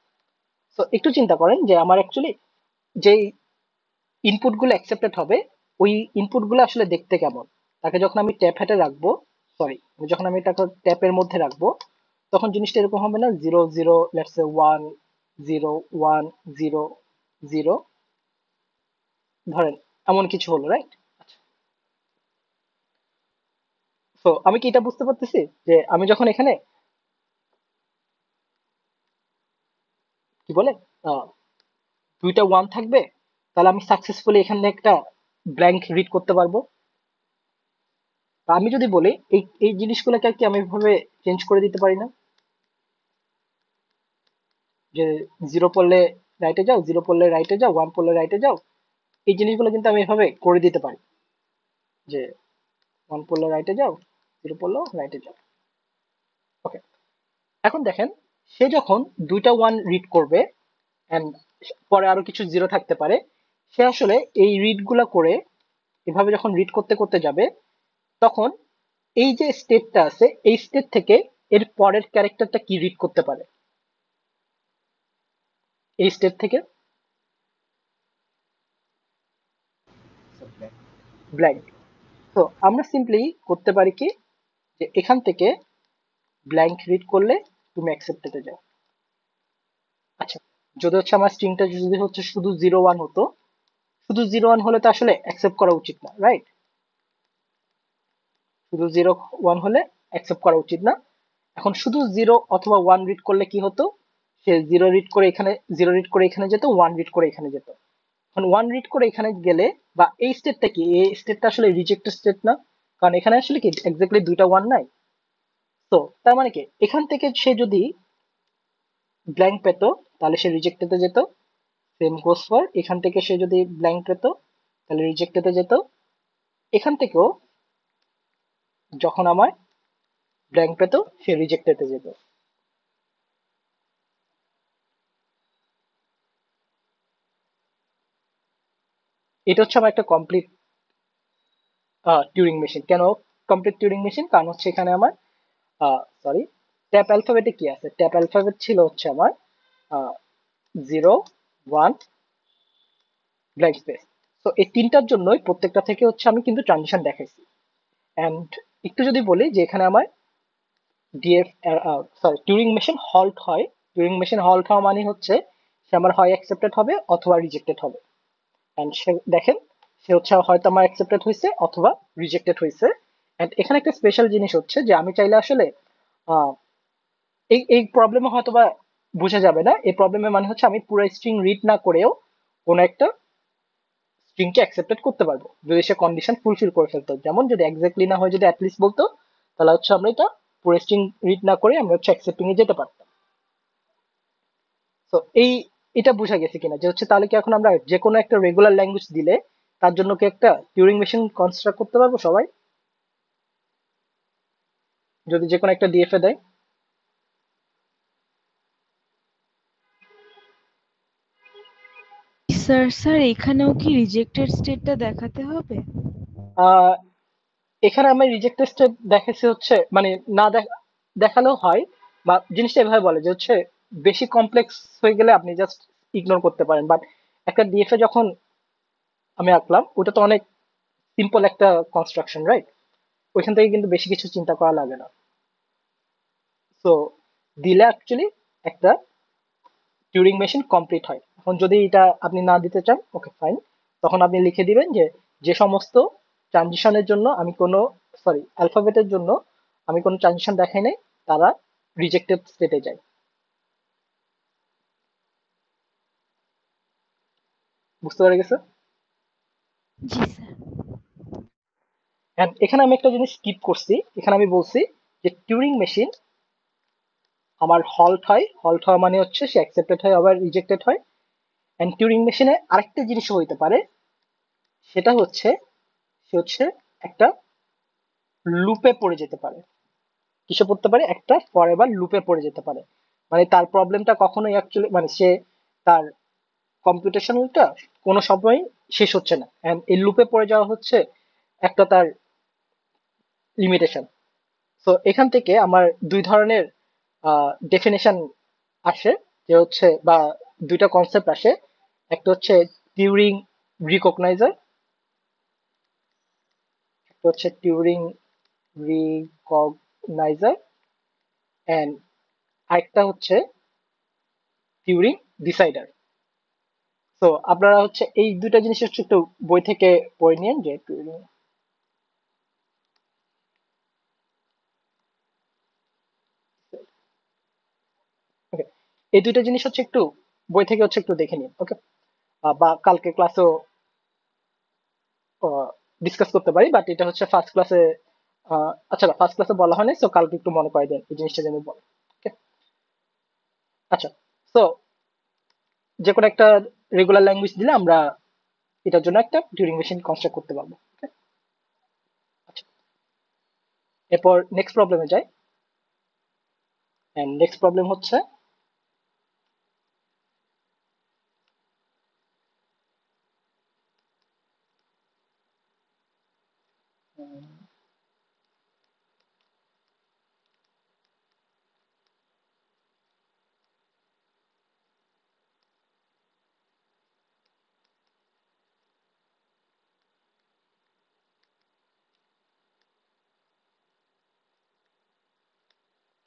তো একটু চিন্তা করেন যে আমার অ্যাকচুয়ালি যে ইনপুট গুলো অ্যাকসেপ্টেড হবে, ওই ইনপুট গুলো আসলে দেখতে কেমন। তাকে যখন আমি ট্যাপ হেটে রাখবো, সরি, যখন আমি তাকে ট্যাপের মধ্যে রাখবো, তখন জিনিসটা এরকম হবে না, 0 0 লেটস সে 1 0 1 0 0, ধরেন এমন কিছু হলো, রাইট? তো আমি কি এটা বুঝতে পারতেছি যে আমি যখন এখানে কি বলে আহ, দুইটা 1 থাকবে, তাহলে আমি সাকসেসফুলি এখানে একটা ব্ল্যাঙ্ক রিড করতে পারবো। বা আমি যদি বলি এই এই জিনিসগুলোকে কি আমি এভাবে চেঞ্জ করে দিতে পারি না, যে 0 পড়লে রাইটে যাও, 0 পড়লে রাইটে যাও, 1 পড়লে রাইটে যাও। এই জিনিসগুলো কিন্তু আমি এভাবে করে দিতে পারি, যে 1 পড়লে রাইটে যাও, 0 পড়লেও রাইটে যাও। ওকে, এখন দেখেন সে যখন দুইটা 1 রিড করবে এন্ড পরে আরো কিছু 0 থাকতে পারে, সে আসলে এই রিড গুলা করে এভাবে যখন রিড করতে করতে যাবে, তখন এই যে স্টেটটা আছে, এই স্টেট থেকে এর পরের ক্যারেক্টারটা কি রিড করতে পারে? এই স্টেট থেকে ব্ল্যাঙ্ক। তো তো আমরা সিম্পলি করতে পারি কি, যে এখান থেকে ব্ল্যাঙ্ক রিড করলে তুমি অ্যাকসেপ্টেডে যাও। আচ্ছা, যদি হচ্ছে আমার স্ট্রিংটা যদি হচ্ছে শুধু 0 1 হতো, শুধু 0 1 হলে তো আসলে অ্যাকসেপ্ট করা উচিত না, রাইট? শুধু 0 1 হলে অ্যাকসেপ্ট করা উচিত না। এখন শুধু 0 অথবা 1 রিড করলে কি হতো, সে 0 রিড করে এখানে, 0 রিড করে এখানে যেত, 1 রিড করে এখানে যেত। এখন 1 রিড করে এখানে গেলে, বা এই স্টেটটা কি, এই স্টেটটা আসলে রিজেক্টেড স্টেট না, কারণ এখানে আসলে কি এক্স্যাক্টলি দুইটা 1 নাই। তো তার মানে কি, এখান থেকে সে যদি ব্ল্যাঙ্ক পেতো তাহলে সে রিজেক্টেডে যেত। সেম গোস ফর এখান থেকে সে যদি ব্ল্যাঙ্ক পেতো তাহলে রিজেক্টেডে যেত। এখান থেকেও যখন আমার ব্ল্যাঙ্ক পেতো সে রিজেক্টেডে যেত। এটা হচ্ছে আমার একটা কমপ্লিট টিউরিং মেশিন। কেন কমপ্লিট টিউরিং মেশিন? কারণ হচ্ছে এখানে আমার সরি, ট্যাপ অ্যালফাবেটে কি আছে, ট্যাপ অ্যালফাবেট ছিল হচ্ছে আমার 0 1 ব্ল্যাঙ্ক স্পেস। তো এই তিনটার জন্যই প্রত্যেকটা থেকে হচ্ছে আমি কিন্তু ট্রানজিশন দেখাইছি। অ্যান্ড একটু যদি বলি যে এখানে আমার DF sorry Turing machine halt হয়। টিউরিং মেশিন হল্ট হওয়া মানে হচ্ছে সে আমার হয় অ্যাকসেপ্টেড হবে অথবা রিজেক্টেড হবে। অ্যান্ড সে দেখেন, সে হচ্ছে হয়তো আমার অ্যাকসেপ্টেড হয়েছে অথবা রিজেক্টেড হয়েছে। অ্যান্ড এখানে একটা স্পেশাল জিনিস হচ্ছে যে আমি চাইলে আসলে আহ, এই এই প্রবলেমে হয়তো বা বোঝা যাবে না। এই প্রবলেমের মানে হচ্ছে আমি পুরো স্ট্রিং রিড না করেও কোনো একটা স্ট্রিংকে অ্যাকসেপ্টেড করতে পারবো যদি সে কন্ডিশন ফুলফিল করে ফেলতো। যেমন যদি এক্স্যাক্টলি না হয়, যদি অ্যাটলিস্ট বলতো, তাহলে হচ্ছে আমরা এটা পুরো স্ট্রিং রিড না করে আমরা হচ্ছে অ্যাকসেপ্টিং এ যেতে পারতাম। তো এটা বোঝা গেছে কিনা যে হচ্ছে তাহলে কি এখন আমরা যে কোনো একটা রেগুলার ল্যাঙ্গুয়েজ দিলে তার জন্য কি একটা টিউরিং মেশিন কনস্ট্রাক্ট করতে পারবো সবাই, যদি যে কোনো একটা ডিএফএ দেয়? স্যার স্যার এখানেও কি রিজেক্টেড স্টেটটা দেখাতে হবে? আহ এখানে আমি রিজেক্টেড স্টেট দেখাচ্ছি হচ্ছে মানে না দেখালেও হয়, বা জিনিসটা এভাবে বলে যে হচ্ছে বেশি কমপ্লেক্স হয়ে গেলে আপনি জাস্ট ইগনোর করতে পারেন। বাট একটা ডিএফএ যখন আমি আঁকলাম ওটা তো অনেক সিম্পল একটা কনস্ট্রাকশন, রাইট? ওইখান থেকে কিন্তু বেশি কিছু চিন্তা করা লাগে না। সো দিলে অ্যাকচুয়ালি একটা টিউরিং মেশিন কমপ্লিট হয়। এখন যদি এটা আপনি না দিতে চান, ওকে ফাইন, তখন আপনি লিখে দিবেন যে যে সমস্ত ট্রানজিশনের জন্য আমি কোনো, সরি অ্যালফাবেটের জন্য আমি কোনো ট্রানজিশন দেখাই নাই, তারা রিজেক্টেড স্টেটে যায়। বুঝতে পেরে গেছে? জি স্যার। এন্ড এখানে আমি একটা জিনিস স্কিপ করছি, এখানে আমি বলছি যে টিউরিং মেশিন আমার হল্ট হয়, হল্ট হওয়া মানে হচ্ছে সে অ্যাকসেপ্টেড হয় আবার রিজেক্টেড হয়। এন্ড টিউরিং মেশিনে আরেকটা জিনিসও হইতে পারে, সেটা হচ্ছে সে হচ্ছে একটা লুপে পড়ে যেতে পারে। কিসে পড়তে পারে? একটা ফরএভার লুপে পড়ে যেতে পারে। মানে তার প্রবলেমটা কখনোই অ্যাকচুয়ালি মানে সে তার কম্পিউটেশনালটা কোনো সময় শেষ হচ্ছে না। এন্ড এই লুপে পড়ে যাওয়া হচ্ছে একটা তার লিমিটেশন। তো এখান থেকে আমার দুই ধরনের ডেফিনেশন আসে, যে হচ্ছে বা দুইটা কনসেপ্ট আসে। একটা হচ্ছে টিউরিং রিকগনাইজার, একটা হচ্ছে টিউরিং রিকগনাইজার, এন্ড আরেকটা হচ্ছে টিউরিং ডিসাইডার। তো আপনারা হচ্ছে এই দুইটা জিনিস হচ্ছে একটু বই থেকে পড়ে নিন যে টিউরিং, ওকে, এই দুইটা জিনিস হচ্ছে একটু বই থেকে হচ্ছে একটু দেখে নিন, ওকে? বা কালকে ক্লাসেও ডিসকাস করতে পারি, বাট এটা হচ্ছে ফার্স্ট ক্লাসে, আচ্ছা ফার্স্ট ক্লাসে বলা হয়নি, সো কালকে একটু মনে করে দেন এই জিনিসটা যেন বলে। ওকে, আচ্ছা। তো যে কোনো একটা রেগুলার ল্যাঙ্গুয়েজ দিলে আমরা এটার জন্য একটা টিউরিং মেশিন কনস্ট্রাক্ট করতে পারবো। ওকে, আচ্ছা, এরপর নেক্সট প্রবলেমে যাই। এন্ড নেক্সট প্রবলেম হচ্ছে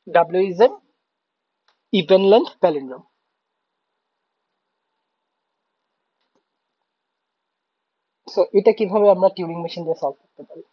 W is an even length palindrome. So এটা কিভাবে আমরা টিউরিং মেশিন দিয়ে সলভ করতে পারি?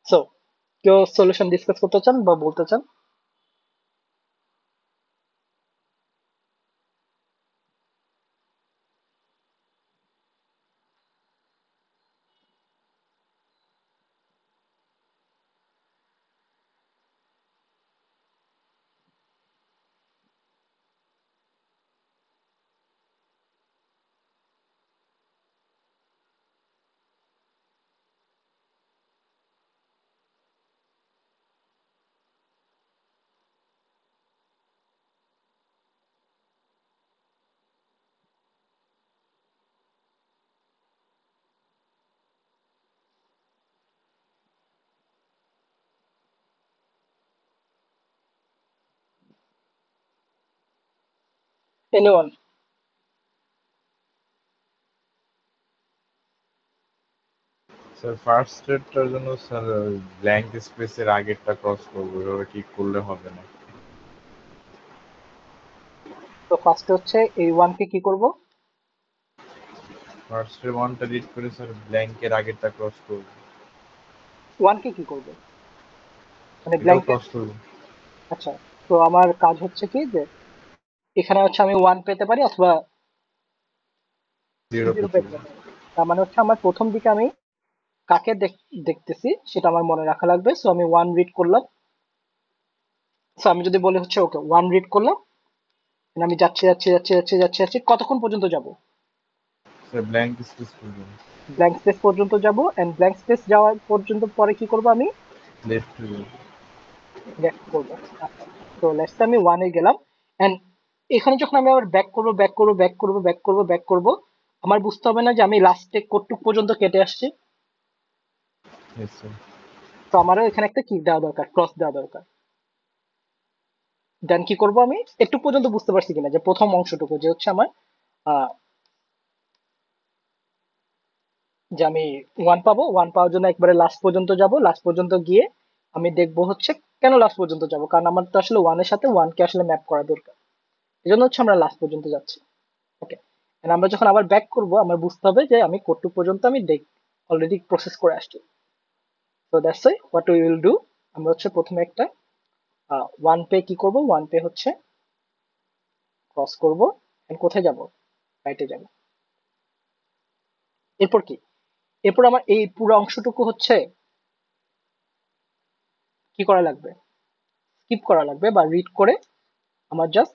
সো কেউ সলিউশন ডিসকাস করতে চান বা বলতে চান? এনিওয়ান? স্যার ফার্স্ট স্টেপটার জন্য স্যার ব্ল্যাঙ্ক স্পেসের আগেরটা ক্রস করবো, এভাবে ঠিক করলে হবে না। তো ফার্স্ট হচ্ছে এই ওয়ান কে কি করব? ফার্স্টের ওয়ানটা রিড করে স্যার ব্ল্যাঙ্কের আগেরটা ক্রস করবো। ওয়ান কে কি করব? মানে এটাও ব্ল্যাঙ্ক। ক্রস করবো। আচ্ছা, তো আমার কাজ হচ্ছে কি যে এখানে হচ্ছে আমি ওয়ান পেতে পারি অথবা জিরো জিরো পেতে পেতে হবে। পারি। তার মানে হচ্ছে আমার প্রথম দিকে আমি কাকে দেখতেছি সেটা আমার মনে রাখা লাগবে। সো আমি ওয়ান রিড করলাম। সো আমি যদি বলি হচ্ছে ওকে ওয়ান রিড করলাম, and আমি যাচ্ছি যাচ্ছি যাচ্ছি যাচ্ছি যাচ্ছি যাচ্ছি, কতক্ষণ পর্যন্ত যাব? স্যার ব্ল্যাঙ্ক স্পেস করবেন, ব্ল্যাঙ্ক স্পেস পর্যন্ত যাব, এন্ড ব্ল্যাঙ্ক স্পেস যাওয়ার পর্যন্ত পরে কি করব? আমি লেফট হয়ে যাবে। লেফট করব। আচ্ছা, তো লেটস আমি ওয়ানে গেলাম, এন্ড এখানে যখন আমি আবার ব্যাক করব ব্যাক করব ব্যাক করব ব্যাক করব ব্যাক করব, আমার বুঝতে হবে না যে আমি লাস্টে কতটুক পর্যন্ত কেটে আসছি? Yes sir. তো আমারও এখানে একটা কি দেওয়া দরকার, ক্রস দেওয়া দরকার। দেন কি করব? আমি একটু পর্যন্ত বুঝতে পারছি কিনা যে প্রথম অংশটুকু যে হচ্ছে আমার আহ, যে আমি ওয়ান পাবো, ওয়ান পাওয়ার জন্য একবারে লাস্ট পর্যন্ত যাব, লাস্ট পর্যন্ত গিয়ে আমি দেখবো হচ্ছে কেন লাস্ট পর্যন্ত যাব, কারণ আমার তো আসলে ওয়ানের সাথে ওয়ান কে আসলে ম্যাপ করা দরকার। এই জন্য হচ্ছে আমরা লাস্ট পর্যন্ত যাচ্ছি। ওকে, আমরা যখন আবার ব্যাক করব আমার বুঝতে হবে যে আমি কতটুকু পর্যন্ত আমি অলরেডি প্রসেস করে আসছি। তো that's why what we will do, আমরা হচ্ছে প্রথমে একটা ওয়ান পে কি করব, ওয়ান পে হচ্ছে ক্রস করব, এন্ড কোথায় যাব? রাইটে যাব। এরপর কি? এরপর আমার এই পুরো অংশটুকু হচ্ছে কি করা লাগবে? স্কিপ করা লাগবে বা রিড করে আমার জাস্ট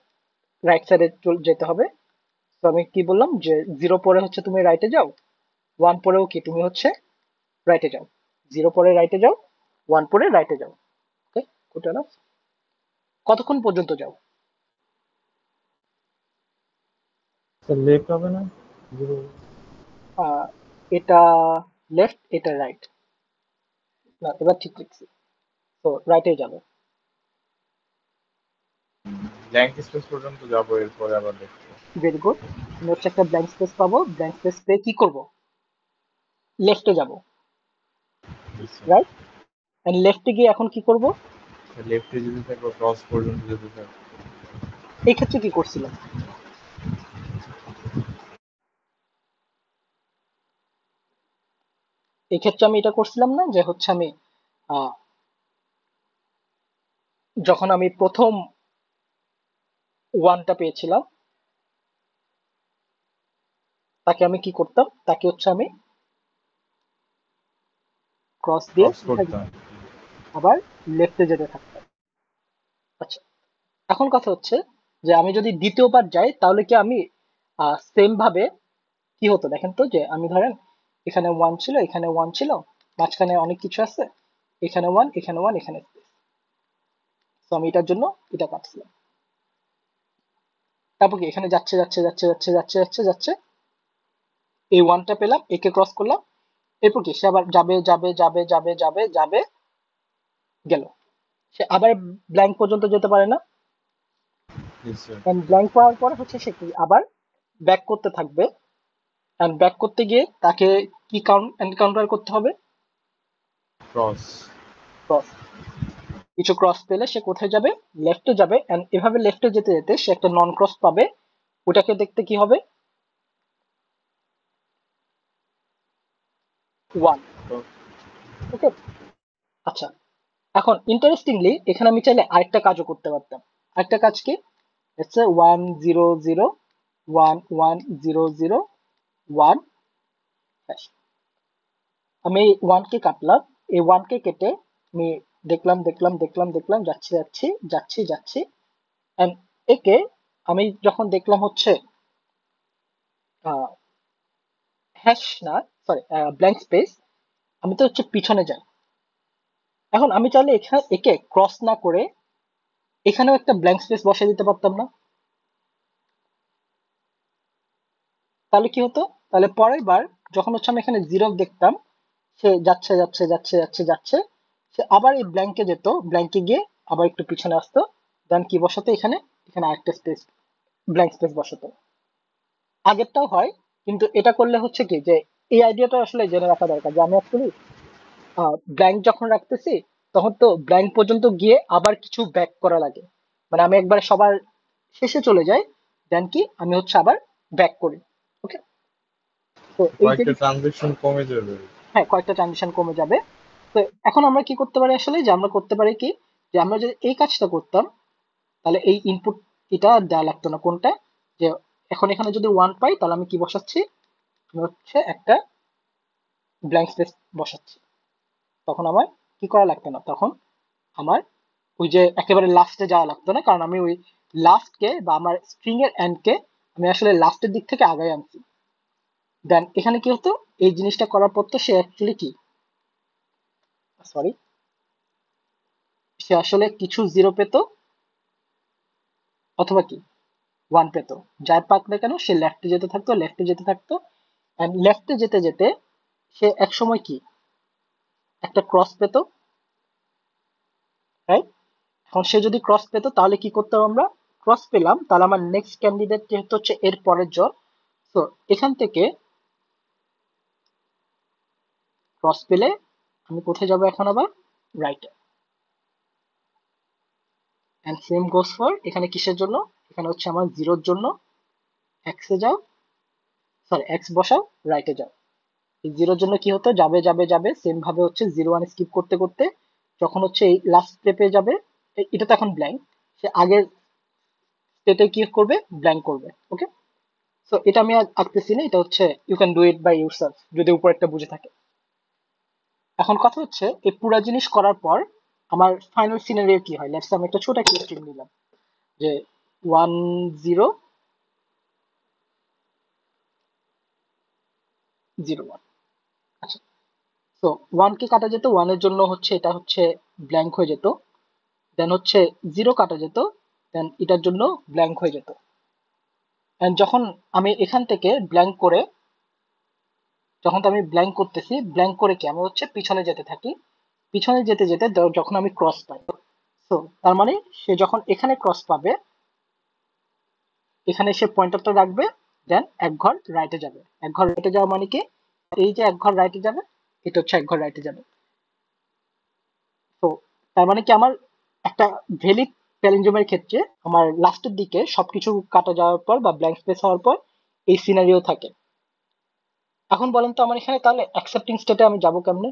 রাইট সাইডে যেতে হবে। তো আমি কি বললাম যে জিরো পরে হচ্ছে তুমি রাইটে যাও, ওয়ান পরেও কি তুমি হচ্ছে রাইটে যাও, জিরো পরে রাইটে যাও, ওয়ান পরে রাইটে যাও। ওকে, গুড এনাফ। কতক্ষণ পর্যন্ত যাও? স্যার লেফট হবে না? জিরো। আহ, এটা লেফট, এটা রাইট। না, এবার ঠিক লিখছি। তো রাইটে যাবে। ব্ল্যাঙ্ক স্পেস পর্যন্ত যাবো, এরপরে আবার লেফট। Very good. আমি হচ্ছে একটা ব্ল্যাঙ্ক স্পেস পাবো, ব্ল্যাঙ্ক স্পেস পেয়ে কি করব? লেফটে যাব, ইয়েস স্যার। রাইট? এন্ড লেফটে গিয়ে এখন কি করব? লেফটে যেতে থাকবে, ক্রস পর্যন্ত যেতে থাকবে। এই ক্ষেত্রে কি করছিলাম? এই ক্ষেত্রে আমি এটা করছিলাম না যে হচ্ছে আমি আহ, যখন আমি প্রথম ওয়ানটা পেয়েছিলাম তাকে আমি কি করতাম, তাকে হচ্ছে আমি ক্রস দিয়ে ক্রস করতাম। আবার লেফটে যেতে থাকতাম। আচ্ছা, এখন কথা হচ্ছে যে আমি যদি দ্বিতীয়বার যাই তাহলে কি আমি সেম ভাবে কি হতো দেখেন তো, যে আমি ধরেন এখানে ওয়ান ছিল, এখানে ওয়ান ছিল, মাঝখানে অনেক কিছু আছে, এখানে ওয়ান, এখানে ওয়ান, এখানে space। তো আমি এটার জন্য এটা কাটছিলাম। তারপর কি এখানে যাচ্ছে যাচ্ছে যাচ্ছে যাচ্ছে যাচ্ছে যাচ্ছে যাচ্ছে, এই ওয়ানটা পেলাম, একে ক্রস করলাম, এরপর কি সে আবার যাবে যাবে যাবে যাবে যাবে যাবে, গেল, সে আবার ব্ল্যাঙ্ক পর্যন্ত যেতে পারে না। Yes, sir. ব্ল্যাঙ্ক পাওয়ার পরে হচ্ছে সে কি আবার ব্যাক করতে থাকবে, এন্ড ব্যাক করতে গিয়ে তাকে কি এনকাউন্টার করতে হবে? ক্রস। ক্রস। কিছু ক্রস পেলে সে কোথায় যাবে? লেফটে যাবে, এন্ড এভাবে লেফটে যেতে যেতে সে একটা নন ক্রস পাবে, ওটাকে দেখতে কি হবে? ওয়ান। ওকে, আচ্ছা, এখন ইন্টারেস্টিংলি এখানে আমি চাইলে আরেকটা কাজও করতে পারতাম। আরেকটা কাজ কি? হচ্ছে 1 0 0 1 1 0 0 1। আমি এই ওয়ানকে কাটলাম, এই ওয়ানকে কেটে আমি দেখলাম দেখলাম দেখলাম দেখলাম, যাচ্ছি যাচ্ছি যাচ্ছি যাচ্ছি, and একে আমি যখন দেখলাম হচ্ছে হ্যাশ না, সরি, ব্ল্যাঙ্ক স্পেস, আমি তো হচ্ছে পিছনে যাই। এখন আমি চাইলে এখানে একে ক্রস না করে এখানেও একটা ব্ল্যাঙ্ক স্পেস বসিয়ে দিতে পারতাম না? তাহলে কি হতো? তাহলে পরের বার যখন হচ্ছে আমি এখানে জিরো দেখতাম, সে যাচ্ছে যাচ্ছে যাচ্ছে যাচ্ছে যাচ্ছে, সে আবার এই ব্ল্যাঙ্কে যেত, ব্ল্যাঙ্কে গিয়ে আবার একটু পিছনে আসতো, দেন কি বসাতো এখানে, এখানে আরেকটা স্পেস, ব্ল্যাঙ্ক স্পেস বসাতো। আগেরটাও হয়, কিন্তু এটা করলে হচ্ছে কি যে এই আইডিয়াটা আসলে জেনে রাখা দরকার যে আমি অ্যাকচুয়ালি ব্ল্যাঙ্ক যখন রাখতেছি তখন তো ব্ল্যাঙ্ক পর্যন্ত গিয়ে আবার কিছু ব্যাক করা লাগে, মানে আমি একবার সবার শেষে চলে যাই, দেন কি আমি হচ্ছে আবার ব্যাক করি। ওকে, তো এই কয়েকটা জিনিস, ট্রানজেকশন কমে যাবে। হ্যাঁ কয়েকটা ট্রানজিশন কমে যাবে। তো এখন আমরা কি করতে পারি আসলে, যে আমরা করতে পারি কি, যে আমরা যদি এই কাজটা করতাম তাহলে এই ইনপুট এটা আর দেওয়া লাগতো না, কোনটা, যে এখন এখানে যদি ওয়ান পাই তাহলে আমি কি বসাচ্ছি, আমি হচ্ছে একটা ব্ল্যাঙ্ক স্পেস বসাচ্ছি, তখন আমার কি করা লাগতো না, তখন আমার ওই যে একেবারে লাস্টে যাওয়া লাগতো না, কারণ আমি ওই লাস্টকে বা আমার স্ট্রিং এর এন্ড কে আমি আসলে লাস্টের দিক থেকে আগায় আনছি। দেন এখানে কি হতো, এই জিনিসটা করার পর তো সে অ্যাকচুয়ালি কি, সরি, সে আসলে কিছু জিরো পেত অথবা কি ওয়ান পেত, যার পাক না কেন সে লেফটে যেতে থাকতো, লেফটে যেতে থাকতো, এন্ড লেফটে যেতে যেতে সে এক সময় কি একটা ক্রস পেত, রাইট? এখন সে যদি ক্রস পেত তাহলে কি করতাম আমরা, ক্রস পেলাম তাহলে আমার নেক্সট ক্যান্ডিডেট যেহেতু হচ্ছে এর পরের জন, তো এখান থেকে ক্রস পেলে আমি কোথায় যাব এখন আবার, রাইটে। এন্ড সেম গোস ফর এখানে কিসের জন্য, এখানে হচ্ছে আমার জিরোর জন্য, এক্স এ যাও, সরি এক্স বসাও, রাইটে যাও। এই জিরোর জন্য কি হতো, যাবে যাবে যাবে, সেম ভাবে হচ্ছে জিরো ওয়ান স্কিপ করতে করতে যখন হচ্ছে এই লাস্ট স্টেপে যাবে, এটা তো এখন ব্ল্যাঙ্ক, সে আগের স্টেটে কি করবে, ব্ল্যাঙ্ক করবে। ওকে, সো এটা আমি আর আঁকতেছি না, এটা হচ্ছে you can do it by yourself যদি উপরেরটা বুঝে থাকে। এখন কথা হচ্ছে এই পুরো জিনিস করার পর আমার ফাইনাল সিনারিও কি হয়, লেটস আমি একটা ছোট একটা স্ট্রিং নিলাম, যে 1 0 0 1। আচ্ছা, তো 1 কে কাটা যেত, 1 এর জন্য হচ্ছে এটা হচ্ছে ব্ল্যাঙ্ক হয়ে যেত, দেন হচ্ছে 0 কাটা যেত, দেন এটার জন্য ব্ল্যাঙ্ক হয়ে যেত। এন্ড যখন আমি এখান থেকে ব্ল্যাঙ্ক করে, যখন তো আমি ব্ল্যাঙ্ক করতেছি, ব্ল্যাঙ্ক করে কি আমি হচ্ছে পিছনে যেতে থাকি, পিছনে যেতে যেতে যখন আমি ক্রস পাই, তো তার মানে সে যখন এখানে ক্রস পাবে, এখানে সে পয়েন্টারটা রাখবে, দেন এক ঘর রাইটে যাবে। এক ঘর রাইটে যাওয়া মানে কি, এই যে এক ঘর রাইটে যাবে, এটা হচ্ছে এক ঘর রাইটে যাবে। তো তার মানে কি আমার একটা ভ্যালিড প্যালিন্ড্রোমের ক্ষেত্রে আমার লাস্টের দিকে সবকিছু কাটা যাওয়ার পর বা ব্ল্যাঙ্ক স্পেস হওয়ার পর এই সিনারিও থাকে। এখন বলেন তো আমার এখানে তাহলে অ্যাকসেপ্টিং স্টেটে আমি যাব কেমনে?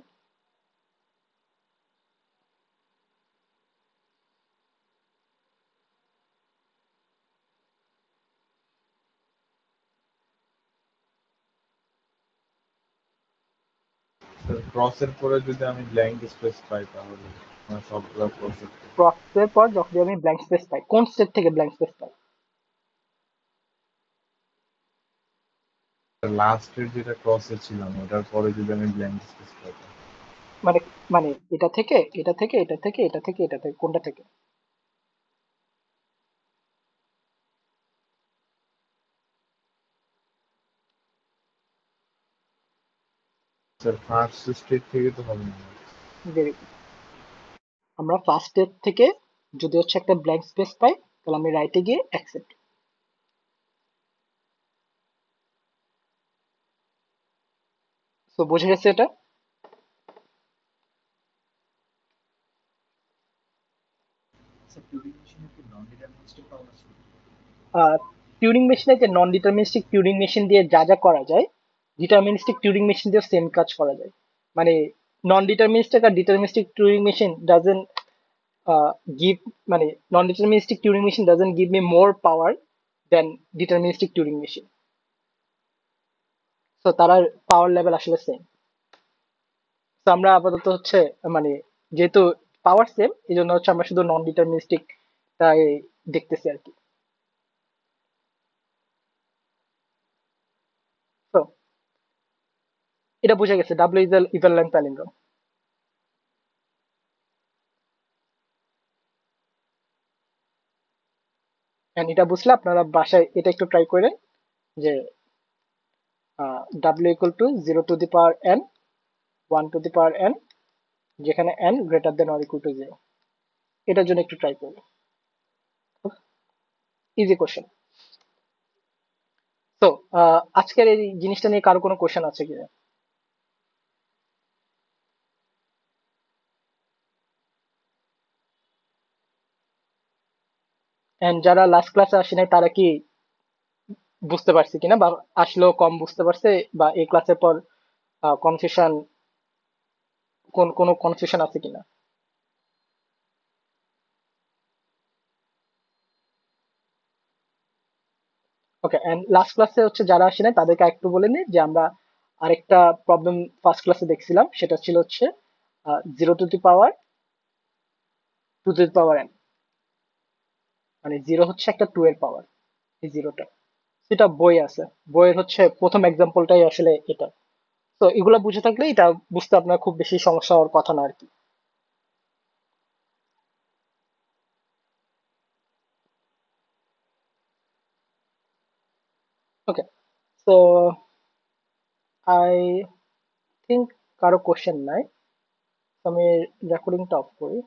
স্যার ক্রসের পরে যদি আমি ব্ল্যাঙ্ক স্পেস পাই তাহলে সবগুলো ক্রসের ক্রসের পর যখন আমি ব্ল্যাঙ্ক স্পেস পাই, কোন স্টেট থেকে ব্ল্যাঙ্ক স্পেস পাই? লাস্টের যেটা ক্রসে ছিলাম ওটার পরে যদি আমি ব্ল্যাঙ্ক স্পেস পাই মানে মানে এটা থেকে এটা থেকে এটা থেকে এটা থেকে এটা থেকে কোনটা থেকে? স্যার ফার্স্ট স্টেট থেকে তো হবে না। Very good. আমরা ফার্স্ট স্টেট থেকে যদি হচ্ছে একটা ব্ল্যাঙ্ক স্পেস পাই তাহলে আমি রাইটে গিয়ে অ্যাকসেপ্ট। তো বুঝে গেছে এটা? স্যার টিউরিং মেশিনে কি নন ডিটারমিনিস্টিক পাওয়ার আছে? টিউরিং মেশিনে যে নন ডিটারমিনিস্টিক টিউরিং মেশিন দিয়ে যা যা করা যায়, ডিটারমিনিস্টিক টিউরিং মেশিন দিয়ে সেম কাজ করা যায়। মানে নন ডিটারমিনিস্টিক আর deterministic Turing machine doesn't give মানে non deterministic Turing machine doesn't give me more power than deterministic Turing machine, so তার পাওয়ার লেভেল আসলে সেম। তো আমরা আপাতত হচ্ছে মানে যেহেতু পাওয়ার সেম এই জন্য হচ্ছে আমরা শুধু নন ডিটারমিনিস্টিক তাই দেখতেছি আর কি। তো এটা বোঝা গেছে ডাব্লিউ ইজ ইভারল্যান্ড প্যালিন্ড্রোম। এন্ড এটা বুঝলে আপনারা বাসায় এটা একটু ট্রাই করেন যে W equal to 0 to the power n 1 to the power n যেখানে n greater than or equal to 0, এটার জন্য একটু ট্রাই করবেন। Easy question. তো আজকের এই জিনিসটা নিয়ে কারো কোনো কোশ্চেন আছে কিনা? এন্ড যারা লাস্ট ক্লাসে আসে নাই তারা কি বুঝতে পারছে কিনা, বা আসলেও কম বুঝতে পারছে, বা এই ক্লাসের পর কনফিউশন কোনো কনফিউশন আছে কিনা? ওকে, এন্ড লাস্ট ক্লাসে হচ্ছে যারা আসে নাই তাদেরকে একটু বলে নিই যে আমরা আরেকটা প্রবলেম ফার্স্ট ক্লাসে দেখছিলাম, সেটা ছিল হচ্ছে 0 to the power 2 to the power n, মানে 0 হচ্ছে একটা 2 এর পাওয়ার, এই জিরোটা সেটা বই আছে, বইয়ের হচ্ছে প্রথম এক্সাম্পলটাই আসলে এটা। তো এগুলো বুঝে থাকলে এটা বুঝতে আপনার খুব বেশি সমস্যা হওয়ার কথা না আর কি। ওকে, সো আই থিঙ্ক কারো কোশ্চেন নাই, তো আমি রেকর্ডিংটা অফ করি।